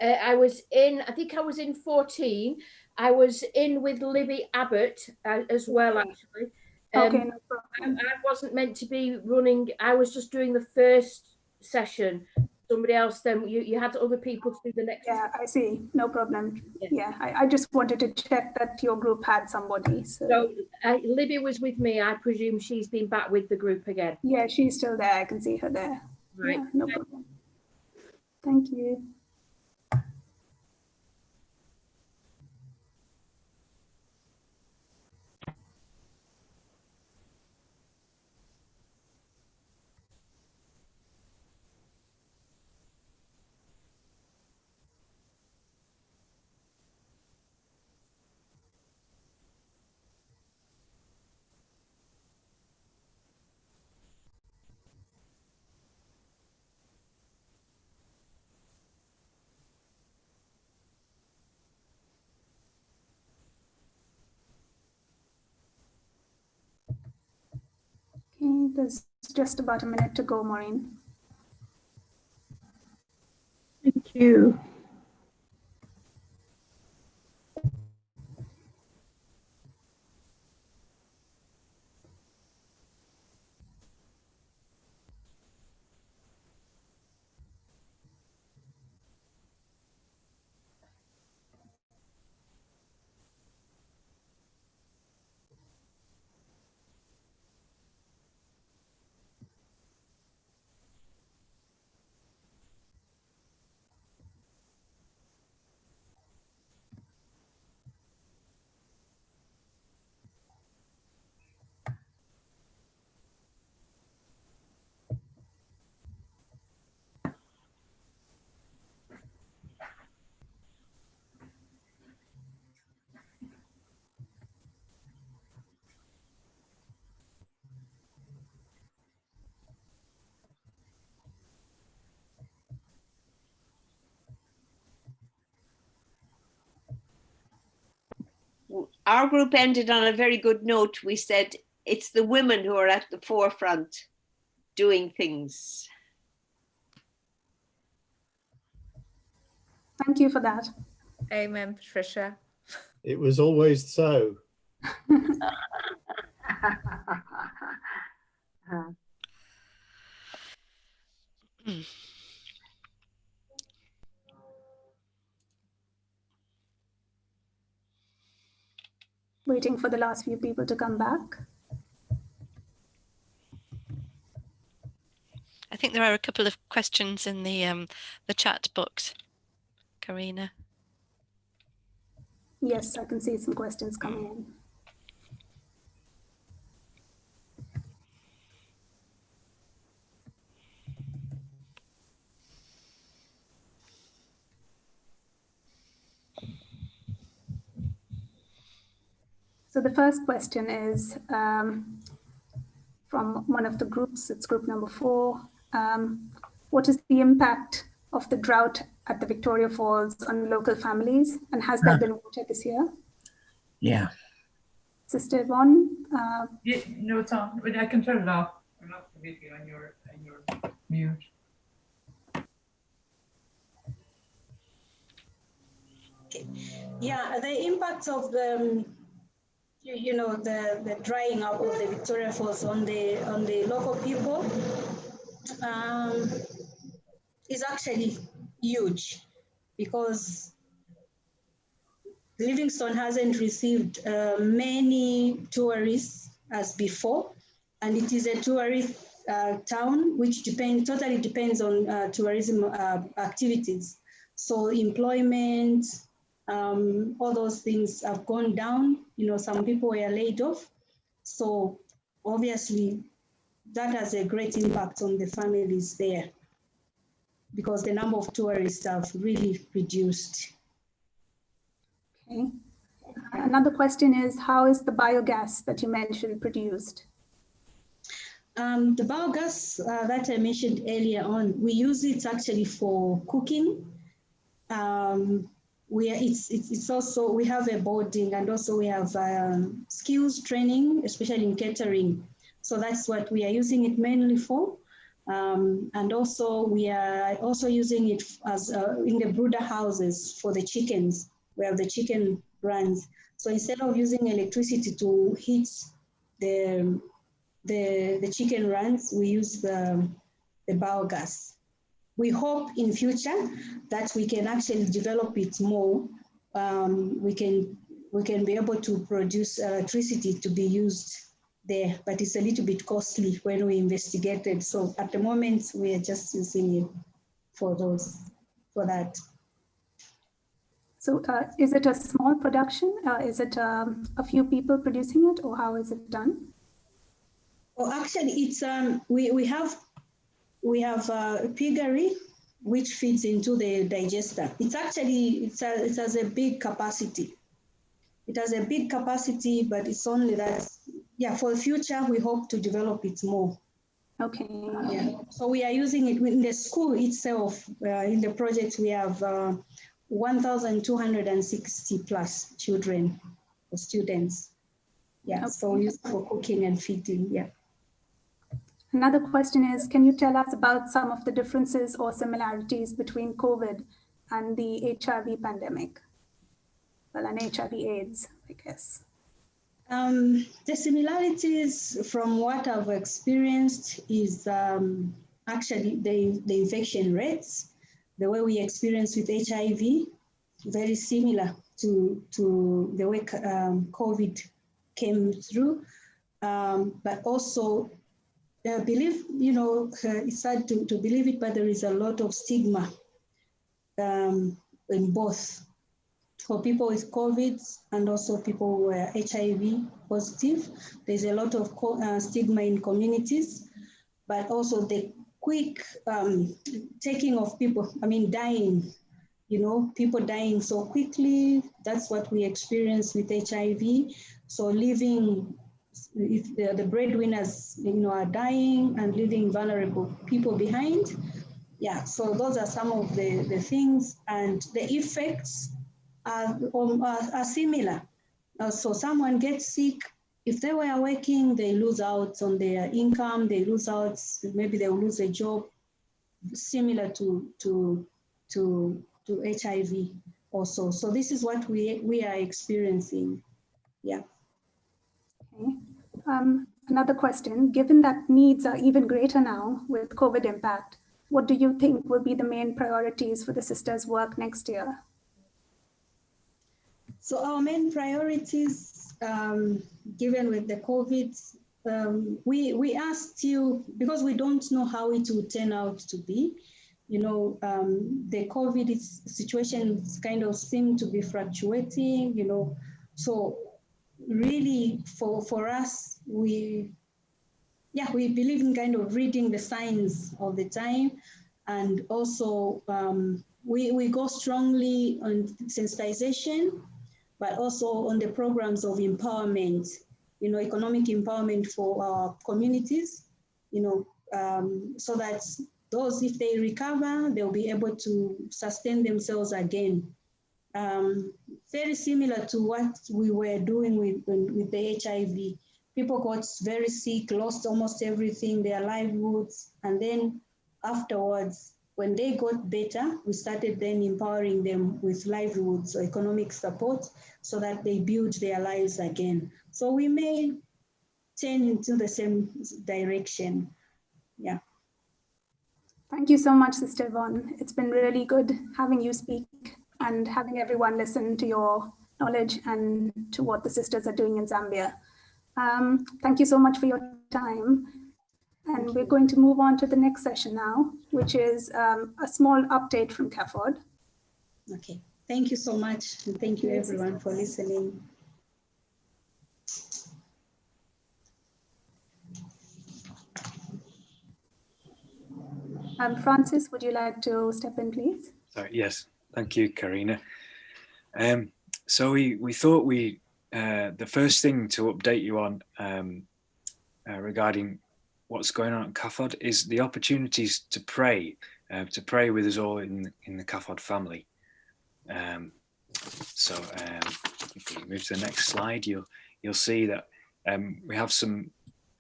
I was in, I think I was in 14. I was in with Libby Abbott as well, actually. Okay, no problem. I wasn't meant to be running. I was just doing the first session. somebody else, then you had other people to do the next. Yeah, I see. No problem. Yeah, I just wanted to check that your group had somebody. So Libby was with me. I presume she's been back with the group again. Yeah, she's still there. I can see her there. Right. Yeah, no problem. Thank you. Okay, there's just about a minute to go, Maureen. Thank you. Our group ended on a very good note. We said it's the women who are at the forefront doing things. Thank you for that. Amen, Patricia. It was always so. Waiting for the last few people to come back. I think there are a couple of questions in the chat box, Karina. Yes, I can see some questions coming in. So the first question is from one of the groups, it's group number 4. What is the impact of the drought at the Victoria Falls on local families? And has there been water this year? Yeah. Sister Yvonne? Yeah, no, it's on. I can turn it off. I'm not completely on your mute. Yeah, the impact of the the drying up of the Victoria Falls on the local people is actually huge, because Livingstone hasn't received many tourists as before, and it is a tourist town which totally depends on tourism activities. So employment, all those things have gone down. Some people were laid off. So obviously that has a great impact on the families there, because the number of tourists have really reduced. Okay. Another question is, how is the biogas that you mentioned produced? The biogas that I mentioned earlier on, we use it actually for cooking. It's also, we have a boarding, and also we have skills training, especially in catering. So that's what we are using it mainly for. And also we are also using it as in the brooder houses for the chickens, where the chicken runs. So instead of using electricity to heat the chicken runs, we use the biogas. we hope in future that we can actually develop it more. We can be able to produce electricity to be used there, but it's a little bit costly when we investigated. So at the moment, we are just using it for that. So is it a small production? Is it a few people producing it, or how is it done? Oh, actually, it's we have a piggery which feeds into the digester. It's actually it has a big capacity. It has a big capacity, but it's only that. Yeah, for the future, we hope to develop it more. Okay. Yeah. So we are using it in the school itself. In the project, we have 1,260 plus children or students. Yeah. Okay. So we use it for cooking and feeding. Yeah. Another question is, can you tell us about some of the differences or similarities between COVID and the HIV pandemic? Well, and HIV/AIDS, I guess. The similarities from what I've experienced is actually the infection rates, the way we experience with HIV, very similar to the way COVID came through. But also, I believe, it's sad to believe it, but there is a lot of stigma in both. For people with COVID and also people who are HIV positive, there's a lot of stigma in communities, but also the quick taking of people, dying, people dying so quickly. That's what we experience with HIV. So leaving, if the breadwinners, are dying and leaving vulnerable people behind. Yeah, so those are some of the things, and the effects are similar. So someone gets sick, if they were working, they lose out on their income, they lose out, maybe they'll lose a job, similar to HIV also. So this is what we are experiencing. Yeah. Okay. Another question, given that needs are even greater now with COVID impact, what do you think will be the main priorities for the sisters' work next year? So our main priorities, given with the COVID, we asked you, because we don't know how it will turn out to be. The COVID situation kind of seemed to be fluctuating, so really for us, we believe in kind of reading the signs of the time, and also we go strongly on sensitization, but also on the programs of empowerment, economic empowerment for our communities, so that those, if they recover, they'll be able to sustain themselves again. Very similar to what we were doing with the HIV. People got very sick, lost almost everything, their livelihoods, and then afterwards, when they got better, we started then empowering them with livelihoods or economic support so that they build their lives again. So we may turn into the same direction. Yeah. Thank you so much, Sister Yvonne. It's been really good having you speak and having everyone listen to your knowledge and to what the sisters are doing in Zambia. Thank you so much for your time. And we're going to move on to the next session now, which is a small update from CAFOD. Okay, thank you so much. And thank you everyone for listening. Francis, would you like to step in, please? Sorry, yes, thank you, Karina. So we thought the first thing to update you on regarding what's going on at CAFOD is the opportunities to pray with us all in the CAFOD family. So if we move to the next slide, you'll see that we have some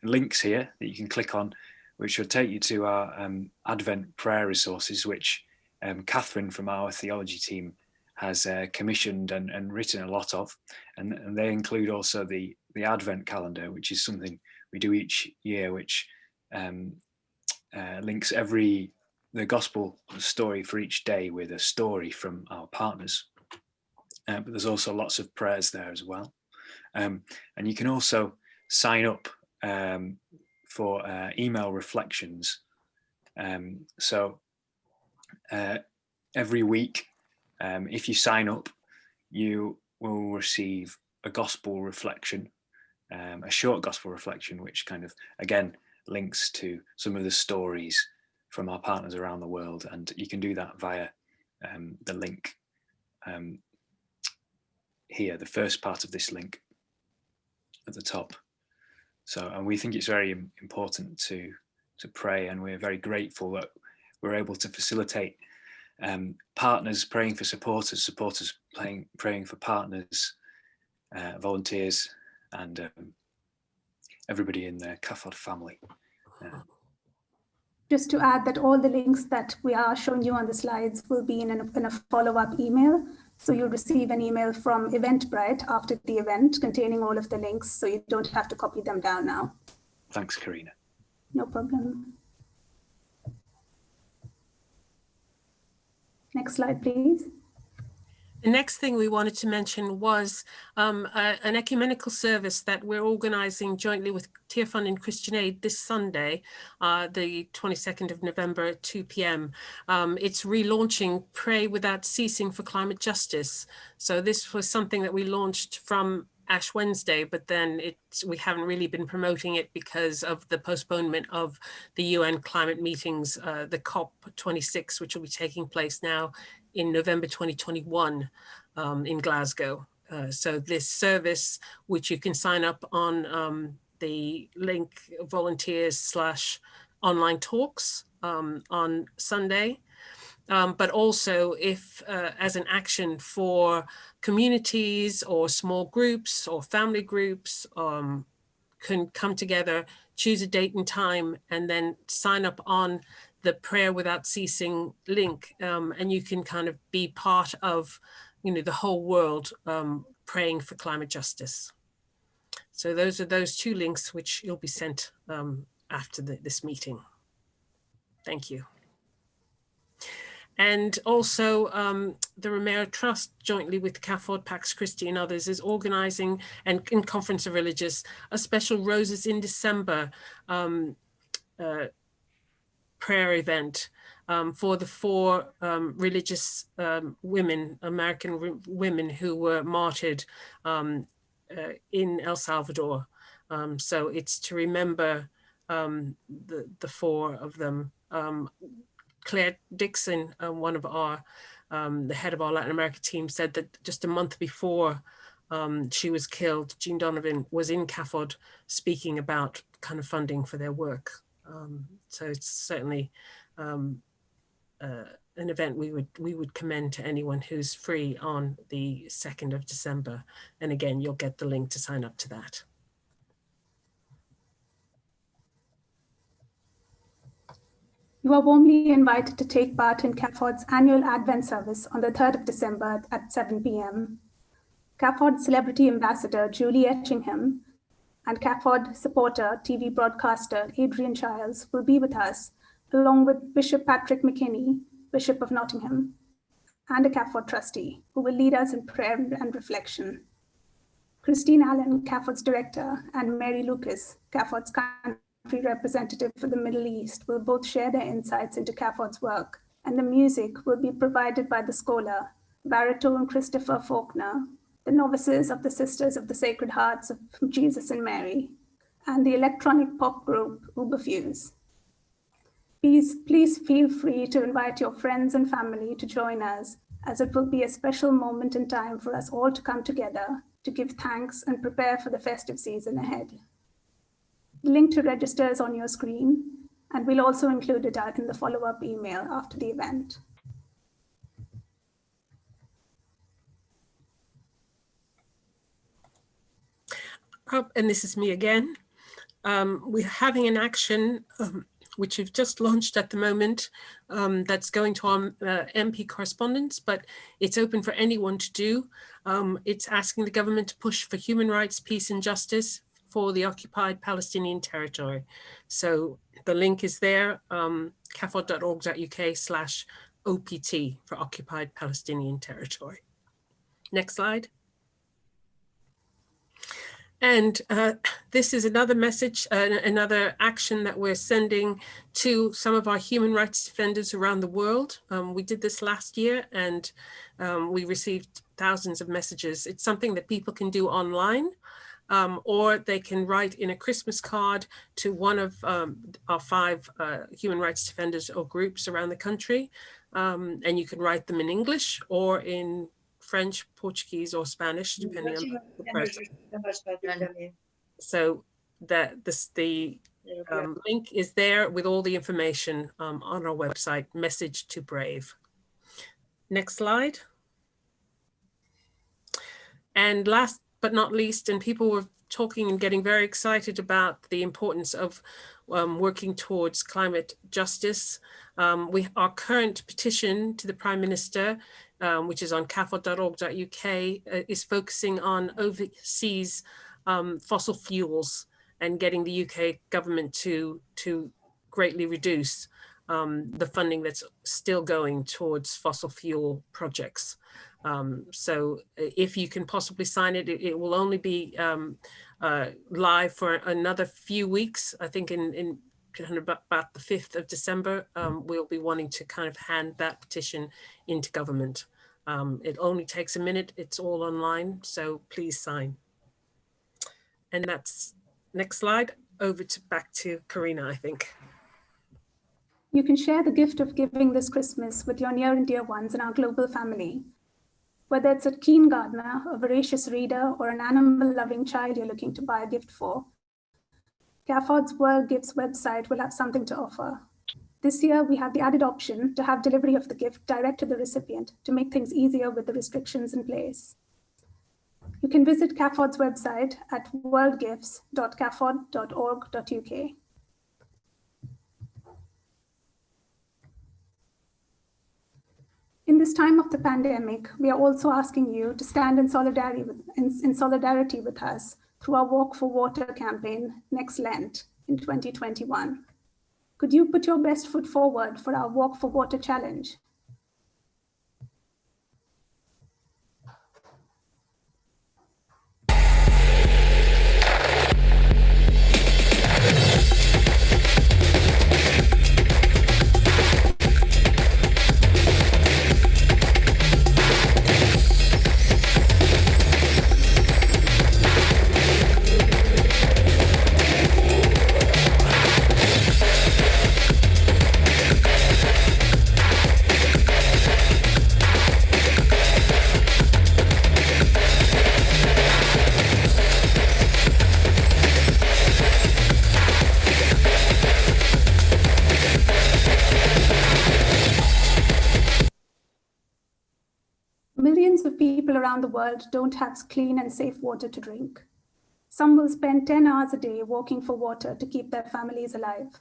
links here that you can click on, which will take you to our Advent prayer resources, which Catherine from our theology team has commissioned and written a lot of, and they include also the Advent calendar, which is something we do each year, which links every the gospel story for each day with a story from our partners. But there's also lots of prayers there as well. And you can also sign up for email reflections. So every week, if you sign up, you will receive a gospel reflection, a short gospel reflection, which kind of, again, links to some of the stories from our partners around the world. And you can do that via the link here, the first part of this link at the top. So, and we think it's very important to pray, and we're very grateful that we're able to facilitate partners praying for supporters, supporters praying for partners, volunteers, and everybody in the CAFOD family. Just to add that all the links that we are showing you on the slides will be in a follow-up email. So you'll receive an email from Eventbrite after the event containing all of the links, so you don't have to copy them down now. Thanks, Karina. No problem. Next slide, please. The next thing we wanted to mention was an ecumenical service that we're organizing jointly with Tear Fund and Christian Aid this Sunday, the 22nd of November at 2 p.m. It's relaunching Pray Without Ceasing for Climate Justice. So this was something that we launched from Ash Wednesday, but then we haven't really been promoting it because of the postponement of the UN climate meetings, the COP26, which will be taking place now in November 2021 in Glasgow. So this service, which you can sign up on the link volunteers/online talks on Sunday. But also if as an action for communities or small groups or family groups can come together, choose a date and time, and then sign up on the Prayer Without Ceasing link, and you can kind of be part of, the whole world praying for climate justice. So those are those two links which you'll be sent after this meeting. Thank you. And also the Romero Trust, jointly with CAFOD, Pax Christi and others, is organizing, and in Conference of Religious, a special Roses in December prayer event for the 4 religious women, American women who were martyred in El Salvador. So it's to remember the 4 of them. Claire Dixon, one of our, the head of our Latin America team, said that just a month before she was killed, Jean Donovan was in CAFOD speaking about kind of funding for their work. So it's certainly an event we would commend to anyone who's free on the 2nd of December. And again, you'll get the link to sign up to that. You are warmly invited to take part in CAFOD's annual Advent service on the 3rd of December at 7 p.m. CAFOD celebrity ambassador Julie Etchingham and CAFOD supporter, TV broadcaster Adrian Childs will be with us, along with Bishop Patrick McKinney, Bishop of Nottingham, and a CAFOD trustee, who will lead us in prayer and reflection. Christine Allen, CAFOD's director, and Mary Lucas, CAFOD's country representative for the Middle East, will both share their insights into CAFOD's work, and the music will be provided by the scholar, baritone Christopher Faulkner, the novices of the Sisters of the Sacred Hearts of Jesus and Mary, and the electronic pop group Uberfuse. Please feel free to invite your friends and family to join us, as it will be a special moment in time for us all to come together to give thanks and prepare for the festive season ahead. The link to register is on your screen, and we'll also include it in the follow-up email after the event. And this is me again. We're having an action which we've just launched at the moment, that's going to our MP correspondence, but it's open for anyone to do. It's asking the government to push for human rights, peace and justice for the occupied Palestinian territory. So the link is there. cafod.org.uk/OPT for Occupied Palestinian Territory. Next slide. And this is another message, another action that we're sending to some of our human rights defenders around the world. We did this last year and we received thousands of messages. It's something that people can do online, or they can write in a Christmas card to one of our 5 human rights defenders or groups around the country. And you can write them in English or in French, Portuguese, or Spanish, depending on the person. So the link is there with all the information on our website, Message to Brave. Next slide. And last but not least, and people were talking and getting very excited about the importance of working towards climate justice. Our current petition to the Prime Minister, which is on cafod.org.uk, is focusing on overseas fossil fuels and getting the UK government to greatly reduce the funding that's still going towards fossil fuel projects. So if you can possibly sign it, it will only be live for another few weeks. I think in about the 5th of December, we'll be wanting to kind of hand that petition into government. It only takes a minute. It's all online, so please sign. And that's next slide. Back to Karina, I think. You can share the gift of giving this Christmas with your near and dear ones in our global family. Whether it's a keen gardener, a voracious reader, or an animal-loving child you're looking to buy a gift for, CAFOD's World Gifts website will have something to offer. This year, we have the added option to have delivery of the gift direct to the recipient to make things easier with the restrictions in place. You can visit CAFOD's website at worldgifts.cafod.org.uk. In this time of the pandemic, we are also asking you to stand in solidarity with us through our Walk for Water campaign next Lent in 2021. Could you put your best foot forward for our Walk for Water challenge? Millions of people around the world don't have clean and safe water to drink. Some will spend 10 hours a day walking for water to keep their families alive.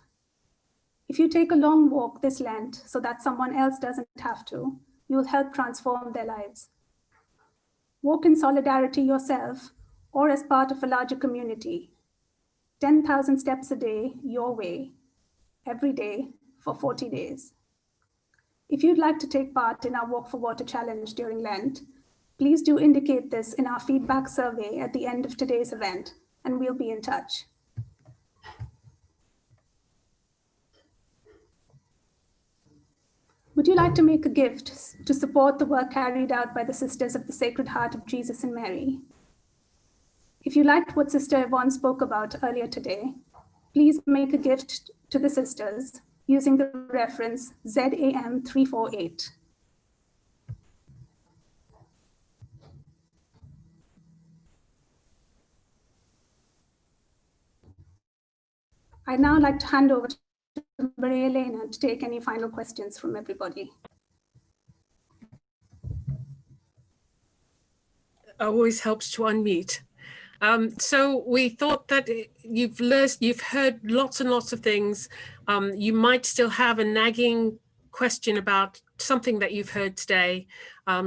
If you take a long walk this Lent so that someone else doesn't have to, you will help transform their lives. Walk in solidarity yourself or as part of a larger community. 10,000 steps a day, your way, every day for 40 days. If you'd like to take part in our Walk for Water challenge during Lent, please do indicate this in our feedback survey at the end of today's event, and we'll be in touch. Would you like to make a gift to support the work carried out by the Sisters of the Sacred Heart of Jesus and Mary? If you liked what Sister Yvonne spoke about earlier today, please make a gift to the sisters using the reference ZAM348. I'd now like to hand over to Maria Elena to take any final questions from everybody. Always helps to unmute. So we thought that you've heard lots and lots of things. You might still have a nagging question about something that you've heard today.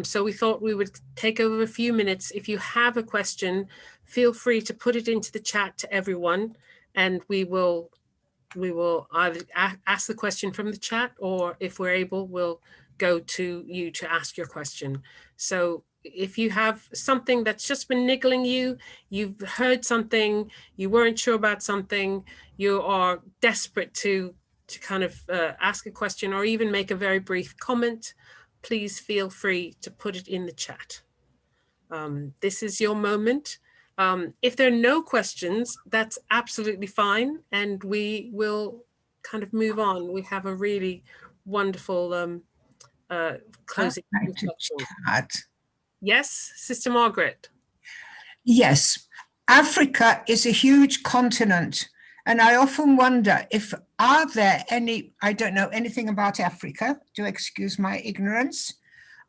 So we thought we would take over a few minutes. If you have a question, feel free to put it into the chat to everyone, and we will we will either ask the question from the chat, or if we're able, we'll go to you to ask your question. So if you have something that's just been niggling you, you've heard something, you weren't sure about something, you are desperate to kind of ask a question or even make a very brief comment, please feel free to put it in the chat. This is your moment. If there are no questions, that's absolutely fine, and we will kind of move on. We have a really wonderful closing reflection. Yes, Sister Margaret. Yes, Africa is a huge continent, and I often wonder if are there any, I don't know anything about Africa, do excuse my ignorance,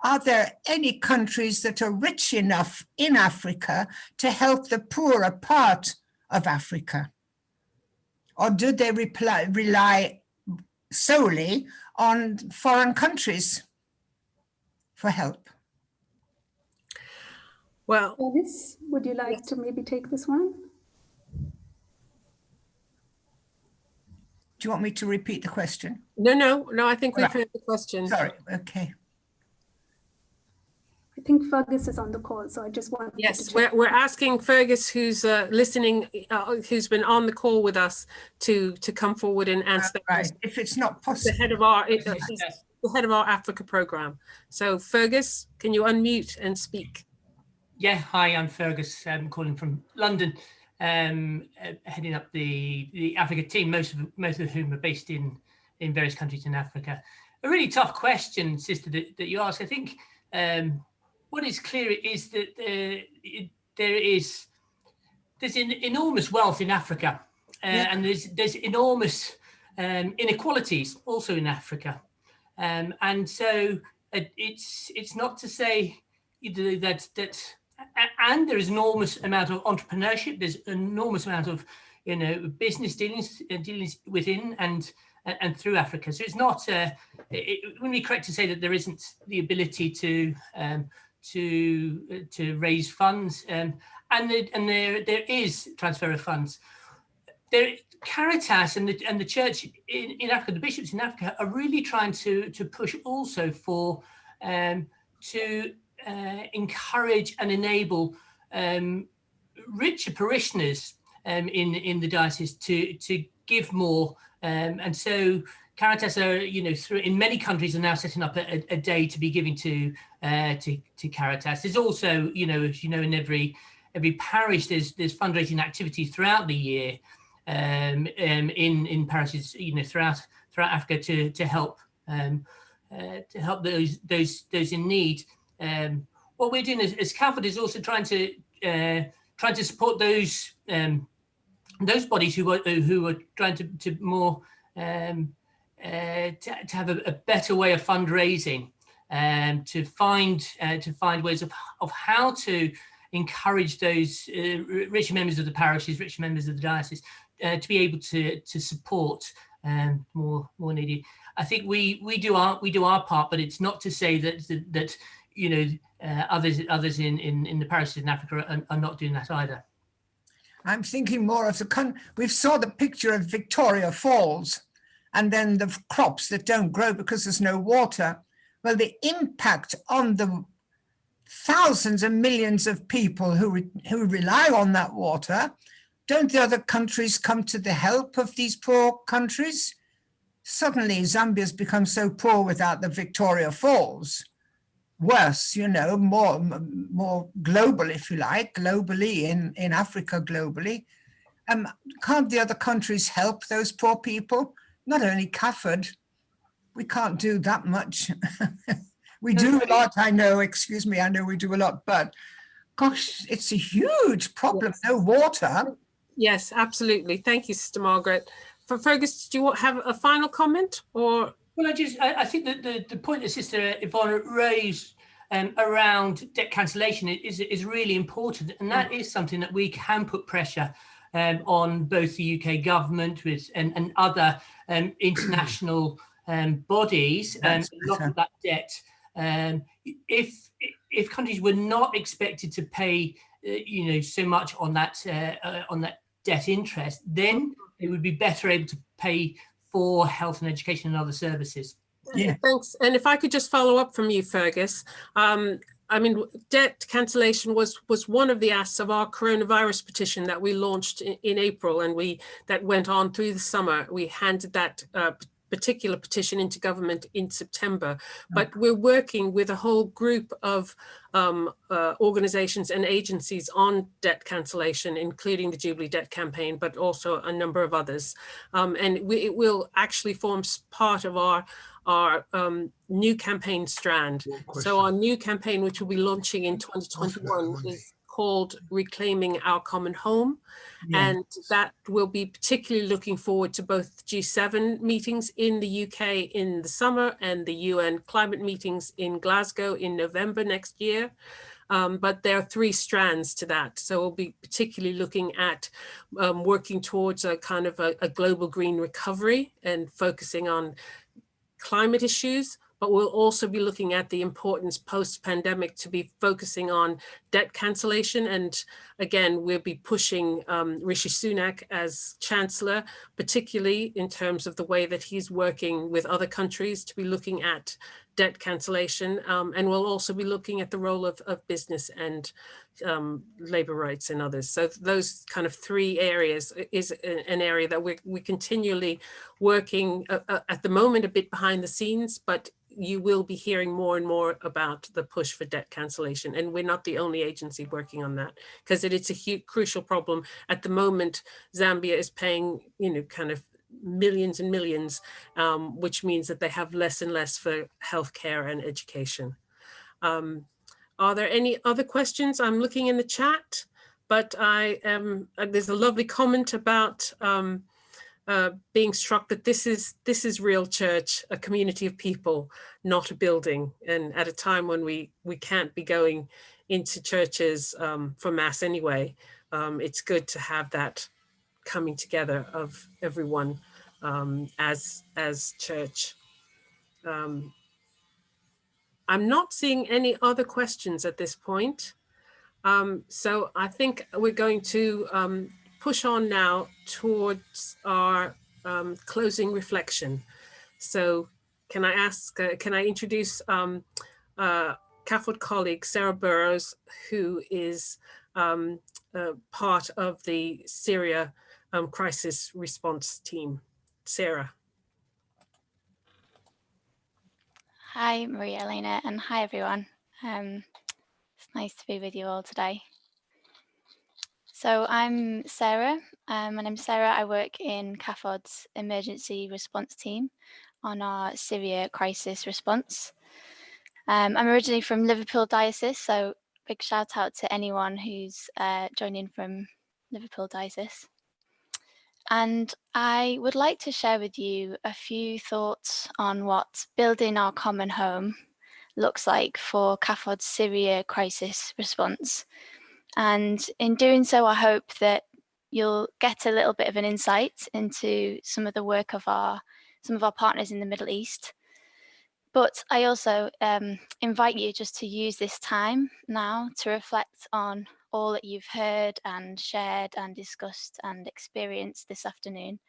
are there any countries that are rich enough in Africa to help the poorer part of Africa? Or do they rely solely on foreign countries for help? Well, Alice, would you like to maybe take this one? Do you want me to repeat the question? No, I think we've heard the question. Sorry, okay. I think Fergus is on the call, so I just wanted Yes, to check. we're asking Fergus, who's listening, who's been on the call with us, to come forward and answer that question. If it's not possible, the head of our Africa program. So Fergus, can you unmute and speak? Yeah, hi, I'm Fergus. I'm calling from London, heading up the Africa team, most of whom are based in various countries in Africa. A really tough question, Sister, that you ask. I think what is clear is that there's enormous wealth in Africa, and there's enormous inequalities also in Africa, and so it's not to say that and there is enormous amount of entrepreneurship. There's enormous amount of business dealings within and through Africa. So it's not it wouldn't be correct to say that there isn't the ability to raise funds, and there is transfer of funds. Caritas and the church in Africa, the bishops in Africa, are really trying to push also for to encourage and enable richer parishioners in the diocese to give more, and so Caritas are, in many countries are now setting up a day to be giving to Caritas. There's also, as you know, in every parish, there's fundraising activities throughout the year in parishes, throughout Africa to help those in need. What we're doing as CAFOD is also trying to support those bodies who are trying to more to have a better way of fundraising, to find ways of how to encourage those richer members of the parishes, richer members of the diocese, to be able to support more needy. I think we do our part, but it's not to say that others in the parishes in Africa are not doing that either. I'm thinking more of we've saw the picture of Victoria Falls and then the crops that don't grow because there's no water. Well, the impact on the thousands and millions of people who rely on that water, don't the other countries come to the help of these poor countries? Suddenly Zambia's become so poor without the Victoria Falls. Worse, more global, if you like, globally in Africa, globally. Can't the other countries help those poor people? Not only CAFOD, we can't do that much. We do a lot, I know, excuse me, I know we do a lot, but gosh, it's a huge problem, yes. No water. Yes, absolutely. Thank you, Sister Margaret. For Fergus, do you have a final comment or? Well, I think that the point that Sister Yvonne raised around debt cancellation is really important, and that is something that we can put pressure on both the UK government and other international bodies and lock up that debt. If countries were not expected to pay, so much on that debt interest, then it would be better able to pay for health and education and other services. Yeah, thanks. And if I could just follow up from you, Fergus. I mean, debt cancellation was one of the asks of our coronavirus petition that we launched in April, and that went on through the summer. We handed that particular petition into government in September, but we're working with a whole group of organizations and agencies on debt cancellation, including the Jubilee Debt Campaign, but also a number of others. And it will actually form part of our new campaign strand. So our new campaign, which will be launching in 2021, is called Reclaiming Our Common Home. Yeah. And that will be particularly looking forward to both G7 meetings in the UK in the summer and the UN climate meetings in Glasgow in November next year. But there are 3 strands to that. So we'll be particularly looking at working towards a kind of a global green recovery and focusing on climate issues, but we'll also be looking at the importance post-pandemic to be focusing on debt cancellation. And again, we'll be pushing Rishi Sunak as Chancellor, particularly in terms of the way that he's working with other countries to be looking at debt cancellation. And we'll also be looking at the role of business and labor rights and others. So those kind of 3 areas is an area that we're continually working at the moment a bit behind the scenes, but you will be hearing more and more about the push for debt cancellation. And we're not the only agency working on that, because it's a huge, crucial problem. At the moment, Zambia is paying, kind of millions and millions, which means that they have less and less for healthcare and education. Are there any other questions? I'm looking in the chat, but there's a lovely comment about being struck that this is real church, a community of people, not a building. And at a time when we can't be going into churches for mass anyway, it's good to have that coming together of everyone as church. I'm not seeing any other questions at this point. So I think we're going to push on now towards our closing reflection. So can I introduce CAFOD colleague Sarah Burrows, who is part of the Syria crisis response team. Sarah. Hi, Maria Elena, and hi, everyone. It's nice to be with you all today. So I'm Sarah. My name's Sarah. I work in CAFOD's emergency response team on our Syria crisis response. I'm originally from Liverpool Diocese, so big shout out to anyone who's joining from Liverpool Diocese. And I would like to share with you a few thoughts on what building our common home looks like for CAFOD's Syria crisis response. And in doing so, I hope that you'll get a little bit of an insight into some of the work of some of our partners in the Middle East. But I also invite you just to use this time now to reflect on all that you've heard and shared and discussed and experienced this afternoon,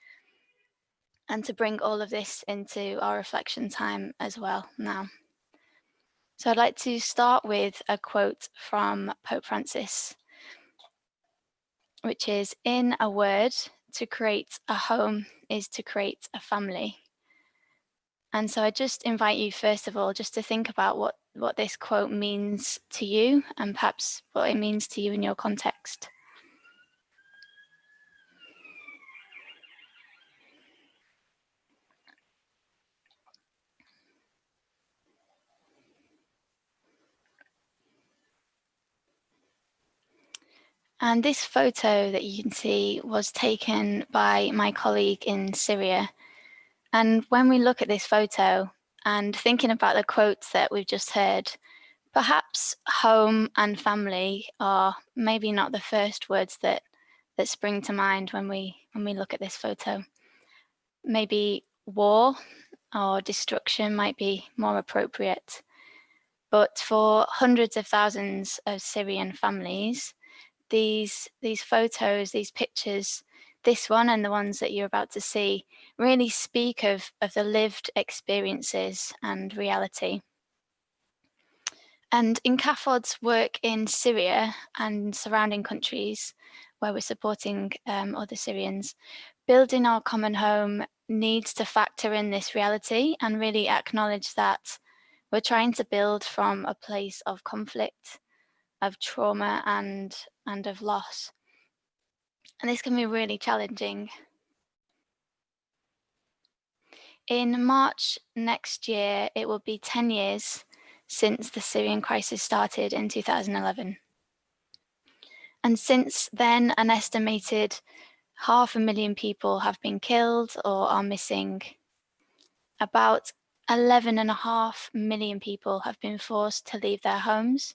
and to bring all of this into our reflection time as well now. So I'd like to start with a quote from Pope Francis, which is, "In a word, to create a home is to create a family." And so I just invite you, first of all, just to think about what this quote means to you, and perhaps what it means to you in your context. And this photo that you can see was taken by my colleague in Syria. And when we look at this photo and thinking about the quotes that we've just heard, perhaps home and family are maybe not the first words that spring to mind when we look at this photo. Maybe war or destruction might be more appropriate. But for hundreds of thousands of Syrian families, these photos, these pictures this one and the ones that you're about to see really speak of the lived experiences and reality. And in CAFOD's work in Syria and surrounding countries where we're supporting other Syrians, building our common home needs to factor in this reality and really acknowledge that we're trying to build from a place of conflict, of trauma and of loss. And this can be really challenging. In March next year, it will be 10 years since the Syrian crisis started in 2011. And since then, an estimated 500,000 people have been killed or are missing. About 11.5 million people have been forced to leave their homes,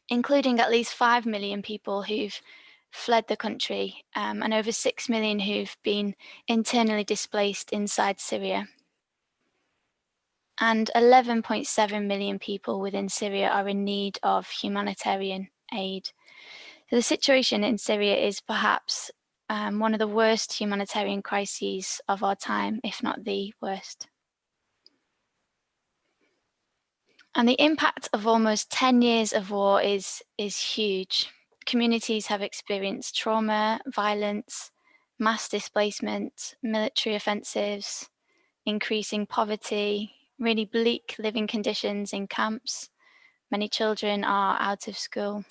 including at least 5 million people who've fled the country, and over 6 million who've been internally displaced inside Syria. And 11.7 million people within Syria are in need of humanitarian aid. So the situation in Syria is perhaps one of the worst humanitarian crises of our time, if not the worst. And the impact of almost 10 years of war is huge. Communities have experienced trauma, violence, mass displacement, military offensives, increasing poverty, really bleak living conditions in camps. Many children are out of school.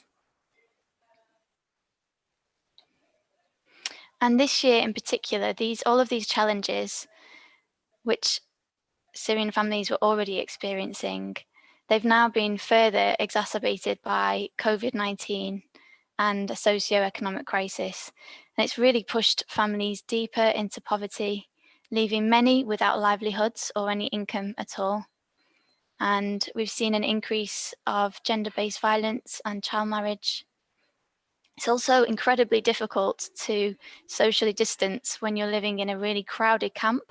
And this year in particular, all of these challenges, which Syrian families were already experiencing, they've now been further exacerbated by COVID-19 and a socio-economic crisis. And it's really pushed families deeper into poverty, leaving many without livelihoods or any income at all. And we've seen an increase of gender-based violence and child marriage. It's also incredibly difficult to socially distance when you're living in a really crowded camp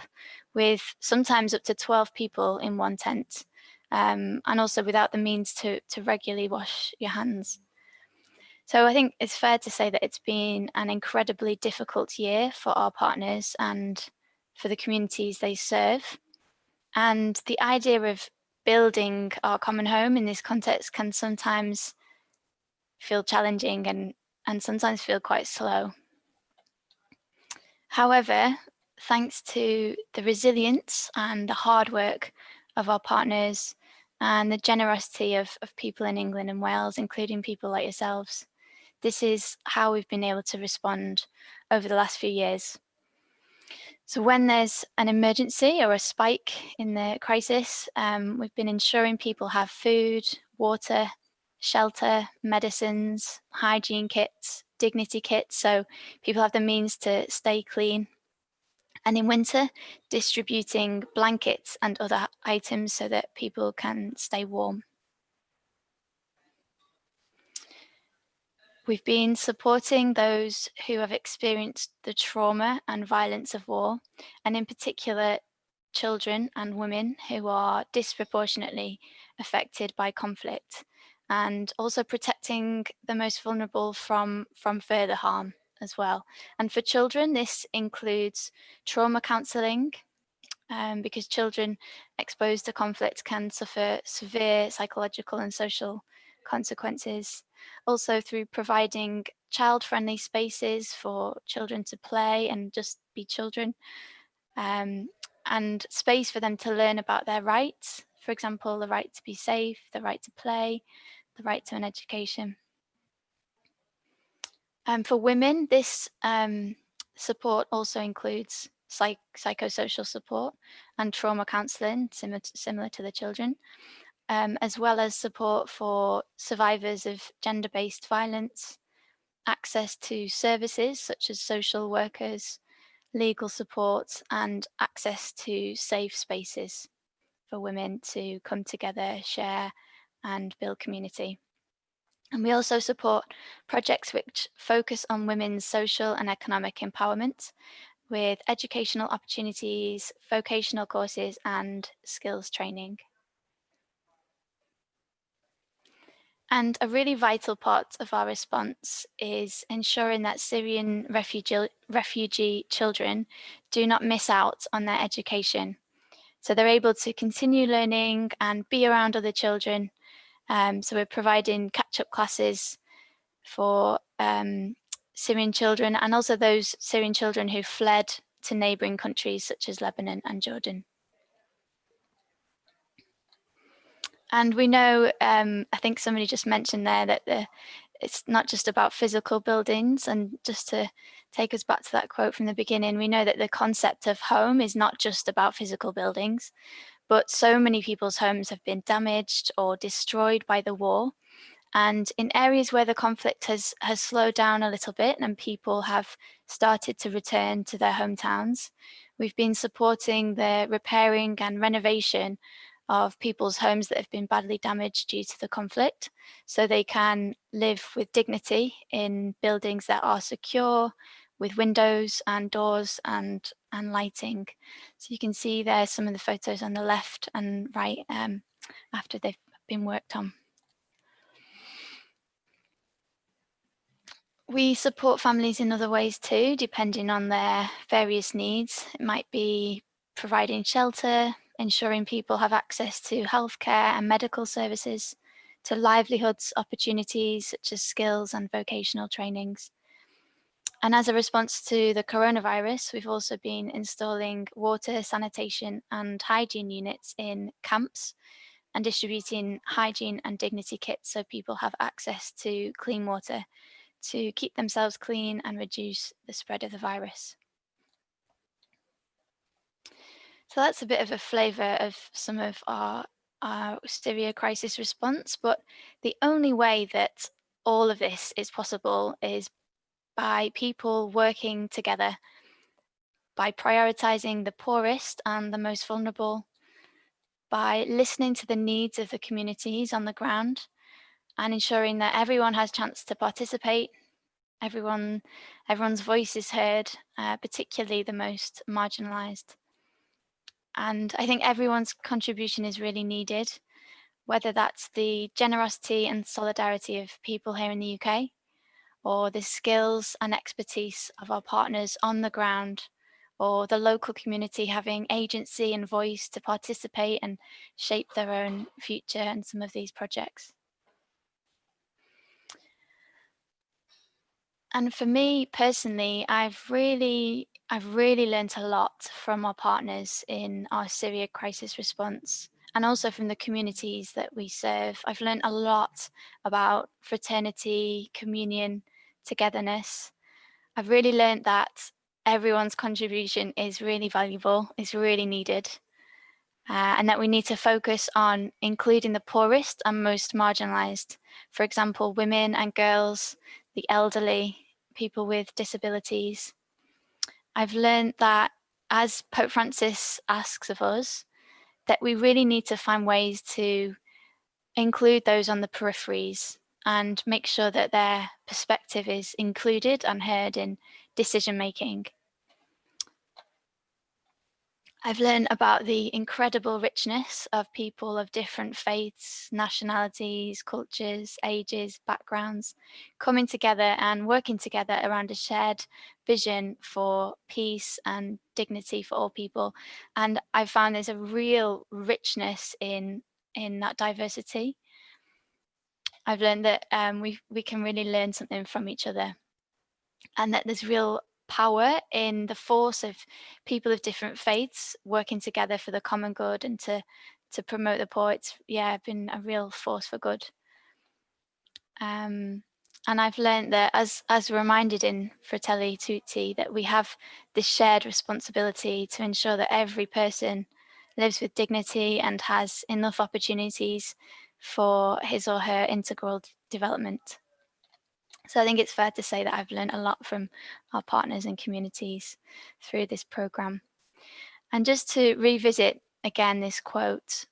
with sometimes up to 12 people in one tent, and also without the means to regularly wash your hands. So I think it's fair to say that it's been an incredibly difficult year for our partners and for the communities they serve. And the idea of building our common home in this context can sometimes feel challenging and sometimes feel quite slow. However, thanks to the resilience and the hard work of our partners and the generosity of people in England and Wales, including people like yourselves, this is how we've been able to respond over the last few years. So when there's an emergency or a spike in the crisis, we've been ensuring people have food, water, shelter, medicines, hygiene kits, dignity kits, so people have the means to stay clean. And in winter, distributing blankets and other items so that people can stay warm. We've been supporting those who have experienced the trauma and violence of war, and in particular, children and women who are disproportionately affected by conflict, and also protecting the most vulnerable from further harm as well. And for children, this includes trauma counselling, because children exposed to conflict can suffer severe psychological and social consequences. Also through providing child-friendly spaces for children to play and just be children, and space for them to learn about their rights. For example, the right to be safe, the right to play, the right to an education. For women, this support also includes psychosocial support and trauma counselling, similar to the children, as well as support for survivors of gender-based violence, access to services such as social workers, legal support, and access to safe spaces for women to come together, share, and build community. And we also support projects which focus on women's social and economic empowerment with educational opportunities, vocational courses, and skills training. And a really vital part of our response is ensuring that Syrian refugee children do not miss out on their education. So they're able to continue learning and be around other children. So we're providing catch-up classes for Syrian children, and also those Syrian children who fled to neighbouring countries such as Lebanon and Jordan. And we know, I think somebody just mentioned there that it's not just about physical buildings. And just to take us back to that quote from the beginning, we know that the concept of home is not just about physical buildings, but so many people's homes have been damaged or destroyed by the war. And in areas where the conflict has slowed down a little bit and people have started to return to their hometowns, we've been supporting the repairing and renovation of people's homes that have been badly damaged due to the conflict, so they can live with dignity in buildings that are secure, with windows and doors and lighting. So you can see there some of the photos on the left and right after they've been worked on. We support families in other ways too, depending on their various needs. It might be providing shelter, ensuring people have access to healthcare and medical services, to livelihoods opportunities such as skills and vocational trainings. And as a response to the coronavirus, we've also been installing water, sanitation and hygiene units in camps and distributing hygiene and dignity kits so people have access to clean water to keep themselves clean and reduce the spread of the virus. So that's a bit of a flavour of some of our Syria crisis response, but the only way that all of this is possible is by people working together, by prioritising the poorest and the most vulnerable, by listening to the needs of the communities on the ground and ensuring that everyone has a chance to participate. Everyone's voice is heard, particularly the most marginalised. And I think everyone's contribution is really needed, whether that's the generosity and solidarity of people here in the UK, or the skills and expertise of our partners on the ground, or the local community having agency and voice to participate and shape their own future in some of these projects. And for me personally, I've really learned a lot from our partners in our Syria crisis response, and also from the communities that we serve. I've learned a lot about fraternity, communion, togetherness. I've really learned that everyone's contribution is really valuable, is really needed, and that we need to focus on including the poorest and most marginalised. For example, women and girls, the elderly, people with disabilities. I've learned that, as Pope Francis asks of us, that we really need to find ways to include those on the peripheries and make sure that their perspective is included and heard in decision making. I've learned about the incredible richness of people of different faiths, nationalities, cultures, ages, backgrounds, coming together and working together around a shared vision for peace and dignity for all people. And I found there's a real richness in that diversity. I've learned that we can really learn something from each other, and that there's real power in the force of people of different faiths working together for the common good and to promote the poor. It's been a real force for good. And I've learned that, as reminded in Fratelli Tutti, that we have this shared responsibility to ensure that every person lives with dignity and has enough opportunities for his or her integral development. So I think it's fair to say that I've learned a lot from our partners and communities through this programme. And just to revisit again this quote,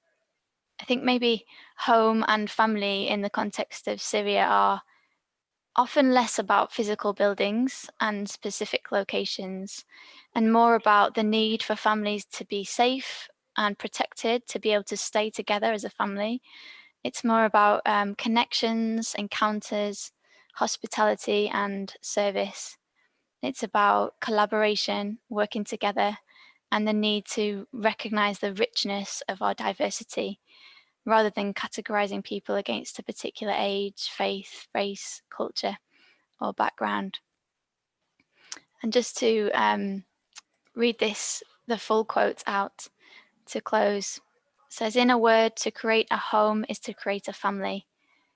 I think maybe home and family in the context of Syria are often less about physical buildings and specific locations, and more about the need for families to be safe and protected, to be able to stay together as a family, It's more about connections, encounters, hospitality, and service. It's about collaboration, working together, and the need to recognize the richness of our diversity rather than categorizing people against a particular age, faith, race, culture, or background. And just to read the full quote out to close. It says, in a word, to create a home is to create a family.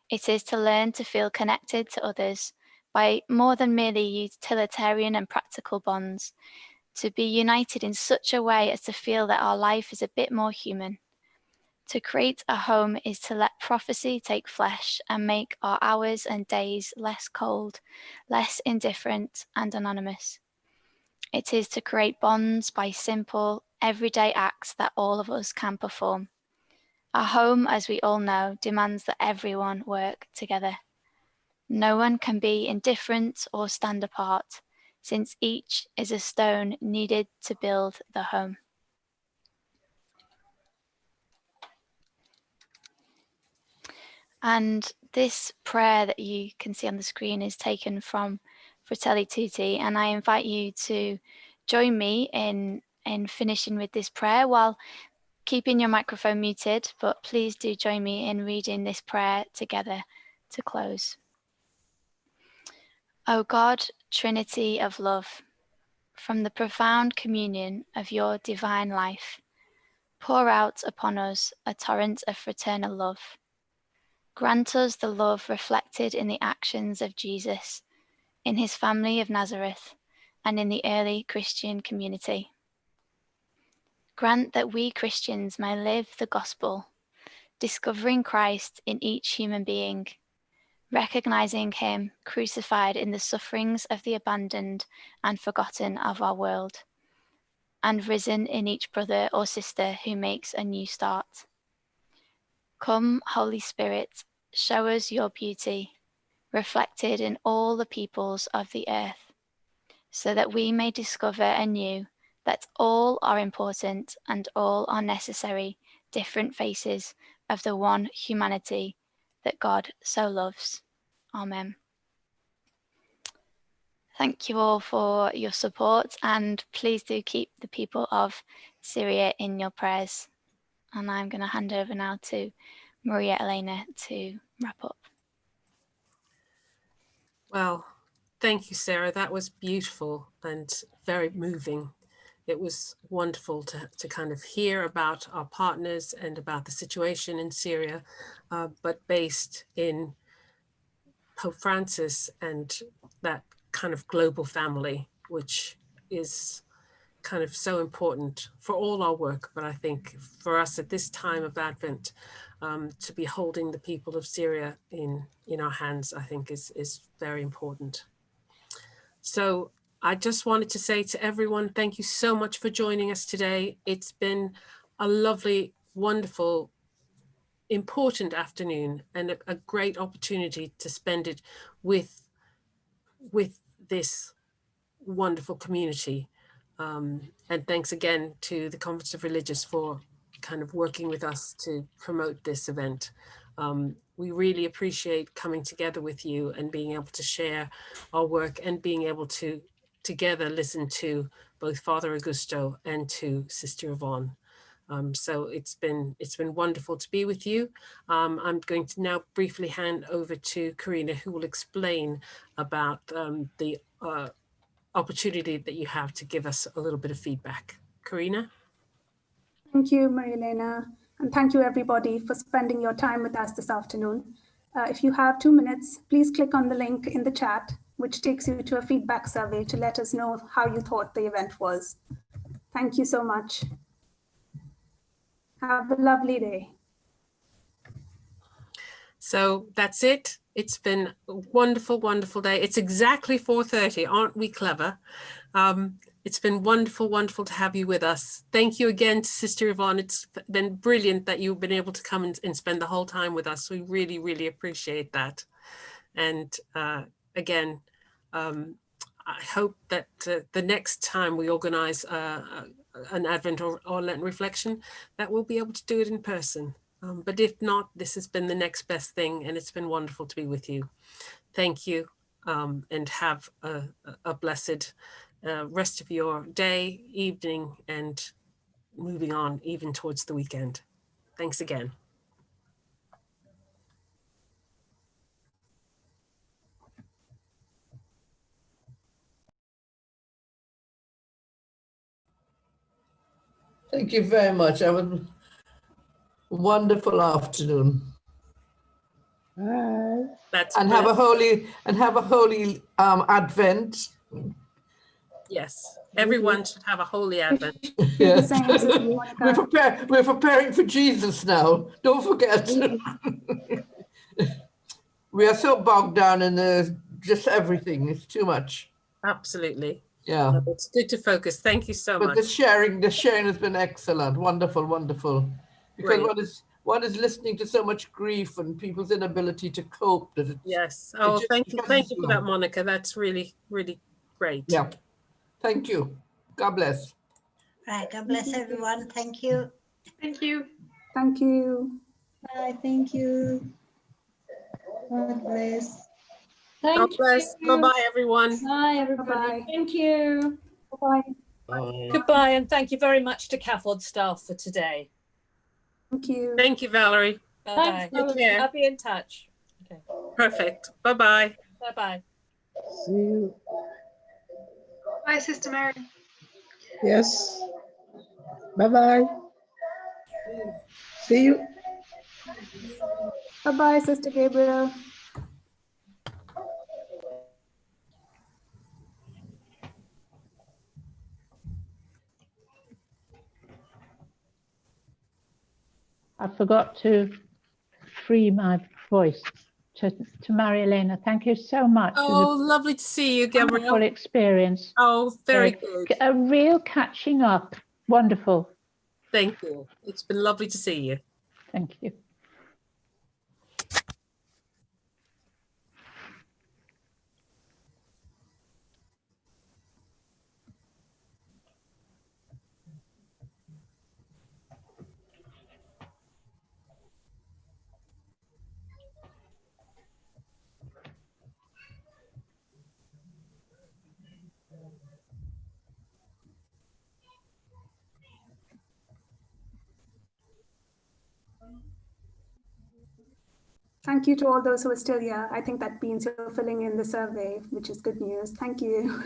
It is to learn to feel connected to others by more than merely utilitarian and practical bonds, to be united in such a way as to feel that our life is a bit more human. To create a home is to let prophecy take flesh and make our hours and days less cold, less indifferent and anonymous. It is to create bonds by simple, everyday acts that all of us can perform. A home, as we all know, demands that everyone work together. No one can be indifferent or stand apart, since each is a stone needed to build the home. And this prayer that you can see on the screen is taken from Fratelli Tutti, and I invite you to join me in finishing with this prayer while keeping your microphone muted, but please do join me in reading this prayer together to close. O God, Trinity of love, from the profound communion of your divine life, pour out upon us a torrent of fraternal love. Grant us the love reflected in the actions of Jesus, in his family of Nazareth, and in the early Christian community. Grant that we Christians may live the gospel, discovering Christ in each human being, recognizing him crucified in the sufferings of the abandoned and forgotten of our world, and risen in each brother or sister who makes a new start. Come, Holy Spirit, show us your beauty, reflected in all the peoples of the earth, so that we may discover anew that all are important and all are necessary, different faces of the one humanity that God so loves. Amen. Thank you all for your support, and please do keep the people of Syria in your prayers. And I'm going to hand over now to Maria Elena to wrap up. Well, thank you, Sarah. That was beautiful and very moving. It was wonderful to kind of hear about our partners and about the situation in Syria, but based in Pope Francis and that kind of global family, which is kind of so important for all our work. But I think for us at this time of Advent, to be holding the people of Syria in our hands, I think is very important. So I just wanted to say to everyone, thank you so much for joining us today. It's been a lovely, wonderful, important afternoon and a great opportunity to spend it with this wonderful community. And thanks again to the Conference of Religious for kind of working with us to promote this event. We really appreciate coming together with you and being able to share our work and being able to together listen to both Father Augusto and to Sister Yvonne. So it's been wonderful to be with you. I'm going to now briefly hand over to Karina, who will explain about the opportunity that you have to give us a little bit of feedback. Karina? Thank you, Maria Elena, and thank you everybody for spending your time with us this afternoon. If you have 2 minutes, please click on the link in the chat, which takes you to a feedback survey to let us know how you thought the event was. Thank you so much. Have a lovely day. So that's it. It's been a wonderful, wonderful day. It's exactly 4:30. Aren't we clever? It's been wonderful, wonderful to have you with us. Thank you again to Sister Yvonne. It's been brilliant that you've been able to come and spend the whole time with us. We really, really appreciate that. And again, I hope that the next time we organize an Advent or Lenten reflection, that we'll be able to do it in person. But if not, this has been the next best thing, and it's been wonderful to be with you. Thank you, and have a blessed rest of your day, evening, and moving on even towards the weekend. Thanks again. Thank you very much. Have a wonderful afternoon. That's and have a holy Advent. Yes, everyone should have a holy Advent. Yes. We're preparing for Jesus now. Don't forget. We are so bogged down in just everything. It's too much. Absolutely. Yeah. It's good to focus. Thank you so much. But the sharing has been excellent. Wonderful, wonderful. Because one is listening to so much grief and people's inability to cope. Yes. Oh, thank you for that, Monica. That's really, really great. Yeah. Thank you. God bless. Right. God bless everyone. Thank you. Thank you. Thank you. Bye. Thank you. God bless. God bless. Bye-bye, everyone. Bye, everybody. Bye. Thank you. Bye. Bye. Goodbye, and thank you very much to CAFOD staff for today. Thank you. Thank you, Valerie. Bye-bye. Take care. I'll be in touch. Okay. Perfect. Bye-bye. Bye-bye. See you. Bye, Sister Mary. Yes. Bye-bye. See you. Bye-bye, Sister Gabriel. I forgot to free my voice to Maria Elena. Thank you so much. Oh, lovely to see you, Gabrielle. Wonderful experience. Oh, very good. A real catching up. Wonderful. Thank you. It's been lovely to see you. Thank you. Thank you to all those who are still here. I think that means you're filling in the survey, which is good news. Thank you.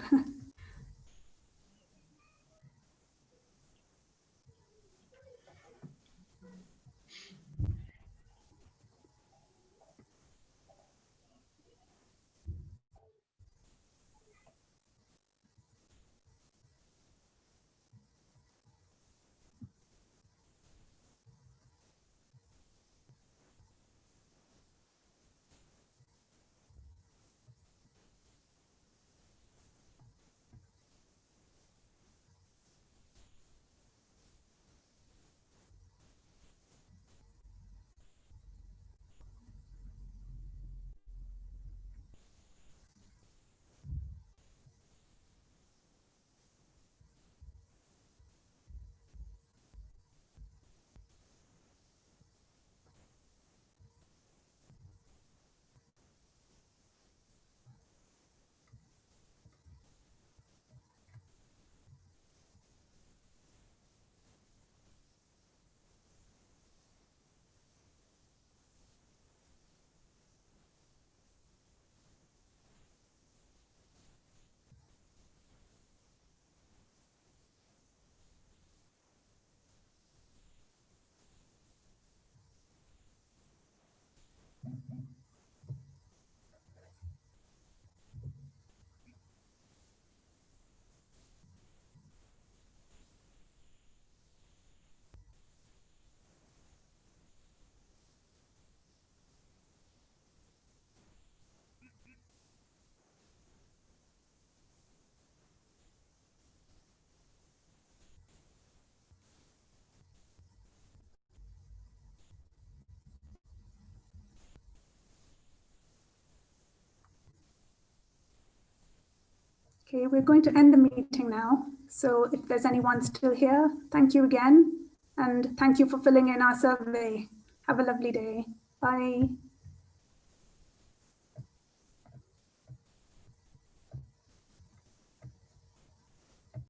Okay, we're going to end the meeting now. So if there's anyone still here, thank you again. And thank you for filling in our survey. Have a lovely day. Bye.